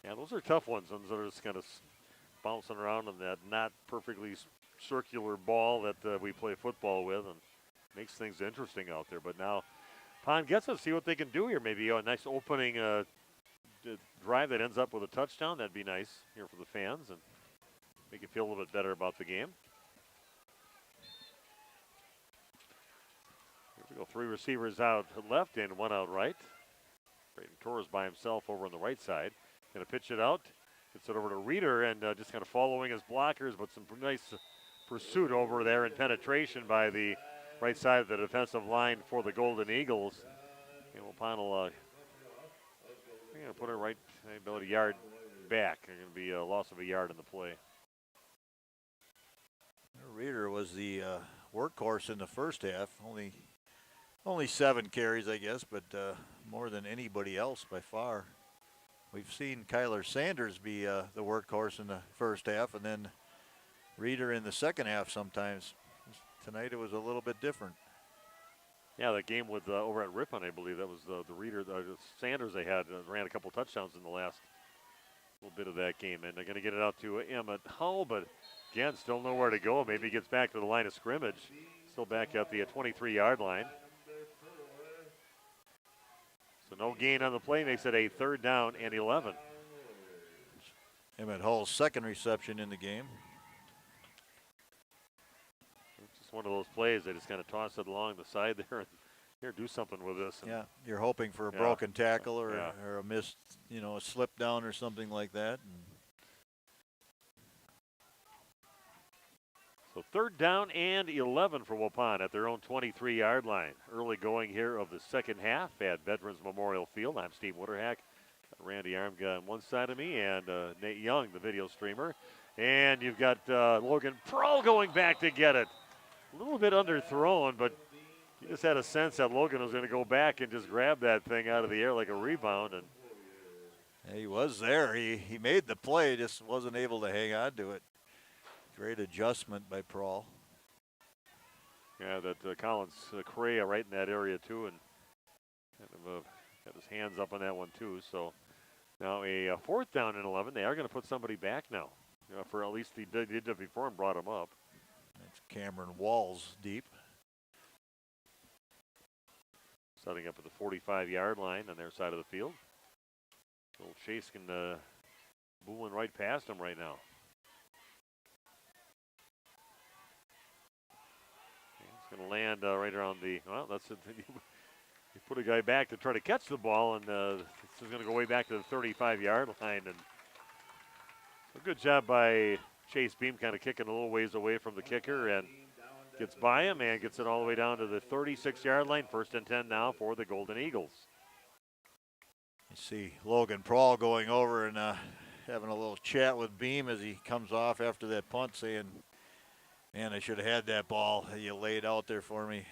Yeah, those are tough ones. Ones that are just kind of bouncing around on that not perfectly circular ball that we play football with, and makes things interesting out there. But now Pond gets us, see what they can do here. Maybe a nice opening drive that ends up with a touchdown. That'd be nice here for the fans and make you feel a little bit better about the game. Here we go, 3 receivers out left and 1 out right. Braden Torres by himself over on the right side. Going to pitch it out. Gets it over to Reeder and just kind of following his blockers, but some nice pursuit over there and penetration by the right side of the defensive line for the Golden Eagles. And Waupun will put it right about a yard back. There's going to be a loss of a yard in the play. Reeder was the workhorse in the first half. Only 7 carries, I guess, but more than anybody else by far. We've seen Kyler Sanders be the workhorse in the first half, and then Reeder in the second half sometimes. Tonight it was a little bit different. Yeah, that game with over at Ripon, I believe that was the Reeder, Sanders they had ran a couple touchdowns in the last little bit of that game, and they're going to get it out to Emmett Hull, but again, still nowhere to go. Maybe he gets back to the line of scrimmage. Still back at the 23-yard line. So no gain on the play, makes it a 3rd down and 11. Emmett Hull's second reception in the game. It's just one of those plays. They just kind of toss it along the side there and here, do something with this. And yeah, you're hoping for a broken tackle or a missed, a slip down or something like that. So 3rd down and 11 for Waupun at their own 23-yard line. Early going here of the second half at Veterans Memorial Field. I'm Steve Witterhack. Got Randy Armga on one side of me and Nate Young, the video streamer. And you've got Logan Prawl going back to get it. A little bit underthrown, but you just had a sense that Logan was going to go back and just grab that thing out of the air like a rebound. And he was there. He made the play, just wasn't able to hang on to it. Great adjustment by Prahl. Yeah, that Collins Correa right in that area too, and kind of, got his hands up on that one too. So now a 4th down and 11. They are going to put somebody back now. For at least they did it before and brought him up. That's Cameron Walls deep. Setting up at the 45-yard line on their side of the field. Old Chase can booling right past him right now. He's going to land right around the, well, that's it. You put a guy back to try to catch the ball, and this is going to go way back to the 35-yard line. And a good job by Chase Beam, kind of kicking a little ways away from the kicker, and gets by him and gets it all the way down to the 36-yard line. 1st and 10 now for the Golden Eagles. You see Logan Prahl going over and having a little chat with Beam as he comes off after that punt, saying, man, I should have had that ball you laid out there for me.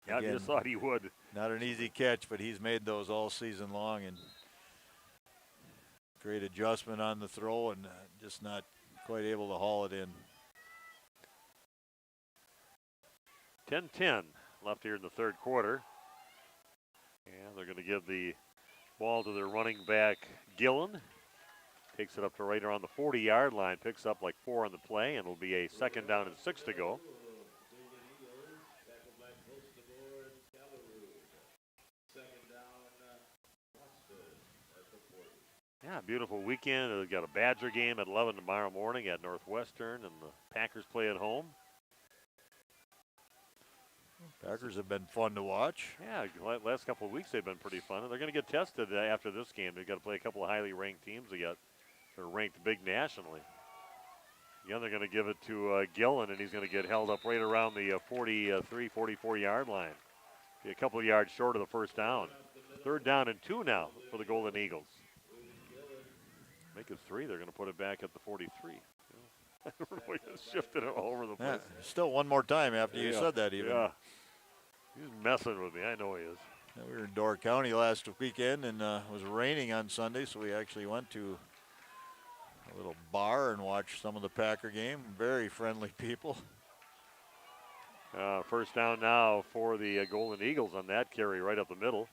Yeah, Again, I just thought he would. Not an easy catch, but he's made those all season long, and great adjustment on the throw, and just not quite able to haul it in. 10-10 left here in the 3rd quarter. And they're going to give the ball to their running back, Gillen. Takes it up to right around the 40-yard line, picks up like 4 on the play, and it'll be a 2nd down and 6 to go. Yeah, beautiful weekend. We've got a Badger game at 11 tomorrow morning at Northwestern, and the Packers play at home. Packers have been fun to watch. Yeah, last couple of weeks they've been pretty fun. And they're going to get tested after this game. They've got to play a couple of highly ranked teams. They're ranked big nationally. Again, they're going to give it to Gillen, and he's going to get held up right around the 43, 44-yard line. Be a couple of yards short of the 1st down. 3rd down and 2 now for the Golden Eagles. Make it 3. They're going to put it back at the 43. Everybody just shifted it all over the place. Yeah, still one more time after you said that even. Yeah. He's messing with me. I know he is. Yeah, we were in Door County last weekend, and it was raining on Sunday, so we actually went to a little bar and watched some of the Packer game. Very friendly people. 1st down now for the Golden Eagles on that carry right up the middle.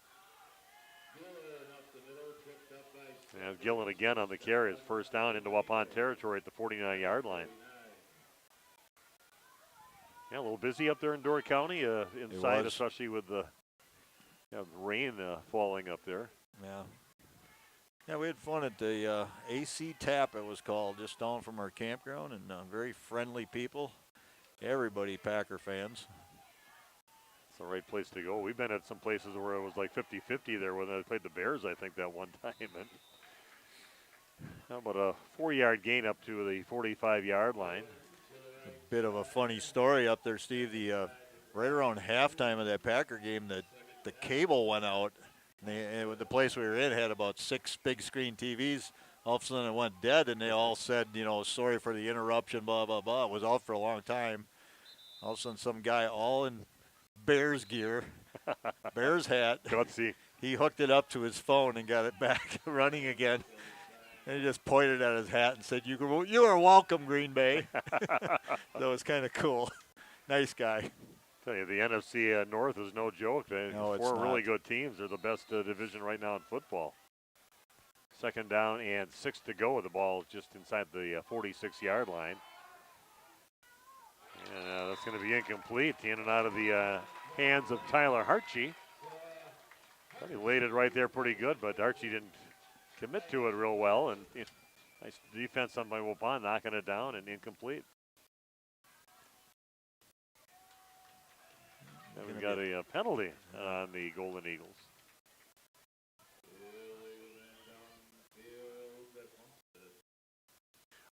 And Gillen again on the carry. His 1st down into Waupun territory at the 49-yard line. Yeah, a little busy up there in Door County inside, especially with the rain falling up there. Yeah. Yeah, we had fun at the AC Tap, it was called, just down from our campground, and very friendly people. Everybody Packer fans. It's the right place to go. We've been at some places where it was like 50-50 there when they played the Bears, I think, that one time. And how about a 4-yard gain up to the 45-yard line? A bit of a funny story up there, Steve. The right around halftime of that Packer game, the cable went out. And the place we were in had about 6 big screen TVs. All of a sudden it went dead, and they all said, sorry for the interruption, blah, blah, blah. It was out for a long time. All of a sudden some guy all in Bears gear, Bears hat. Gutsy. He hooked it up to his phone and got it back running again. And he just pointed at his hat and said, you are welcome, Green Bay. So it was kind of cool. Nice guy. Tell you, the NFC North is no joke. No, it's 4 not. really good teams. They're the best division right now in football. 2nd down and 6 to go. The ball just inside the 46-yard line. And that's going to be incomplete. In and out of the hands of Tyler Hartshee. Thought he laid it right there pretty good, but Hartshee didn't commit to it real well. And nice defense on by Waupun, knocking it down and incomplete. And we've got a penalty on the Golden Eagles.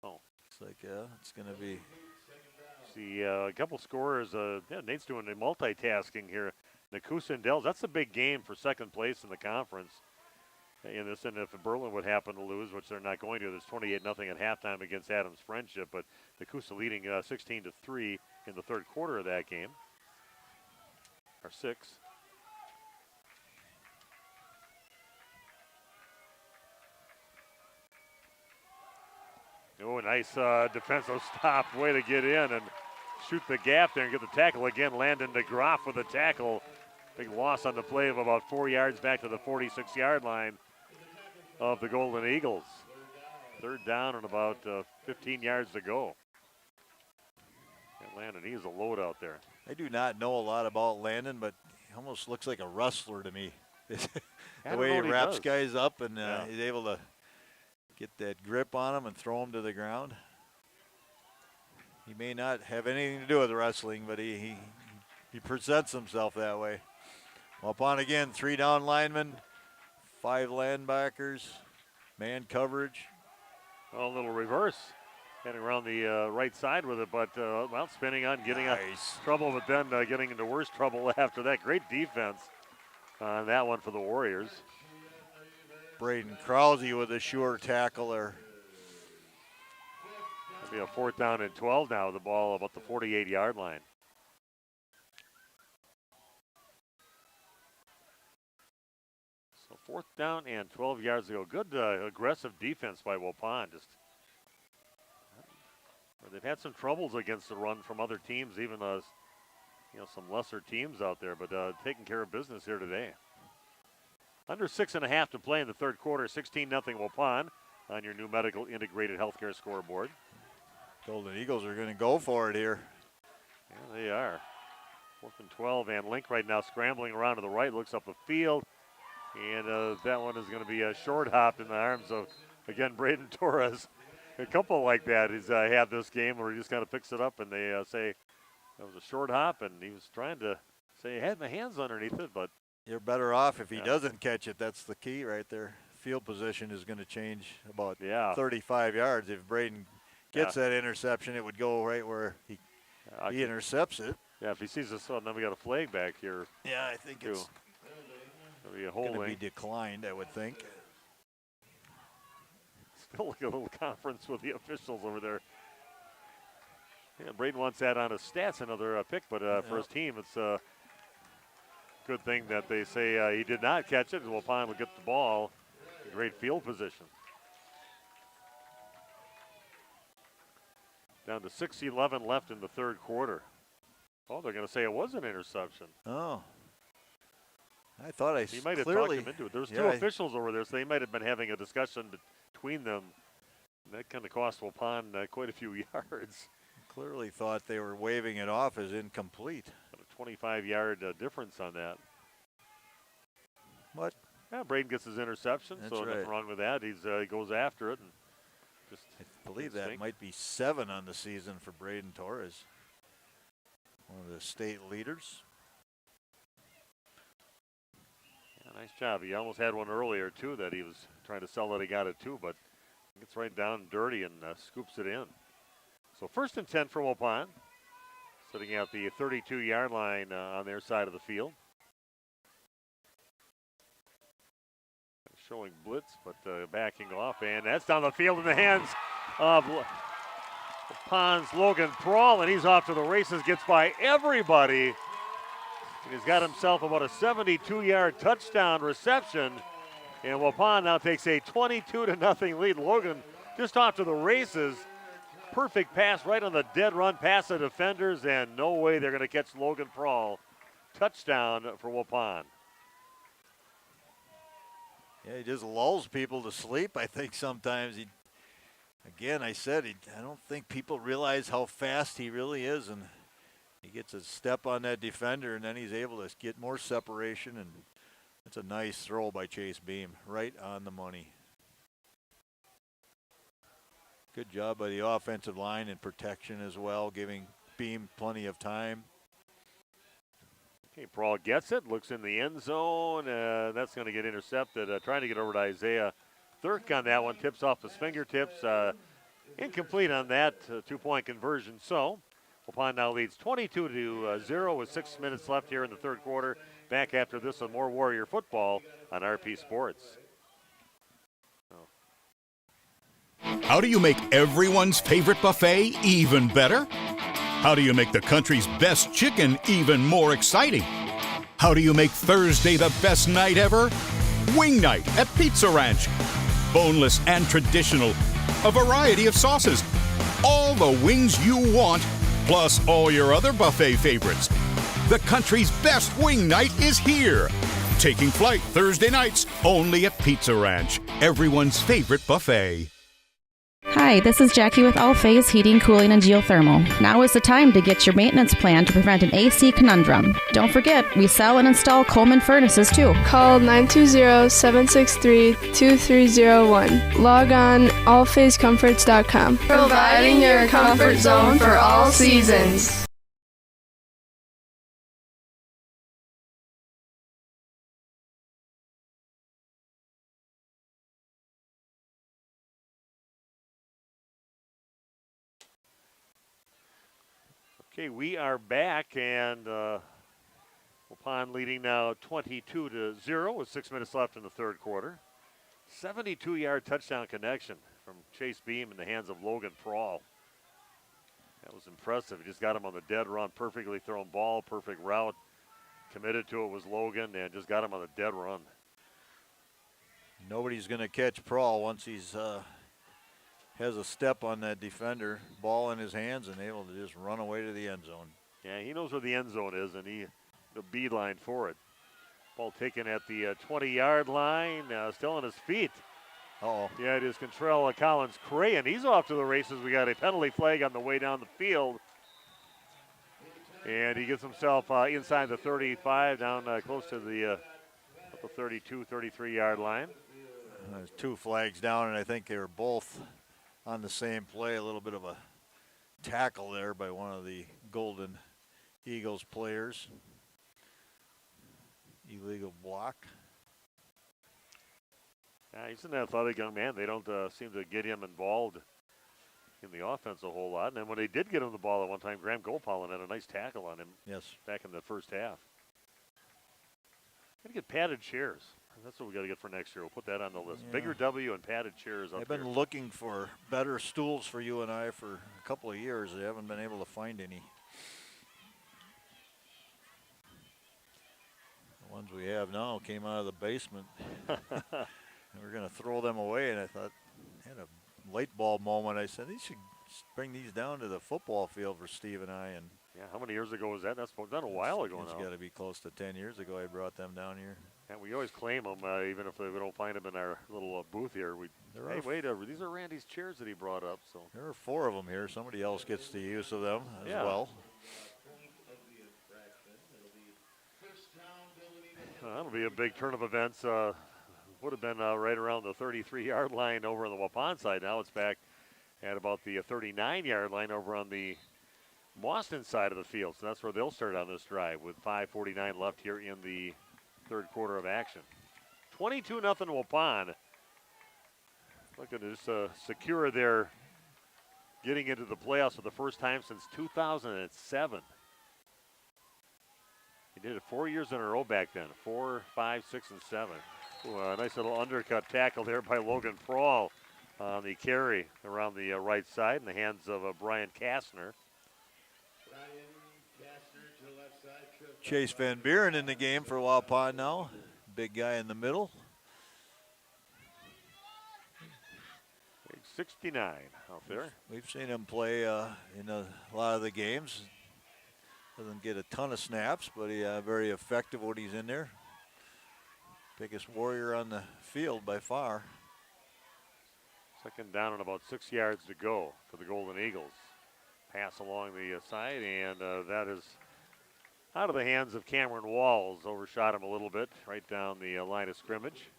Oh, looks like it's going to be. See a couple scorers. Nate's doing the multitasking here. Nakusa and Dells. That's a big game for 2nd place in the conference. In this, and if Berlin would happen to lose, which they're not going to, there's 28-0 at halftime against Adams Friendship. But Nakusa leading 16-3 in the third quarter of that game. Or 6. Oh, nice defensive stop. Way to get in and shoot the gap there and get the tackle again. Landon DeGroff with a tackle. Big loss on the play of about 4 yards back to the 46-yard line of the Golden Eagles. Third down and about 15 yards to go. And Landon, he's a load out there. I do not know a lot about Landon, but he almost looks like a wrestler to me. The way he wraps guys up and he's able to get that grip on them and throw them to the ground. He may not have anything to do with wrestling, but he presents himself that way. Waupun again, 3 down linemen, 5 linebackers, man coverage. Well, a little reverse, heading around the right side with it, but well, spinning on, getting nice. Trouble, but then getting into worse trouble after that. Great defense on that one for the Warriors. Braden Krause with a sure tackle there. It'll be a 4th down and 12 now. The ball about the 48-yard line. So 4th down and 12 yards to go. Good aggressive defense by Waupun. They've had some troubles against the run from other teams, even some lesser teams out there, but taking care of business here today. Under 6.5 to play in the third quarter. 16-0 Waupun on your new medical integrated healthcare scoreboard. Golden Eagles are going to go for it here. Yeah, they are. 4th and 12, and Link right now scrambling around to the right, looks up the field, and that one is going to be a short hop in the arms of, again, Braden Torres. A couple like that he's had this game where he just kind of picks it up, and they say that was a short hop, and he was trying to say he had my hands underneath it, but you're better off if he doesn't catch it. That's the key right there. Field position is going to change about 35 yards. If Braden gets that interception, it would go right where he intercepts it. Yeah, if he sees this, then we got a flag back here. Yeah, I think it's going to be declined, I would think. Still like a little conference with the officials over there. Yeah, Braden wants that on his stats, another pick, but for his team, it's a good thing that they say he did not catch it, and Waupun will get the ball in great field position. Down to 6:11 left in the third quarter. Oh, they're going to say it was an interception. Oh. I thought he might have talked him into it. There's two officials over there, so they might have been having a discussion between them. That kind of cost Waupun quite a few yards. Clearly thought they were waving it off as incomplete. A 25-yard difference on that. What? Yeah, Braden gets his interception, so nothing wrong with that. He goes after it. And I believe that might be 7 on the season for Braden Torres. One of the state leaders. Yeah, nice job. He almost had one earlier, too, that he was trying to sell that he got it, too, but gets right down dirty and scoops it in. So 1st and 10 for Waupun. Sitting at the 32-yard line on their side of the field. Showing blitz, but backing off, and that's down the field in the hands of Waupun's Logan Prawl, and he's off to the races, gets by everybody. And he's got himself about a 72-yard touchdown reception, and Waupun now takes a 22-0 lead. Logan just off to the races. Perfect pass right on the dead run past the defenders, and no way they're going to catch Logan Prawl. Touchdown for Waupun. Yeah, he just lulls people to sleep, I think, sometimes. I don't think people realize how fast he really is, and he gets a step on that defender, and then he's able to get more separation, and it's a nice throw by Chase Beam, right on the money. Good job by the offensive line and protection as well, giving Beam plenty of time. Okay, Prawl gets it, looks in the end zone. That's going to get intercepted. Trying to get over to Isaiah Thurk on that one. Tips off his fingertips. Incomplete on that 2-point conversion. So, Waupun now leads 22-0 with 6 minutes left here in the third quarter. Back after this with more Warrior football on RP Sports. How do you make everyone's favorite buffet even better? How do you make the country's best chicken even more exciting? How do you make Thursday the best night ever? Wing night at Pizza Ranch. Boneless and traditional. A variety of sauces. All the wings you want, plus all your other buffet favorites. The country's best wing night is here. Taking flight Thursday nights only at Pizza Ranch, everyone's favorite buffet. Hi, this is Jackie with All Phase Heating, Cooling, and Geothermal. Now is the time to get your maintenance plan to prevent an AC conundrum. Don't forget, we sell and install Coleman furnaces too. Call 920-763-2301. Log on allphasecomforts.com. Providing your comfort zone for all seasons. Okay, we are back, and Waupun leading now 22-0 with 6 minutes left in the third quarter. 72-yard touchdown connection from Chase Beam in the hands of Logan Prawl. That was impressive. He just got him on the dead run, perfectly thrown ball, perfect route. Committed to it was Logan, and just got him on the dead run. Nobody's going to catch Prawl once he's has a step on that defender, ball in his hands, and able to just run away to the end zone. Yeah, he knows where the end zone is, and he the beeline for it. Ball taken at the 20-yard line, still on his feet. Uh-oh. Yeah, it is Contrell Collins Cray, and he's off to the races. We got a penalty flag on the way down the field. And he gets himself inside the 35, down close to the 32, 33-yard line. There's two flags down, and I think they were both on the same play. A little bit of a tackle there by one of the Golden Eagles players. Illegal block. Yeah, he's an athletic young man. They don't seem to get him involved in the offense a whole lot. And then when they did get him the ball at one time, Graham Gopalin had a nice tackle on him. Yes. Back in the first half. Got to get padded chairs. That's what we got to get for next year. We'll put that on the list. Yeah. Bigger W and padded chairs up I've been looking for better stools for you and I for a couple of years. I haven't been able to find any. The ones we have now came out of the basement. We're going to throw them away, and I thought, I had a light bulb moment. I said, they should bring these down to the football field for Steve and I. And yeah, how many years ago was that? That's done a while ago now. It's got to be close to 10 years ago I brought them down here. And we always claim them, even if we don't find them in our little booth here. Hey, wait, these are Randy's chairs that he brought up. So there are 4 of them here. Somebody else gets the use of them as well. That'll be a big turn of events. Would have been right around the 33-yard line over on the Waupun side. Now it's back at about the 39-yard line over on the Mauston side of the field. So that's where they'll start on this drive with 5:49 left here in the third quarter of action. 22-0 Waupun. Looking to just secure their getting into the playoffs for the first time since 2007. He did it 4 years in a row back then. 4, 5, 6, and 7. Ooh, a nice little undercut tackle there by Logan Prawl on the carry around the right side in the hands of Brian Kastner. Chase Van Buren in the game for Waupun now. Big guy in the middle. Big 69 out there. We've seen him play in a lot of the games. Doesn't get a ton of snaps, but he's very effective when he's in there. Biggest warrior on the field by far. Second down and about 6 yards to go for the Golden Eagles. Pass along the side, and that is out of the hands of Cameron Walls. Overshot him a little bit right down the line of scrimmage.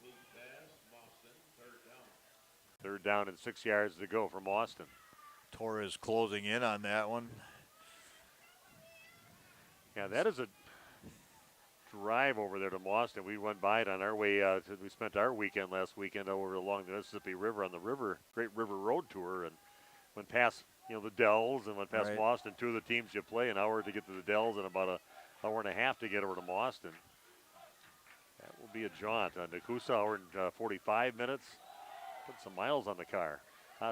Third down and 6 yards to go for Mauston. Torres closing in on that one. Yeah, that is a drive over there to Mauston. We went by it on our way. We spent our weekend last weekend over along the Mississippi River on the Great River Road Tour, and went past the Dells and went past Mauston. 2 of the teams you play, an hour to get to the Dells and about an hour and a half to get over to Mauston. That will be a jaunt. Nakusa, hour and 45 minutes. Put some miles on the car.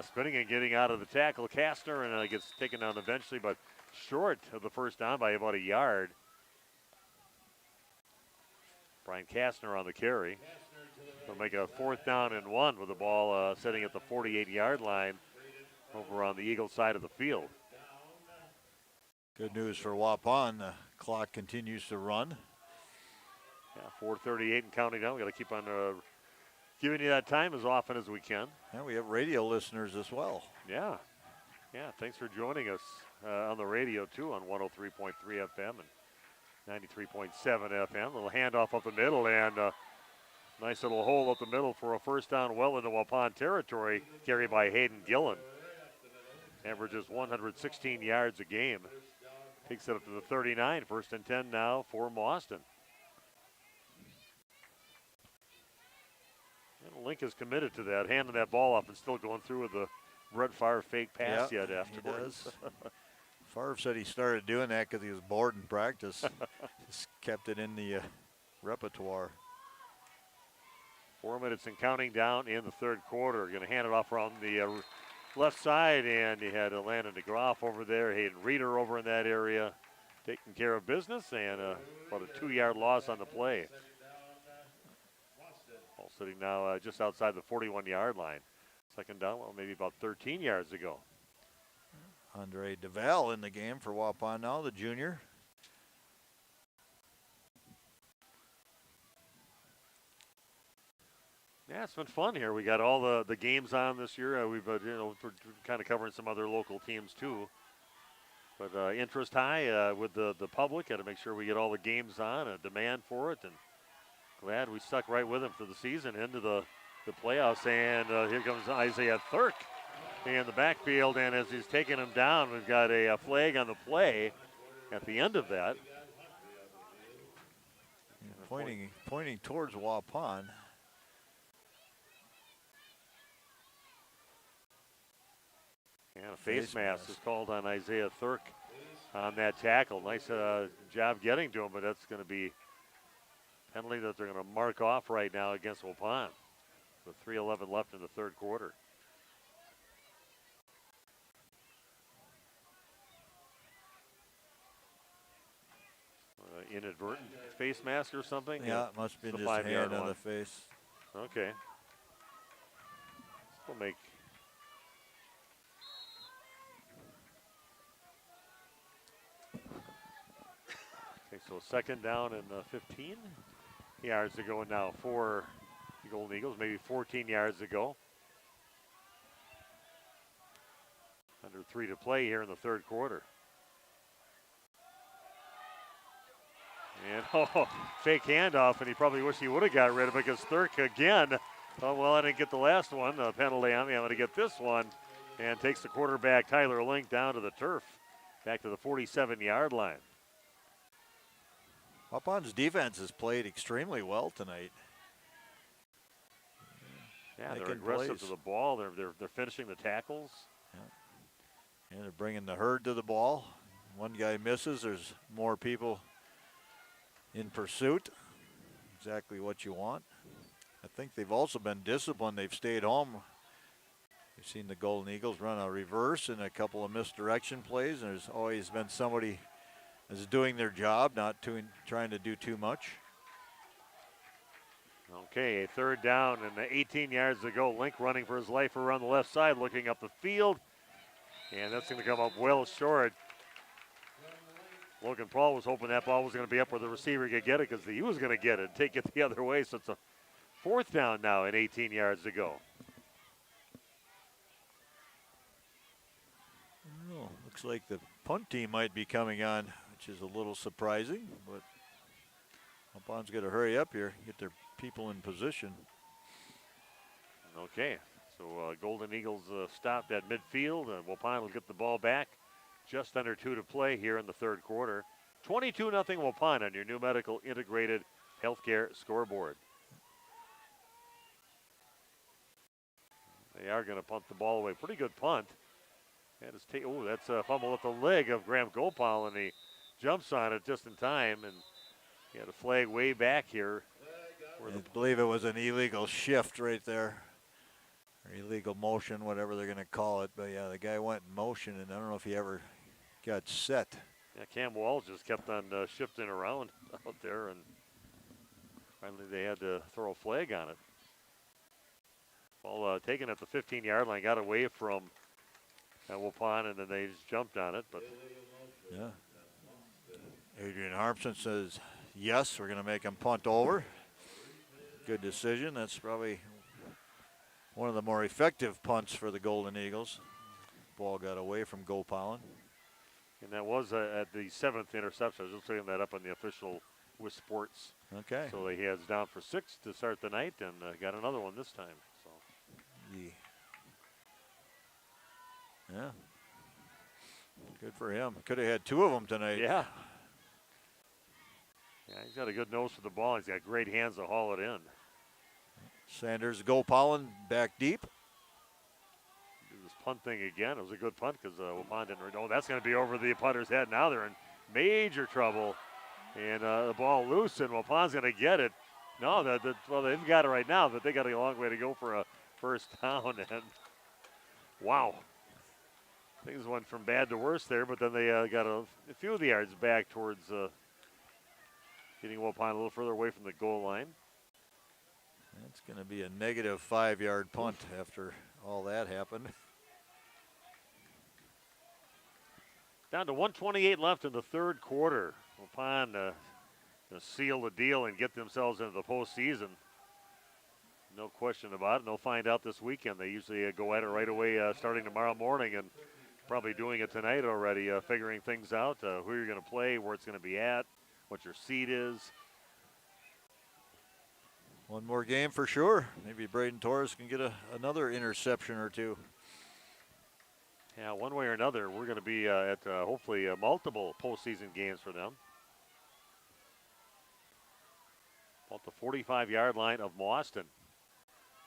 Spinning and getting out of the tackle, Kastner, and gets taken down eventually, but short of the first down by about a yard. Brian Kastner on the carry. They'll make a 4th down and 1 with the ball sitting at the 48-yard line over on the Eagle side of the field. Good news for Waupun. The clock continues to run. Yeah, 4:38 and counting down. We got to keep on giving you that time as often as we can. And we have radio listeners as well. Yeah. Yeah, thanks for joining us on the radio, too, on 103.3 FM and 93.7 FM. A little handoff up the middle and nice little hole up the middle for a first down well into Waupun territory, carried by Hayden Gillen. Averages 116 yards a game. Takes it up to the 39. 1st and 10 now for Mauston. And Link is committed to that, handing that ball off and still going through with the Brett Favre fake pass yet afterwards. Favre said he started doing that because he was bored in practice. Just kept it in the repertoire. 4 minutes and counting down in the 3rd quarter. Going to hand it off around the left side, and you had Landon DeGroff over there, Hayden Reeder over in that area, taking care of business, and about a 2-yard loss on the play. Ball sitting now just outside the 41-yard line. 2nd down, well, maybe about 13 yards ago. Andre DeVal in the game for Waupun now, the junior. Yeah, it's been fun here. We got all the games on this year. We've we're kind of covering some other local teams too. But interest high with the public. Got to make sure we get all the games on. A demand for it, and glad we stuck right with them through the season into the playoffs. And here comes Isaiah Thurk in the backfield, and as he's taking him down, we've got a flag on the play at the end of that. Pointing towards Waupun. And a face mask is called on Isaiah Thurk on that tackle. Nice job getting to him, but that's going to be a penalty that they're going to mark off right now against Waupun with 3:11 left in the 3rd quarter. Inadvertent face mask or something? Yeah, it must be just hand on the face. Okay. We'll make. Okay, so 2nd down and 15 yards to go now for the Golden Eagles, maybe 14 yards to go. Under 3 to play here in the 3rd quarter. And fake handoff, and he probably wished he would have got rid of it because Thurk again, well, I didn't get the last one. Penalty on me, I'm going to get this one. And takes the quarterback, Tyler Link, down to the turf, back to the 47-yard line. Waupun's defense has played extremely well tonight. Yeah, they're aggressive to the ball. They're finishing the tackles. Yeah. And they're bringing the herd to the ball. One guy misses, there's more people in pursuit. Exactly what you want. I think they've also been disciplined. They've stayed home. You've seen the Golden Eagles run a reverse and a couple of misdirection plays, and there's always been somebody that's doing their job, not trying to do too much. Okay, a 3rd down and 18 yards to go. Link running for his life around the left side, looking up the field. And that's going to come up well short. Logan Paul was hoping that ball was going to be up where the receiver could get it because he was going to get it and take it the other way. So it's a 4th down now and 18 yards to go. Oh, looks like the punt team might be coming on, which is a little surprising, but Waupun's got to hurry up here, get their people in position. Okay, so Golden Eagles stopped at midfield, and Waupun will get the ball back. Just under 2 to play here in the 3rd quarter. 22-0 Waupun on your new medical integrated healthcare scoreboard. They are going to punt the ball away. Pretty good punt. That's a fumble at the leg of Graham Gopal, and he jumps on it just in time, and he had a flag way back here. I believe it was an illegal shift right there, or illegal motion, whatever they're going to call it. But yeah, the guy went in motion, and I don't know if he ever got set. Yeah, Cam Walls just kept on shifting around out there, and finally they had to throw a flag on it. Ball taken at the 15-yard line, got away from Waupun, and then they just jumped on it. But yeah, Adrian Harmson says, yes, we're going to make him punt over. Good decision. That's probably one of the more effective punts for the Golden Eagles. Ball got away from Gopalin. And that was at the 7th interception. I was just looking that up on the official with Sports. Okay. So he has down for 6 to start the night, and got another one this time. So. Yeah. Good for him. Could have had 2 of them tonight. Yeah. Yeah, he's got a good nose for the ball. He's got great hands to haul it in. Sanders, Gopalin back deep. Do this punt thing again. It was a good punt because Waupun didn't. Oh, that's going to be over the punter's head. Now they're in major trouble. And the ball loose, and Waupun's going to get it. No, well, they've got it right now, but they got a long way to go for a first down. And wow. Things went from bad to worse there, but then they got a few of the yards back towards getting Waupun a little further away from the goal line. That's going to be a negative 5-yard punt after all that happened. Down to 1:28 left in the third quarter. Waupun to seal the deal and get themselves into the postseason. No question about it. They'll find out this weekend. They usually go at it right away starting tomorrow morning, and probably doing it tonight already, figuring things out, who you're going to play, where it's going to be at, what your seed is. One more game for sure. Maybe Braden Torres can get another interception or 2. Yeah, one way or another, we're going to be at hopefully multiple postseason games for them. About the 45-yard line of Mauston.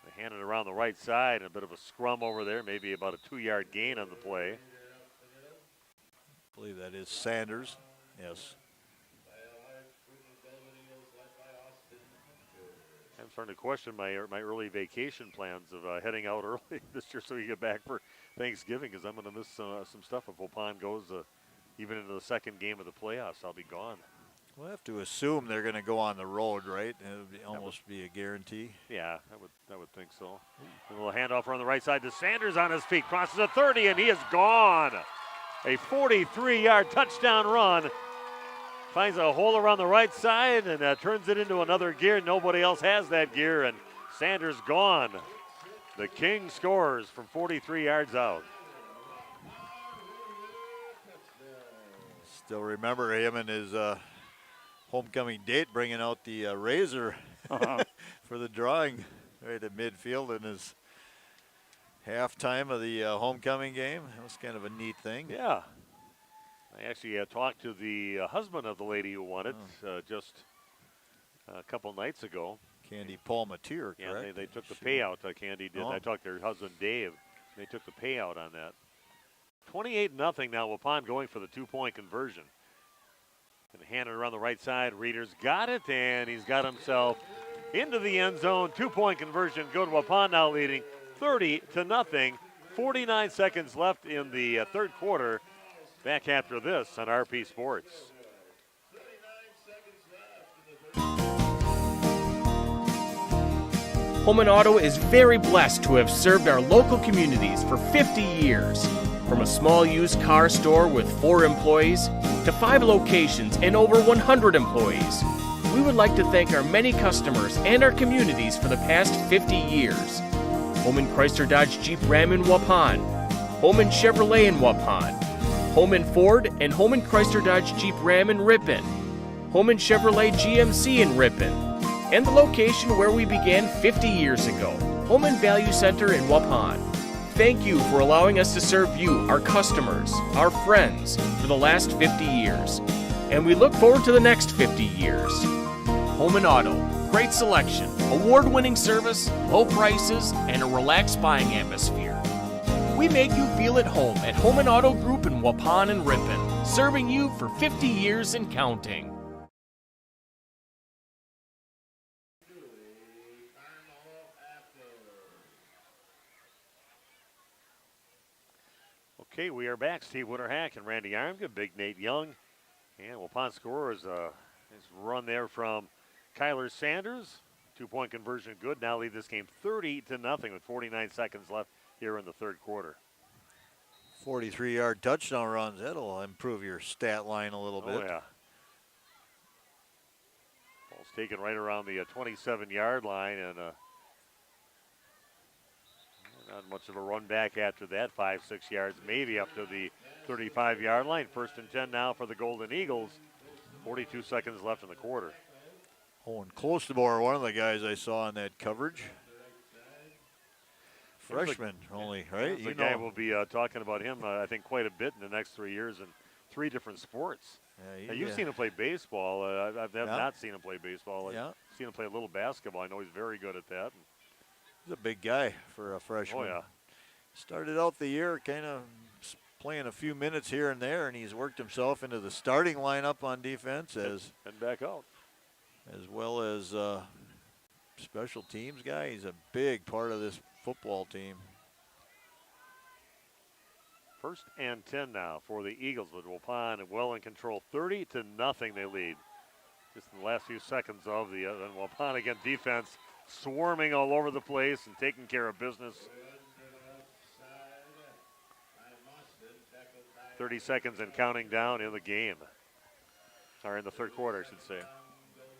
They hand it around the right side, a bit of a scrum over there, maybe about a 2-yard gain on the play. I believe that is Sanders. Yes. I'm starting to question my early vacation plans of heading out early this year so we get back for Thanksgiving, because I'm going to miss some stuff if Waupun goes even into the second game of the playoffs. I'll be gone. We'll have to assume they're going to go on the road, right? It would almost be a guarantee. Yeah, I would think so. A little handoff on the right side to Sanders on his feet. Crosses a 30, and he is gone. A 43-yard touchdown run. Finds a hole around the right side and turns it into another gear. Nobody else has that gear, and Sanders gone. The King scores from 43 yards out. Still remember him and his homecoming date bringing out the razor for the drawing right at midfield in his halftime of the homecoming game. That was kind of a neat thing. Yeah. I actually talked to the husband of the lady who won it just a couple nights ago. Candy Palmatier, correct? Yeah, they took the payout. Candy did. I talked to her husband, Dave. They took the payout on that. 28-0 now. Waupun going for the 2-point conversion. And hand it around the right side. Reeder's got it, and he's got himself into the end zone. 2-point conversion. Go to Waupun now leading 30-0. 49 seconds left in the third quarter. Back after this on RP Sports. Home & Auto is very blessed to have served our local communities for 50 years. From a small used car store with 4 employees to 5 locations and over 100 employees, we would like to thank our many customers and our communities for the past 50 years. Holman Chrysler Dodge Jeep Ram in Waupun, Holman Chevrolet in Waupun, Holman Ford and Holman Chrysler Dodge Jeep Ram in Ripon, Holman Chevrolet GMC in Ripon, and the location where we began 50 years ago, Holman Value Center in Waupun. Thank you for allowing us to serve you, our customers, our friends, for the last 50 years. And we look forward to the next 50 years. Holman Auto, great selection, award-winning service, low prices, and a relaxed buying atmosphere. We make you feel at home at Holman Auto Group in Waupun and Ripon, serving you for 50 years and counting. Okay, we are back. Steve Winterhack and Randy Armgood, Big Nate Young. And Waupun scores his run there from Kyler Sanders. 2-point conversion good. Now lead this game 30-0 with 49 seconds left here in the third quarter. 43-yard touchdown runs. That'll improve your stat line a little bit. Oh, yeah. Ball's taken right around the 27-yard line, and not much of a run back after that. 5-6 yards, maybe up to the 35-yard line. 1st and 10 now for the Golden Eagles. 42 seconds left in the quarter. Oh, and close to more, one of the guys I saw in that coverage. Freshman only, right? The guy will be talking about him, I think, quite a bit in the next 3 years in 3 different sports. Yeah, now, you've seen him play baseball. I've not seen him play baseball. Yeah. I've seen him play a little basketball. I know he's very good at that. He's a big guy for a freshman. Oh, yeah. Started out the year kind of playing a few minutes here and there, and he's worked himself into the starting lineup on defense and back out, as well as special teams guy. He's a big part of this football team. 1st and 10 now for the Eagles with Waupun well in control. 30-0 they lead. Just in the last few seconds of the Waupun again defense swarming all over the place and taking care of business. 30 seconds and counting down in the game. Or in the third quarter, I should say.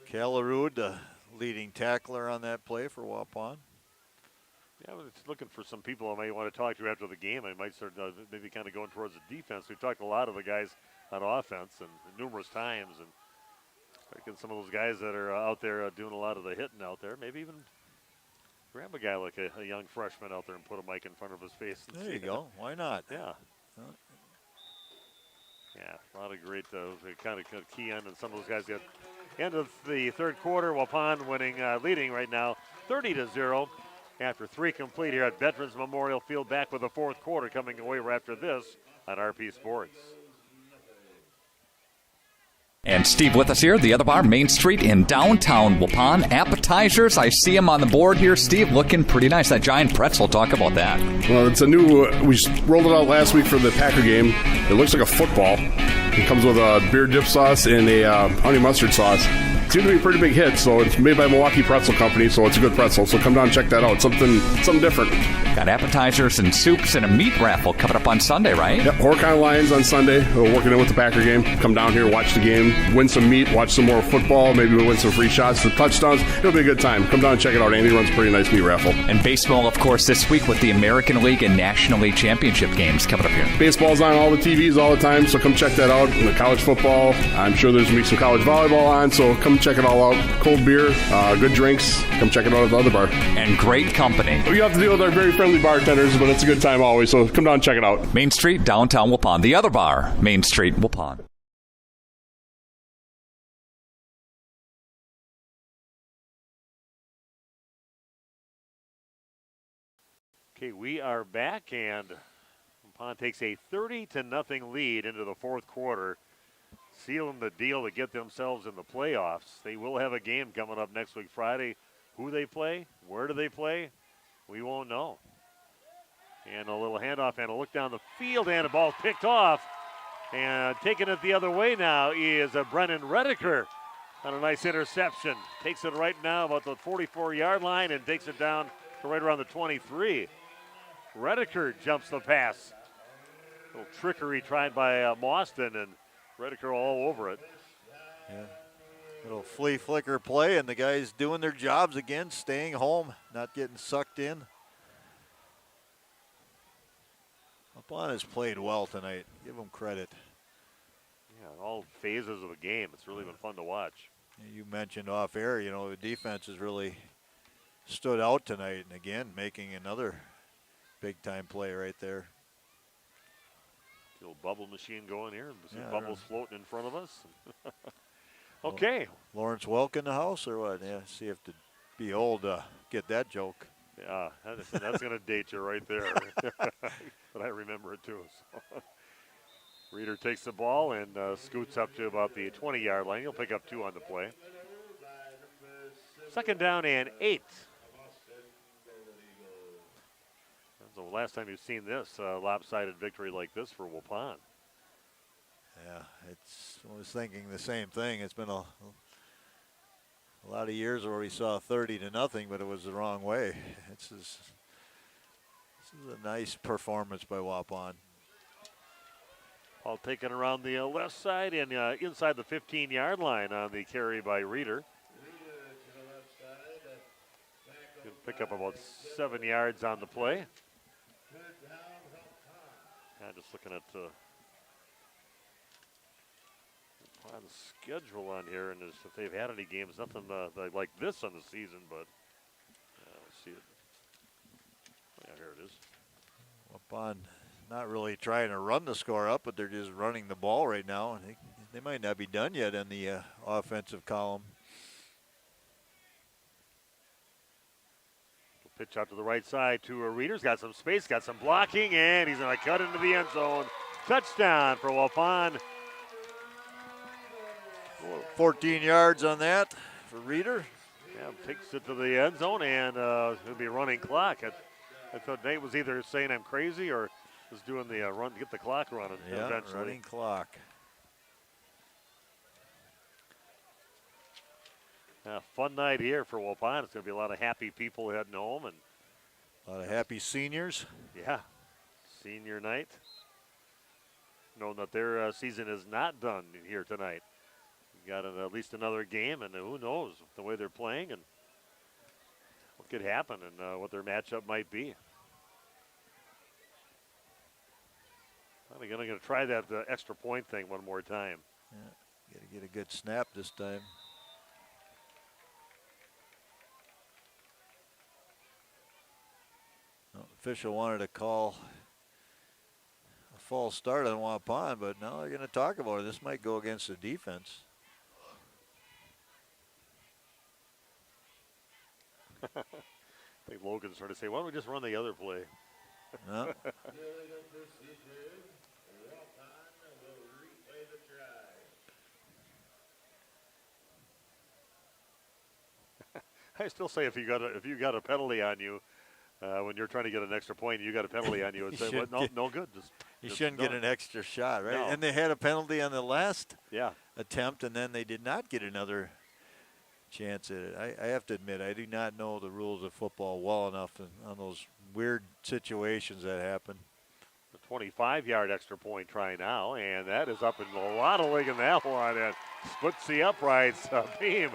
Callerud, the leading tackler on that play for Waupun. Yeah, I was looking for some people I might want to talk to after the game. I might start maybe kind of going towards the defense. We've talked a lot of the guys on offense and numerous times, and getting some of those guys that are out there doing a lot of the hitting out there. Maybe even grab a guy like a young freshman out there and put a mic in front of his face. And there you go. Why not? Yeah. Yeah, a lot of great kind of key on, and some of those guys get end of the third quarter. Waupun leading right now 30-0 after 3 complete here at Veterans Memorial Field. Back with the fourth quarter coming away right after this on RP Sports. And Steve with us here, the other bar, Main Street in downtown Waupun. Appetizers, I see them on the board here. Steve, looking pretty nice. That giant pretzel, talk about that. Well, it's a new, we rolled it out last week for the Packer game. It looks like a football. It comes with a beer dip sauce and a honey mustard sauce. It seemed to be a pretty big hit, so it's made by Milwaukee Pretzel Company, so it's a good pretzel. So come down and check that out. Something different. Got appetizers and soups and a meat raffle coming up on Sunday, right? Yep, Horicon Lions on Sunday. We're working in with the Packer game. Come down here, watch the game, win some meat, watch some more football. Maybe we'll win some free shots, some touchdowns. It'll be a good time. Come down and check it out. Andy runs a pretty nice meat raffle. And baseball, of course, this week with the American League and National League Championship games coming up here. Baseball's on all the TVs all the time, so come check that out. And the college football, I'm sure there's going to be some college volleyball on, so come check it all out. Cold beer, good drinks. Come check it out at the other bar. And great company. You have to deal with our very friendly bartenders, but it's a good time always, so come down and check it out. Main Street, downtown Waupun. The other bar, Main Street, Waupun. Okay, we are back, and Waupun takes a 30-0 lead into the fourth quarter, sealing the deal to get themselves in the playoffs. They will have a game coming up next week, Friday. Who they play, where do they play, we won't know. And a little handoff and a look down the field, and a ball picked off. And taking it the other way now is Brennan Rediker on a nice interception. Takes it right now about the 44-yard line and takes it down to right around the 23. Rediker jumps the pass. A little trickery tried by Mauston, and Rediker all over it. Yeah. Little flea flicker play, and the guys doing their jobs again, staying home, not getting sucked in. Waupun has played well tonight. Give them credit. Yeah, all phases of the game. It's really been fun to watch. You mentioned off air, the defense has really stood out tonight, and again, making another big-time play right there. Little bubble machine going here. Some Yeah, bubbles floating in front of us. Okay. Lawrence Welk in the house or what? Yeah, see if be old get that joke. Yeah, that's going to date you right there. But I remember it too. So. Reeder takes the ball and scoots up to about the 20-yard line. He'll pick up 2 on the play. 2nd down and 8. the last time you've seen this lopsided victory like this for Waupun? Yeah, I was thinking the same thing. It's been a lot of years where we saw 30-0, but it was the wrong way. This is a nice performance by Waupun. Ball taken around the left side and inside the 15-yard line on the carry by Reeder. Can pick up about 7 yards on the play. Just looking at the schedule on here, and if they've had any games, nothing like this on the season, but let's see it. Yeah, here it is. Waupun not really trying to run the score up, but they're just running the ball right now. And they might not be done yet in the offensive column. Pitch out to the right side to Reeder's. Got some space, got some blocking, and he's going to cut into the end zone. Touchdown for Waupun. 14 yards on that for Reeder. Yeah, takes it to the end zone, and it'll be a running clock. I thought Nate was either saying I'm crazy or was doing the run to get the clock running eventually. Running clock. Fun night here for Waupun. It's going to be a lot of happy people heading home. And a lot of happy seniors. Yeah, senior night. Knowing that their season is not done here tonight. We've got at least another game, and who knows the way they're playing and what could happen and what their matchup might be. I'm going to try that extra point thing one more time. Yeah, got to get a good snap this time. Official wanted to call a false start on Waupun, but now they're going to talk about it. This might go against the defense. I think Logan's trying to say, why don't we just run the other play? No. I still say if you got a penalty on you when you're trying to get an extra point, you got a penalty on you. Say, well, no good. You shouldn't get an extra shot, right? No. And they had a penalty on the last Yeah. attempt, and then they did not get another chance at it. I have to admit, I do not know the rules of football well enough on those weird situations that happen. A 25-yard extra point try now, and that is up in a lot of leg in that one. And splits the uprights. Beam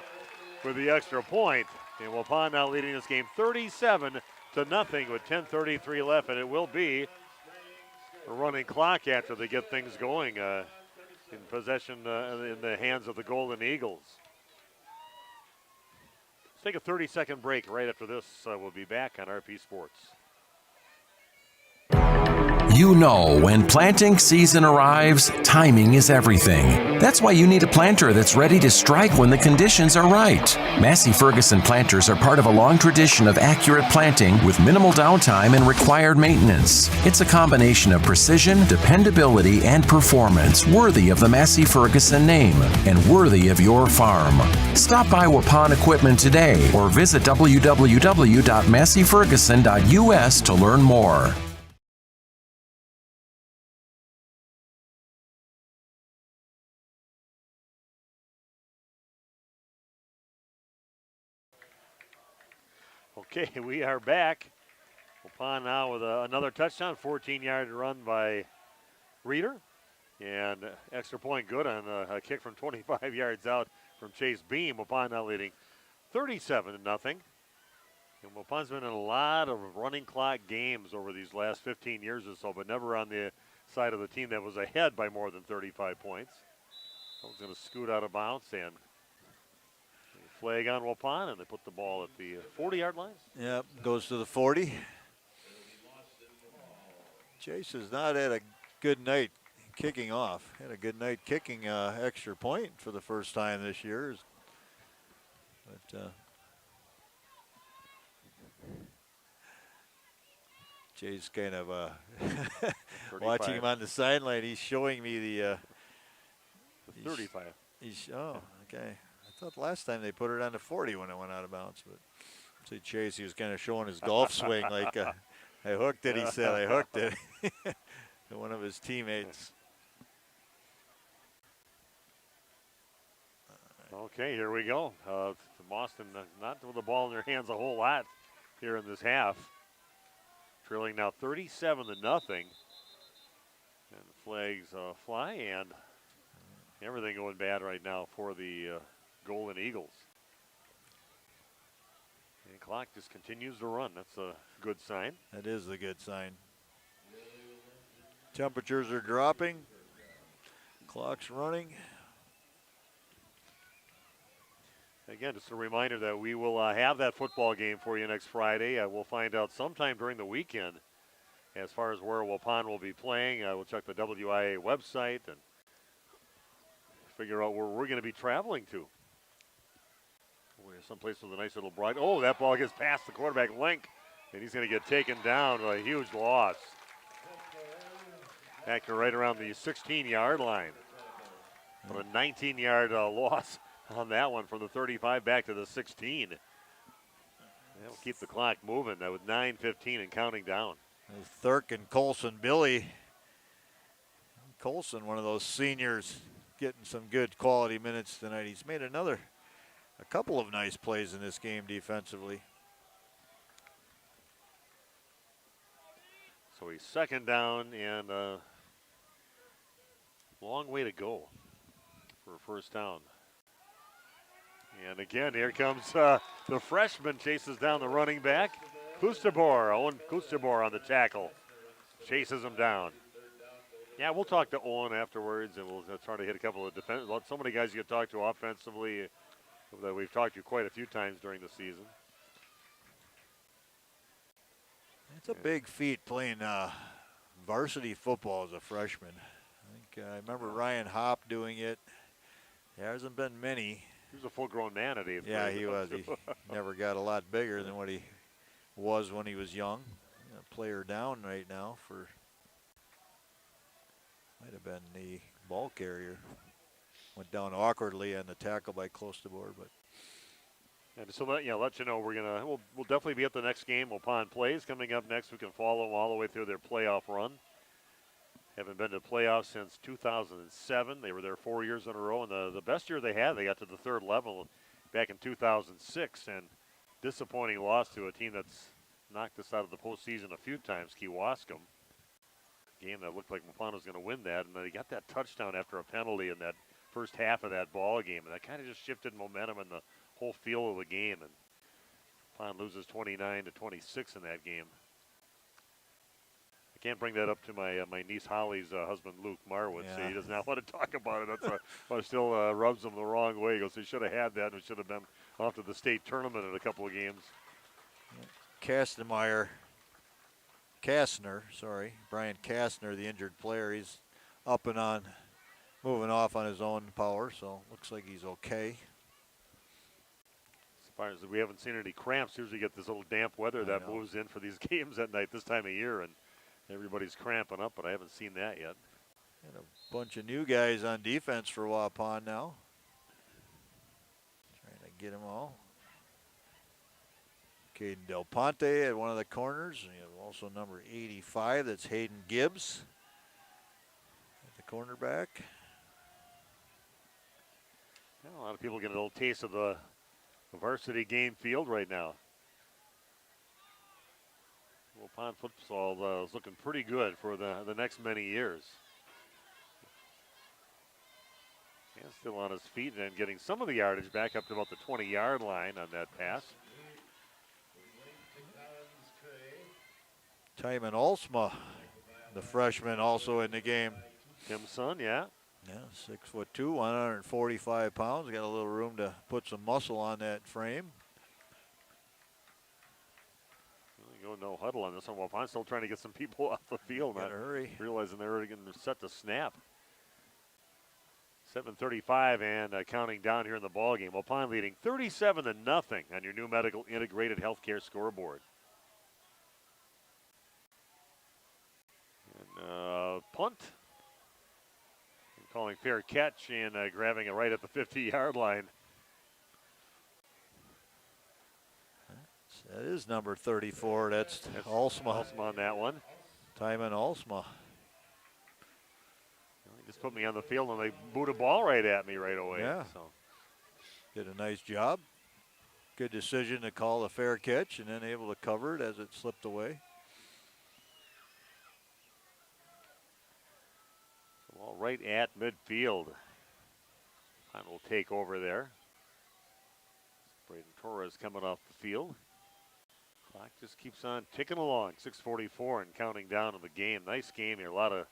with the extra point. And Waupun now leading this game 37-0 with 10:33 left, and it will be a running clock after they get things going in possession in the hands of the Golden Eagles. Let's take a 30-second break right after this. We'll be back on RP Sports. You know, when planting season arrives, timing is everything. That's why you need a planter that's ready to strike when the conditions are right. Massey Ferguson planters are part of a long tradition of accurate planting with minimal downtime and required maintenance. It's a combination of precision, dependability, and performance worthy of the Massey Ferguson name and worthy of your farm. Stop by Waupun Equipment today or visit www.masseyferguson.us to learn more. Okay, we are back. Waupun now with another touchdown, 14-yard run by Reeder. And extra point good on a kick from 25 yards out from Chase Beam. Waupun now leading 37-0. And Waupun's been in a lot of running clock games over these last 15 years or so, but never on the side of the team that was ahead by more than 35 points. That was going to scoot out of bounds, and flag on Waupun, and they put the ball at the 40-yard line. Yep, goes to the 40. Chase has not had a good night kicking off. Had a good night kicking extra point for the first time this year. But Jay's kind of watching him on the sideline. He's showing me the 35. Oh, okay. I thought last time they put it on the 40 when it went out of bounds, but see Chase, he was kind of showing his golf swing like I hooked it, he said. I hooked it. To one of his teammates. Okay, here we go. Mauston not with the ball in their hands a whole lot here in this half. Trailing now 37-0. And the flags fly, and everything going bad right now for the Golden Eagles. And the clock just continues to run. That's a good sign. That is a good sign. Temperatures are dropping. Clock's running. Again, just a reminder that we will have that football game for you next Friday. We'll find out sometime during the weekend as far as where Waupun will be playing. We'll check the WIA website and figure out where we're going to be traveling to. We're someplace with a nice little bright. Oh, that ball gets past the quarterback, Link, and he's going to get taken down with a huge loss. Back to right around the 16-yard line. But a 19-yard loss on that one from the 35 back to the 16. That'll keep the clock moving with 9:15 and counting down. Thurk and Colson. Billy Colson, one of those seniors, getting some good quality minutes tonight. He's made a couple of nice plays in this game defensively. So he's second down and a long way to go for a first down. And again, here comes the freshman, chases down the running back. Owen Kustabor on the tackle. Chases him down. Yeah, we'll talk to Owen afterwards, and we'll try to hit a couple of defense. So many guys you can talk to offensively that we've talked to quite a few times during the season. It's a big feat playing varsity football as a freshman. I remember Ryan Hopp doing it. There hasn't been many. He was a full-grown man at 8th grade. Yeah, he was. He never got a lot bigger than what he was when he was young. A player down right now for, might have been the ball carrier. Went down awkwardly on the tackle by Kustabor, but. And so let you know we'll definitely be at the next game. Waupun plays coming up next. We can follow them all the way through their playoff run. Haven't been to the playoffs since 2007. They were there 4 years in a row, and the best year they had, they got to the third level back in 2006. And disappointing loss to a team that's knocked us out of the postseason a few times, Kewaskum. Game that looked like Waupun was going to win that, and they got that touchdown after a penalty in that first half of that ball game, and that kind of just shifted momentum in the whole feel of the game. And Waupun loses 29-26 in that game. Can't bring that up to my niece Holly's husband Luke Marwood. Yeah. So he does not want to talk about it. That's why still rubs him the wrong way. He goes, he should have had that, and it should have been off to the state tournament in a couple of games. Kastner, Brian Kastner, the injured player, he's up and on, moving off on his own power, so looks like he's okay. As far as we haven't seen any cramps, usually get this little damp weather that moves in for these games at night this time of year, and everybody's cramping up, but I haven't seen that yet. And a bunch of new guys on defense for Waupun now. Trying to get them all. Caden Del Ponte at one of the corners. And you have also number 85, that's Hayden Gibbs at the cornerback. Well, a lot of people get a little taste of the varsity game field right now. Waupun football is looking pretty good for the next many years. And still on his feet and getting some of the yardage back up to about the 20-yard line on that pass. Timon Olsma, the freshman, also in the game. Tim's son, yeah. Yeah, 6'2", 145 pounds. Got a little room to put some muscle on that frame. Go no huddle on this one. Waupun still trying to get some people off the field. Gotta hurry. Realizing they're already getting set to snap. 7:35 and counting down here in the ball game. Waupun leading 37-0 on your new medical integrated healthcare scoreboard. And punt. Calling fair catch and grabbing it right at the 50-yard line. That is number 34. That's Alsma. Alsma on that one. Timon Alsma. They just put me on the field and they boot a ball right at me right away. Yeah. So. Did a nice job. Good decision to call a fair catch and then able to cover it as it slipped away. Well, right at midfield. Hunt will take over there. Braden Torres coming off the field. Clock just keeps on ticking along. 6:44 and counting down in the game. Nice game here. A lot of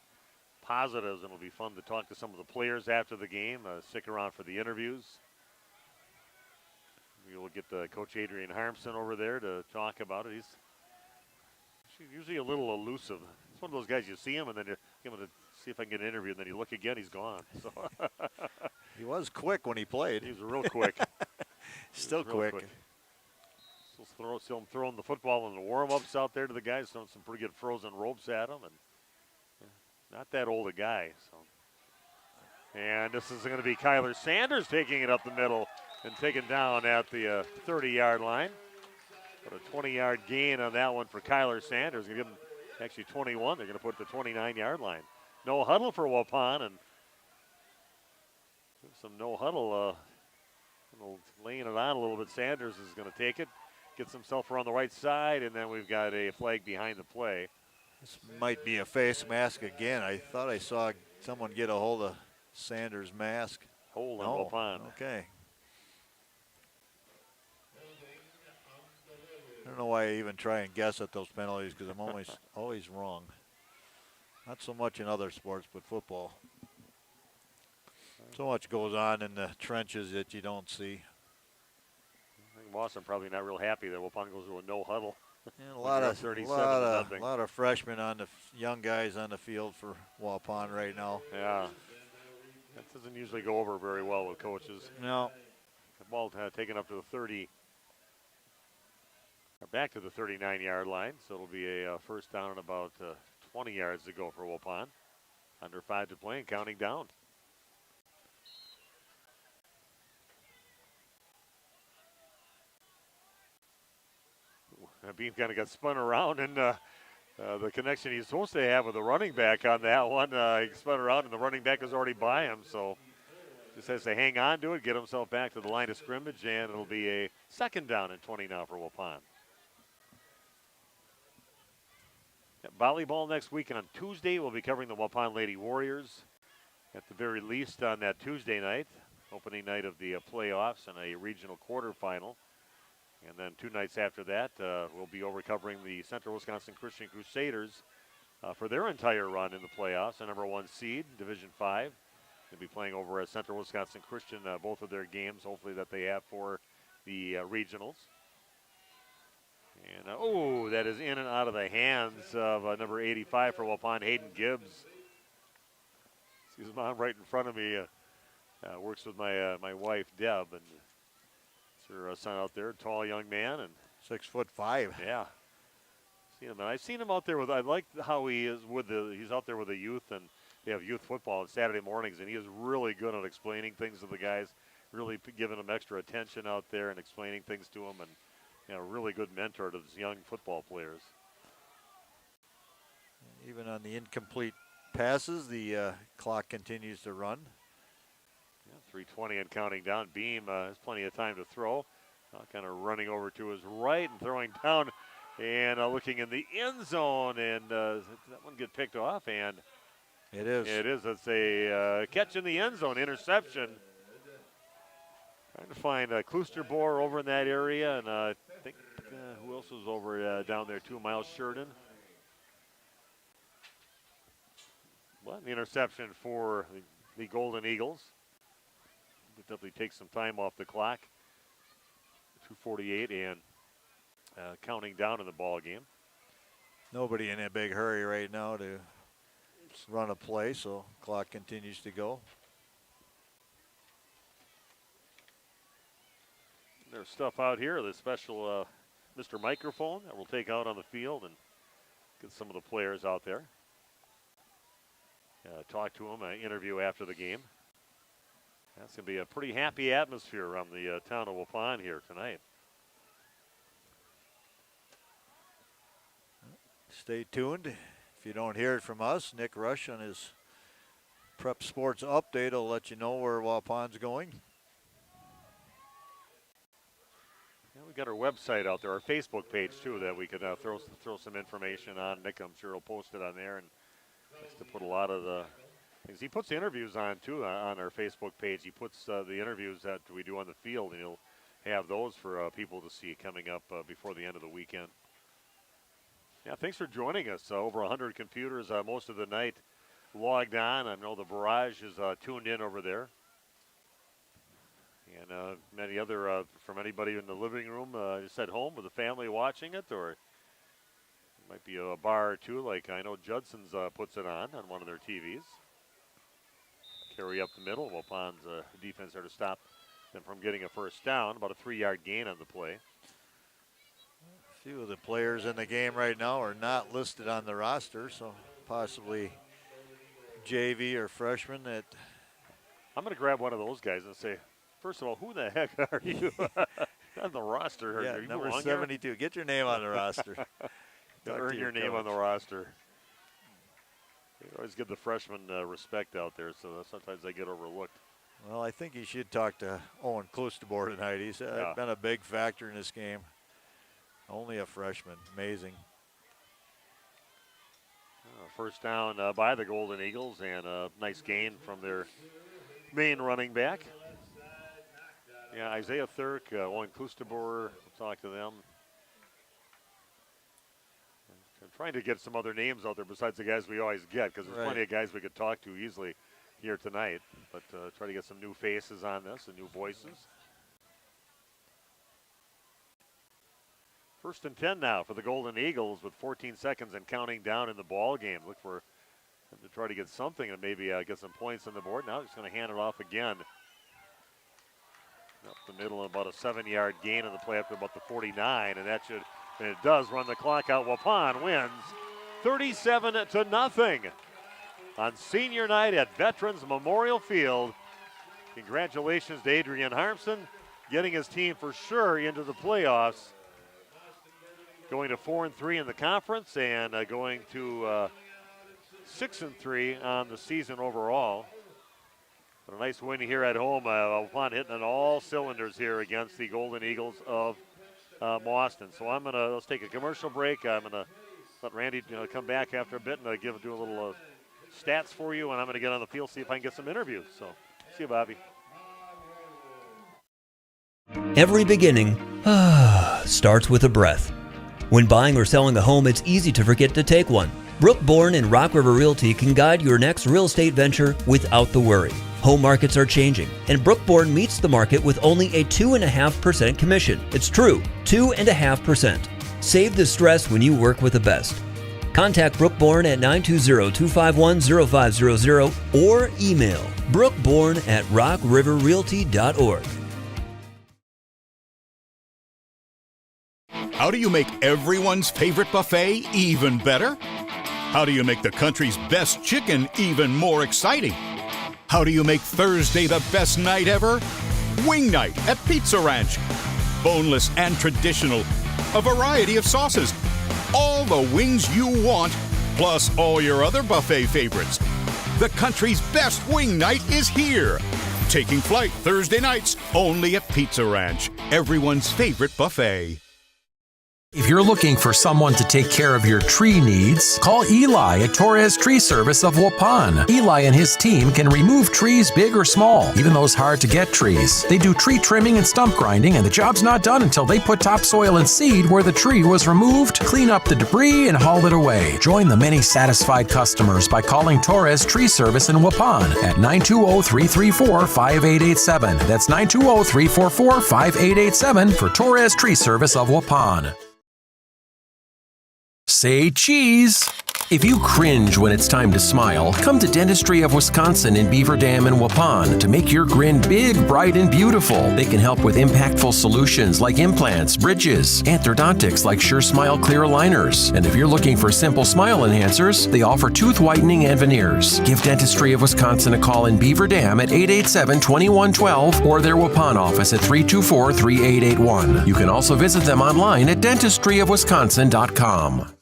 positives, and it'll be fun to talk to some of the players after the game. Stick around for the interviews. We will get Coach Adrian Harmson over there to talk about it. He's usually a little elusive. It's one of those guys, you see him, and then you give him to see if I can get an interview, and then you look again, he's gone. So he was quick when he played. He was real quick. Still quick. Still throwing the football in the warm-ups out there to the guys, throwing some pretty good frozen ropes at him, and not that old a guy. So, and this is going to be Kyler Sanders taking it up the middle and taken down at the 30-yard line. But a 20-yard gain on that one for Kyler Sanders. Going to give him actually 21. They're going to put it at the 29-yard line. No huddle for Waupun, and some no huddle. Laying it on a little bit. Sanders is going to take it, gets himself around the right side, and then we've got a flag behind the play. This might be a face mask again. I thought I saw someone get a hold of Sanders' mask. Hold on Waupun. Okay. I don't know why I even try and guess at those penalties because I'm always wrong. Not so much in other sports, but football. So much goes on in the trenches that you don't see. I think Mauston probably not real happy that Waupun goes to a no huddle. And a lot of freshmen on the young guys on the field for Waupun right now. Yeah, that doesn't usually go over very well with coaches. No. The ball taken up to the 30, or back to the 39-yard line. So it'll be a first down and about 20 yards to go for Waupun. Under 5 to play and counting down. Beam kind of got spun around, and the connection he's supposed to have with the running back on that one, he spun around, and the running back is already by him. So just has to hang on to it, get himself back to the line of scrimmage, and it'll be a second down and 20 now for Waupun. Volleyball next week, and on Tuesday we'll be covering the Waupun Lady Warriors at the very least on that Tuesday night, opening night of the playoffs and a regional quarterfinal. And then 2 nights after that, we'll be over covering the Central Wisconsin Christian Crusaders for their entire run in the playoffs, a number 1 seed, Division 5. They'll be playing over at Central Wisconsin Christian, both of their games, hopefully, that they have for the regionals. And, that is in and out of the hands of number 85 for Waupun, Hayden Gibbs. See his mom right in front of me. Works with my wife, Deb, and her son out there, tall young man, and 6'5". Yeah, seen him. And I've seen him out there with. I like how he is with the. He's out there with the youth, and they have youth football on Saturday mornings, and he is really good at explaining things to the guys. Really giving them extra attention out there and explaining things to them, and really good mentor to these young football players. Even on the incomplete passes, the clock continues to run. 3:20 and counting down. Beam has plenty of time to throw. Kind of running over to his right and throwing down and looking in the end zone. And that one get picked off? And it is. It is. It's a catch in the end zone, interception. Trying to find Kloosterboer over in that area. And I think who else was over down there too? Miles Sheridan. Well, the interception for the Golden Eagles. Definitely take some time off the clock. 2:48 and counting down in the ball game. Nobody in a big hurry right now to run a play, so clock continues to go. There's stuff out here, the special Mr. Microphone that we'll take out on the field and get some of the players out there. Talk to them, interview after the game. That's going to be a pretty happy atmosphere around the town of Waupun here tonight. stay tuned. If you don't hear it from us, Nick Rush on his Prep Sports Update will let you know where Waupun's going. Yeah, we got our website out there, our Facebook page too, that we could throw some information on. Nick, I'm sure, will post it on there, and likes to put a lot of the things. He puts the interviews on too on our Facebook page. He puts the interviews that we do on the field, and he'll have those for people to see coming up before the end of the weekend. Yeah, thanks for joining us. Over 100 computers most of the night logged on. I know the Barrage is tuned in over there. And many other, from anybody in the living room, just at home with the family watching it, or it might be a bar or two, like I know Judson's puts it on one of their TVs. Carry up the middle. Waupun's defense there to stop them from getting a first down, about a 3-yard gain on the play. A few of the players in the game right now are not listed on the roster, so possibly JV or freshman. That I'm going to grab one of those guys and say, first of all, who the heck are you on the roster? Yeah, are you number 72. Get your name on the roster. Earn your name on the roster. You always give the freshmen respect out there, so sometimes they get overlooked. Well, I think you should talk to Owen Klosterboer tonight. He's been a big factor in this game. Only a freshman. Amazing. First down by the Golden Eagles, and a nice gain from their main running back. Yeah, Isaiah Thurk, Owen Klosterboer, we'll talk to them. I'm trying to get some other names out there besides the guys we always get, because there's plenty of guys we could talk to easily here tonight. But try to get some new faces on this and new voices. First and 10 now for the Golden Eagles with 14 seconds and counting down in the ball game. Look for them to try to get something and maybe get some points on the board. Now he's going to hand it off again. Up the middle, about a 7-yard gain in the play up to about the 49, and that should, and it does run the clock out. Waupun wins 37-0 on senior night at Veterans Memorial Field. Congratulations to Adrian Harmson, getting his team for sure into the playoffs. Going to 4-3 in the conference and going to 6-3 on the season overall. But a nice win here at home. Waupun hitting on all cylinders here against the Golden Eagles of Mauston. So let's take a commercial break. I'm gonna let Randy come back after a bit and do a little stats for you, and I'm gonna get on the field, see if I can get some interviews. So, see you, Bobby. Every beginning starts with a breath. When buying or selling a home, it's easy to forget to take one. Brooke Bourne and Rock River Realty can guide your next real estate venture without the worry. Home markets are changing, and Brooke Bourne meets the market with only a 2.5% commission. It's true, 2.5%. Save the stress when you work with the best. Contact Brooke Bourne at 920-251-0500 or email brookebourne@rockriverrealty.org. How do you make everyone's favorite buffet even better? How do you make the country's best chicken even more exciting? How do you make Thursday the best night ever? Wing night at Pizza Ranch. Boneless and traditional. A variety of sauces. All the wings you want, plus all your other buffet favorites. The country's best wing night is here. Taking flight Thursday nights only at Pizza Ranch. Everyone's favorite buffet. If you're looking for someone to take care of your tree needs, call Eli at Torres Tree Service of Waupun. Eli and his team can remove trees big or small, even those hard-to-get trees. They do tree trimming and stump grinding, and the job's not done until they put topsoil and seed where the tree was removed, clean up the debris, and haul it away. Join the many satisfied customers by calling Torres Tree Service in Waupun at 920-334-5887. That's 920-344-5887 for Torres Tree Service of Waupun. Say cheese! If you cringe when it's time to smile, come to Dentistry of Wisconsin in Beaver Dam and Waupun to make your grin big, bright, and beautiful. They can help with impactful solutions like implants, bridges, orthodontics like Sure Smile clear aligners. And if you're looking for simple smile enhancers, they offer tooth whitening and veneers. Give Dentistry of Wisconsin a call in Beaver Dam at 887-2112 or their Waupun office at 324-3881. You can also visit them online at dentistryofwisconsin.com.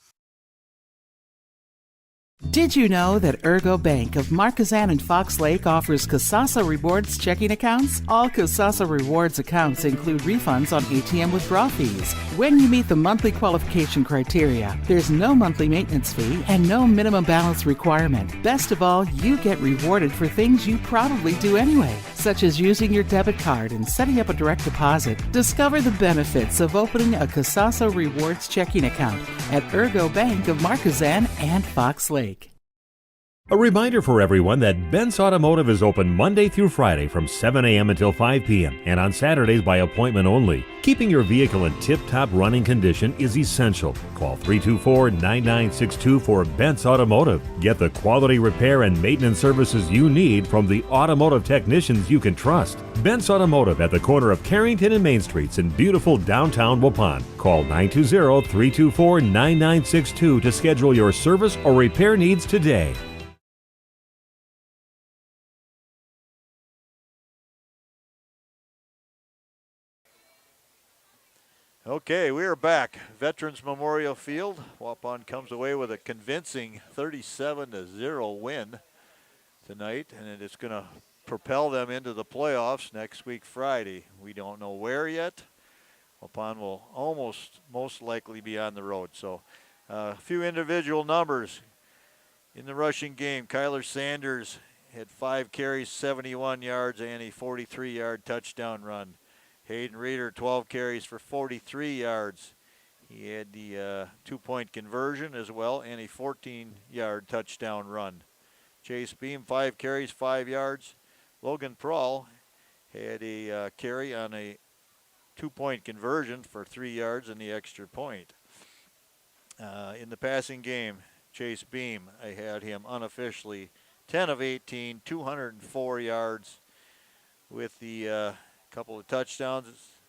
Did you know that Ergo Bank of Marquezan and Fox Lake offers Casasa Rewards checking accounts? All Casasa Rewards accounts include refunds on ATM withdrawal fees. When you meet the monthly qualification criteria, there's no monthly maintenance fee and no minimum balance requirement. Best of all, you get rewarded for things you probably do anyway, such as using your debit card and setting up a direct deposit. Discover the benefits of opening a Casasa Rewards checking account at Ergo Bank of Marquezan and Fox Lake. A reminder for everyone that Ben's Automotive is open Monday through Friday from 7 a.m. until 5 p.m. and on Saturdays by appointment only. Keeping your vehicle in tip-top running condition is essential. Call 324-9962 for Ben's Automotive. Get the quality repair and maintenance services you need from the automotive technicians you can trust. Ben's Automotive at the corner of Carrington and Main Streets in beautiful downtown Waupun. Call 920-324-9962 to schedule your service or repair needs today. Okay, we are back. Veterans Memorial Field. Waupun comes away with a convincing 37-0 win tonight, and it's going to propel them into the playoffs next week Friday. We don't know where yet. Waupun will most likely be on the road. So a few individual numbers in the rushing game. Kyler Sanders had 5 carries, 71 yards, and a 43-yard touchdown run. Hayden Reeder, 12 carries for 43 yards. He had the 2-point conversion as well and a 14-yard touchdown run. Chase Beam, 5 carries, 5 yards. Logan Prawl had a carry on a 2-point conversion for 3 yards and the extra point. In the passing game, Chase Beam, I had him unofficially 10 of 18, 204 yards with the couple of touchdowns,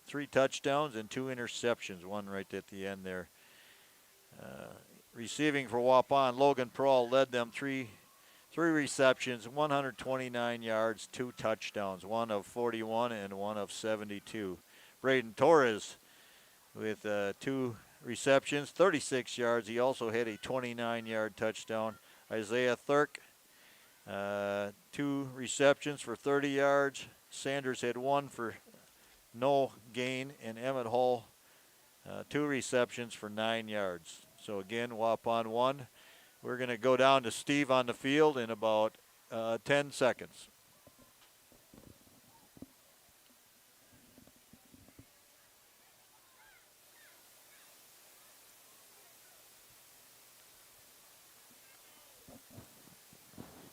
3 touchdowns and 2 interceptions, one right at the end there. Receiving for Waupun, Logan Prawl led them 3 receptions, 129 yards, 2 touchdowns, one of 41 and one of 72. Braden Torres with 2 receptions, 36 yards. He also had a 29-yard touchdown. Isaiah Thurk, 2 receptions for 30 yards. Sanders had 1 for no gain, and Emmett Hall 2 receptions for 9 yards. So again, Waupun 1. We're going to go down to Steve on the field in about 10 seconds.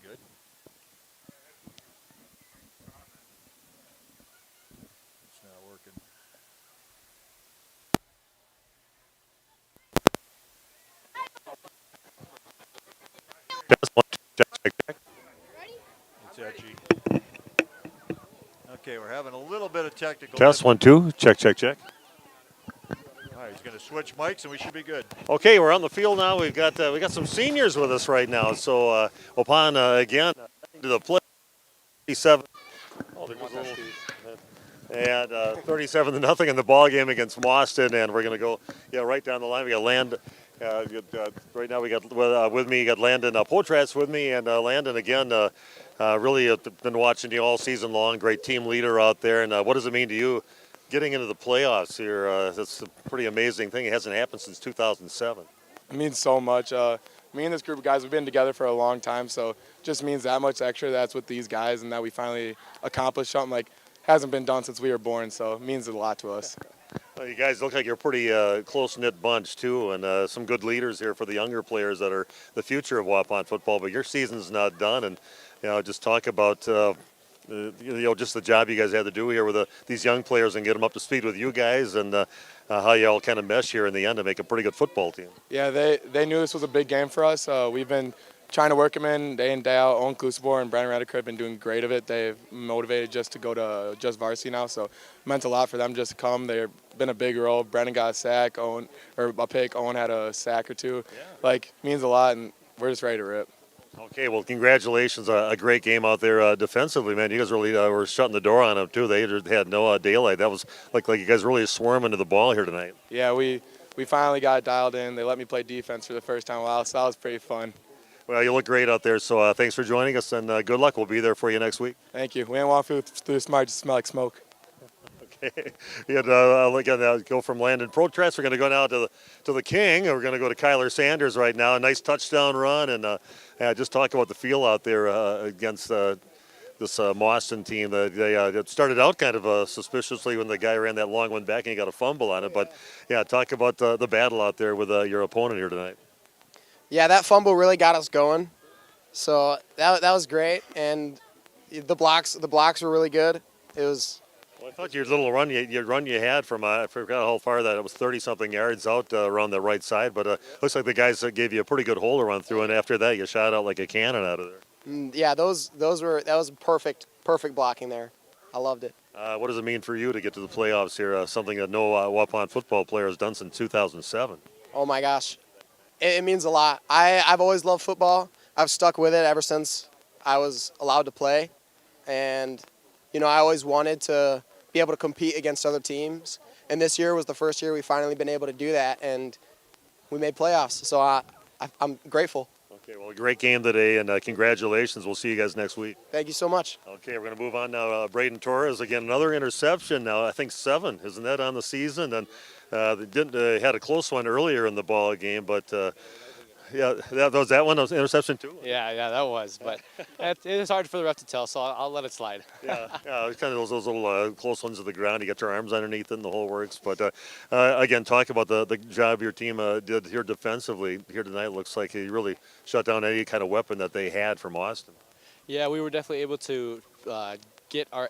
Good. It's not working. It's edgy. Okay, we're having a little bit of technical. Test 1, 2. Check, check, check. All right, he's going to switch mics, and we should be good. Okay, we're on the field now. We got some seniors with us right now. So Waupun again to the play. 37. Oh, there goes a little. And 37-0 in the ball game against Mauston, and we're going to go right down the line. We got right now we got with me. You got Landon Potratz with me, and Landon again. Really been watching you all season long. Great team leader out there. And what does it mean to you getting into the playoffs here? That's a pretty amazing thing. It hasn't happened since 2007. It means so much. Me and this group of guys, we've been together for a long time, so it just means that much extra. That's with these guys, and that we finally accomplished something like hasn't been done since we were born. So it means a lot to us. Well, you guys look like you're a pretty close-knit bunch, too, and some good leaders here for the younger players that are the future of Waupun football. But your season's not done, and just talk about just the job you guys had to do here with these young players and get them up to speed with you guys, and how you all kind of mesh here in the end to make a pretty good football team. Yeah, they knew this was a big game for us. We've been trying to work them in day out. Owen Klusebor and Brandon Rediker have been doing great of it. They've motivated just to go to just varsity now, so it meant a lot for them just to come. They've been a big role. Brandon got a sack, Owen had a sack or 2. Yeah. Means a lot, and we're just ready to rip. Okay, well, congratulations. A great game out there defensively, man. You guys really were shutting the door on them, too. They had no daylight. That was like you guys really swarming to the ball here tonight. Yeah, we finally got dialed in. They let me play defense for the first time in a while, so that was pretty fun. Well, you look great out there, so thanks for joining us, and good luck. We'll be there for you next week. Thank you. We ain't walk through this might just smell like smoke. Okay. We had go from Landon Protest. We're going to go now to the King. We're going to go to Kyler Sanders right now. A nice touchdown run, and just talk about the feel out there against this Mauston team. They started out kind of suspiciously when the guy ran that long one back and he got a fumble on it. But, yeah, talk about the battle out there with your opponent here tonight. Yeah, that fumble really got us going. So that was great, and the blocks were really good. It was. Well, I thought your little run you had from I forgot how far that it was 30-something yards out around the right side, but looks like the guys gave you a pretty good hole to run through, and after that you shot out like a cannon out of there. Yeah, that was perfect blocking there. I loved it. What does it mean for you to get to the playoffs here? Something that no Waupun football player has done since 2007. Oh my gosh, it means a lot. I've always loved football. I've stuck with it ever since I was allowed to play, and I always wanted to be able to compete against other teams. And this year was the first year we finally been able to do that, and we made playoffs. So I'm grateful. Okay, well, great game today, and congratulations. We'll see you guys next week. Thank you so much. Okay, we're going to move on now. Braden Torres, again, another interception now. I think 7, isn't that on the season? And they had a close one earlier in the ball game, but yeah, was that one an interception too? Yeah, that was. But it is hard for the ref to tell, so I'll let it slide. Yeah, it's kind of those little close ones to the ground. You get your arms underneath it and the whole works. But again, talk about the job your team did here defensively here tonight. Looks like you really shut down any kind of weapon that they had from Mauston. Yeah, we were definitely able to get our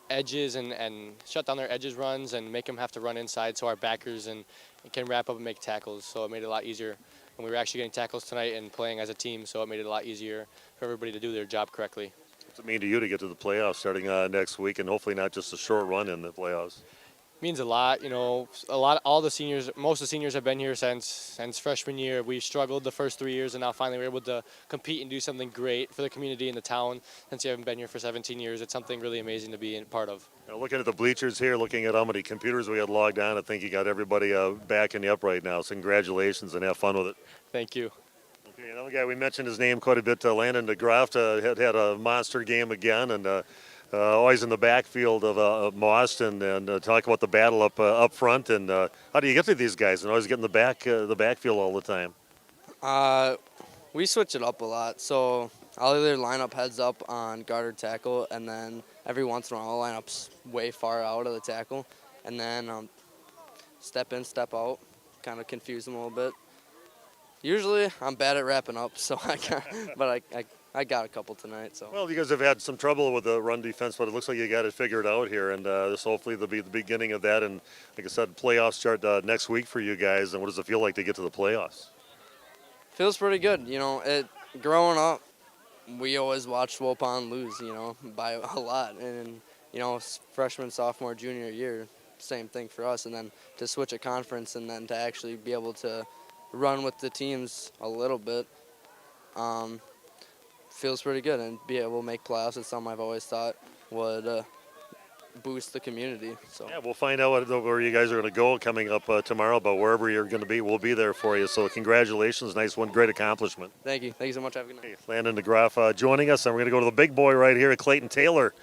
edges and shut down their edges runs and make them have to run inside so our backers can wrap up and make tackles. So it made it a lot easier. And we were actually getting tackles tonight and playing as a team, so it made it a lot easier for everybody to do their job correctly. What's it mean to you to get to the playoffs starting next week, and hopefully not just a short run in the playoffs? Means a lot. All the seniors, most of the seniors have been here since freshman year. We struggled the first 3 years, and now finally we're able to compete and do something great for the community and the town. Since you haven't been here for 17 years, it's something really amazing to be a part of. Now, looking at the bleachers here, looking at how many computers we had logged on, I think you got everybody backing you up right now. So congratulations and have fun with it. Thank you. Okay, another guy, we mentioned his name quite a bit, Landon DeGraft, had a monster game again, and always in the backfield of Mauston. And talk about the battle up front, and how do you get to these guys and always get in the backfield all the time? We switch it up a lot, so I'll either line up heads up on guard or tackle, and then every once in a while I'll line up way far out of the tackle, and then step in, step out, kind of confuse them a little bit. Usually I'm bad at wrapping up, so I got a couple tonight. So. Well, you guys have had some trouble with the run defense, but it looks like you got it figured out here, and this hopefully will be the beginning of that. And like I said, playoffs start next week for you guys. And what does it feel like to get to the playoffs? Feels pretty good. Growing up, we always watched Waupun lose, by a lot. And, freshman, sophomore, junior year, same thing for us. And then to switch a conference and then to actually be able to run with the teams a little bit feels pretty good. And be able to make playoffs is something I've always thought would boost the community. So yeah, we'll find out where you guys are going to go coming up tomorrow, but wherever you're going to be, we'll be there for you. So congratulations. Nice one. Great accomplishment. Thank you. Thank you so much. Have a good night. Landon DeGraff joining us, and we're going to go to the big boy right here, Clayton Taylor,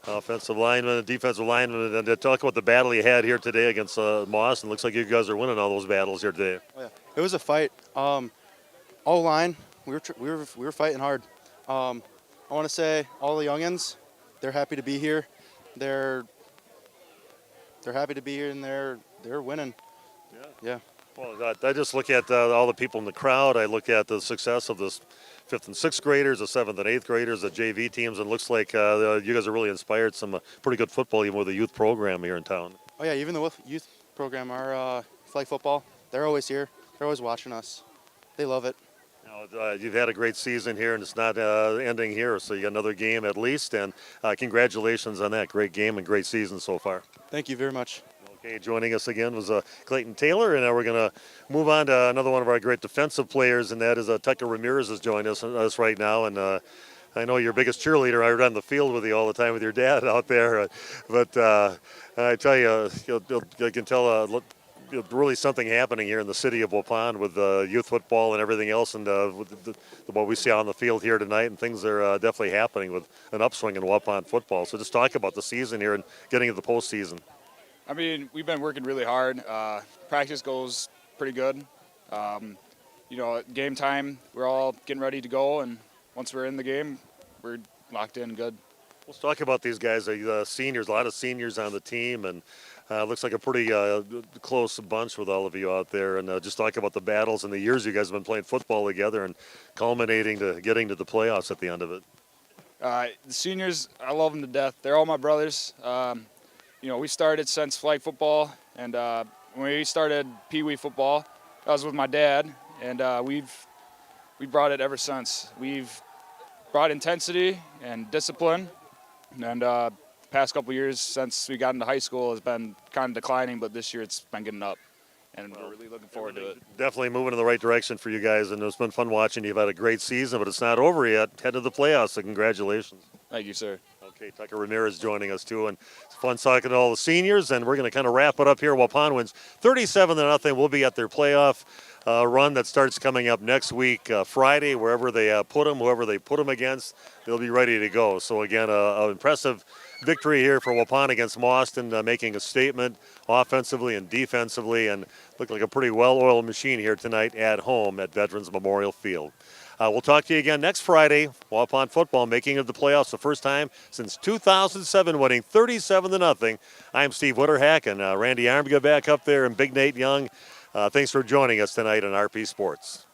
offensive lineman, defensive lineman, and talk about the battle you had here today against Mauston. Looks like you guys are winning all those battles here today. Oh, yeah. It was a fight. O-line, we were fighting hard. I want to say all the youngins, they're happy to be here. They're happy to be here, and they're winning. Yeah. Well, I just look at all the people in the crowd. I look at the success of the 5th and 6th graders, the 7th and 8th graders, the JV teams, and it looks like you guys are really inspired some pretty good football even with the youth program here in town. Oh yeah, even the youth program, our flag football, they're always here. They're always watching us. They love it. You've had a great season here, and it's not ending here, so you got another game at least, and congratulations on that. Great game and great season so far. Thank you very much. Okay, joining us again was Clayton Taylor, and now we're going to move on to another one of our great defensive players, and that is Tucker Ramirez is joining us right now, and I know your biggest cheerleader. I run the field with you all the time with your dad out there, but I tell you, you can tell really something happening here in the city of Waupun with youth football and everything else, and with what we see on the field here tonight, and things are definitely happening with an upswing in Waupun football. So just talk about the season here and getting into the postseason. I mean, we've been working really hard. Practice goes pretty good. Game time, we're all getting ready to go, and once we're in the game, we're locked in good. Let's talk about these guys, seniors, a lot of seniors on the team, and looks like a pretty close bunch with all of you out there. And just talk about the battles and the years you guys have been playing football together and culminating to getting to the playoffs at the end of it. The seniors, I love them to death. They're all my brothers. We started since flag football, and when we started Pee Wee football, I was with my dad, and we brought it ever since. We've brought intensity and discipline, and the past couple years since we got into high school has been kind of declining, but this year it's been getting up, and we're really looking forward to it. Definitely moving in the right direction for you guys, and it's been fun watching. You've had a great season, but it's not over yet. Head to the playoffs, so congratulations. Thank you, sir. Okay, Tucker Ramirez joining us too, and it's fun talking to all the seniors, and we're going to kind of wrap it up here. Waupun wins 37-0. We'll be at their playoff run that starts coming up next week, Friday, wherever they put them, whoever they put them against, they'll be ready to go. So again, an impressive victory here for Waupun against Mauston, making a statement offensively and defensively, and looked like a pretty well-oiled machine here tonight at home at Veterans Memorial Field. We'll talk to you again next Friday. Waupun football making it to the playoffs the first time since 2007, winning 37-0. I'm Steve Witterhack, and Randy Armga back up there, and Big Nate Young. Thanks for joining us tonight on RP Sports.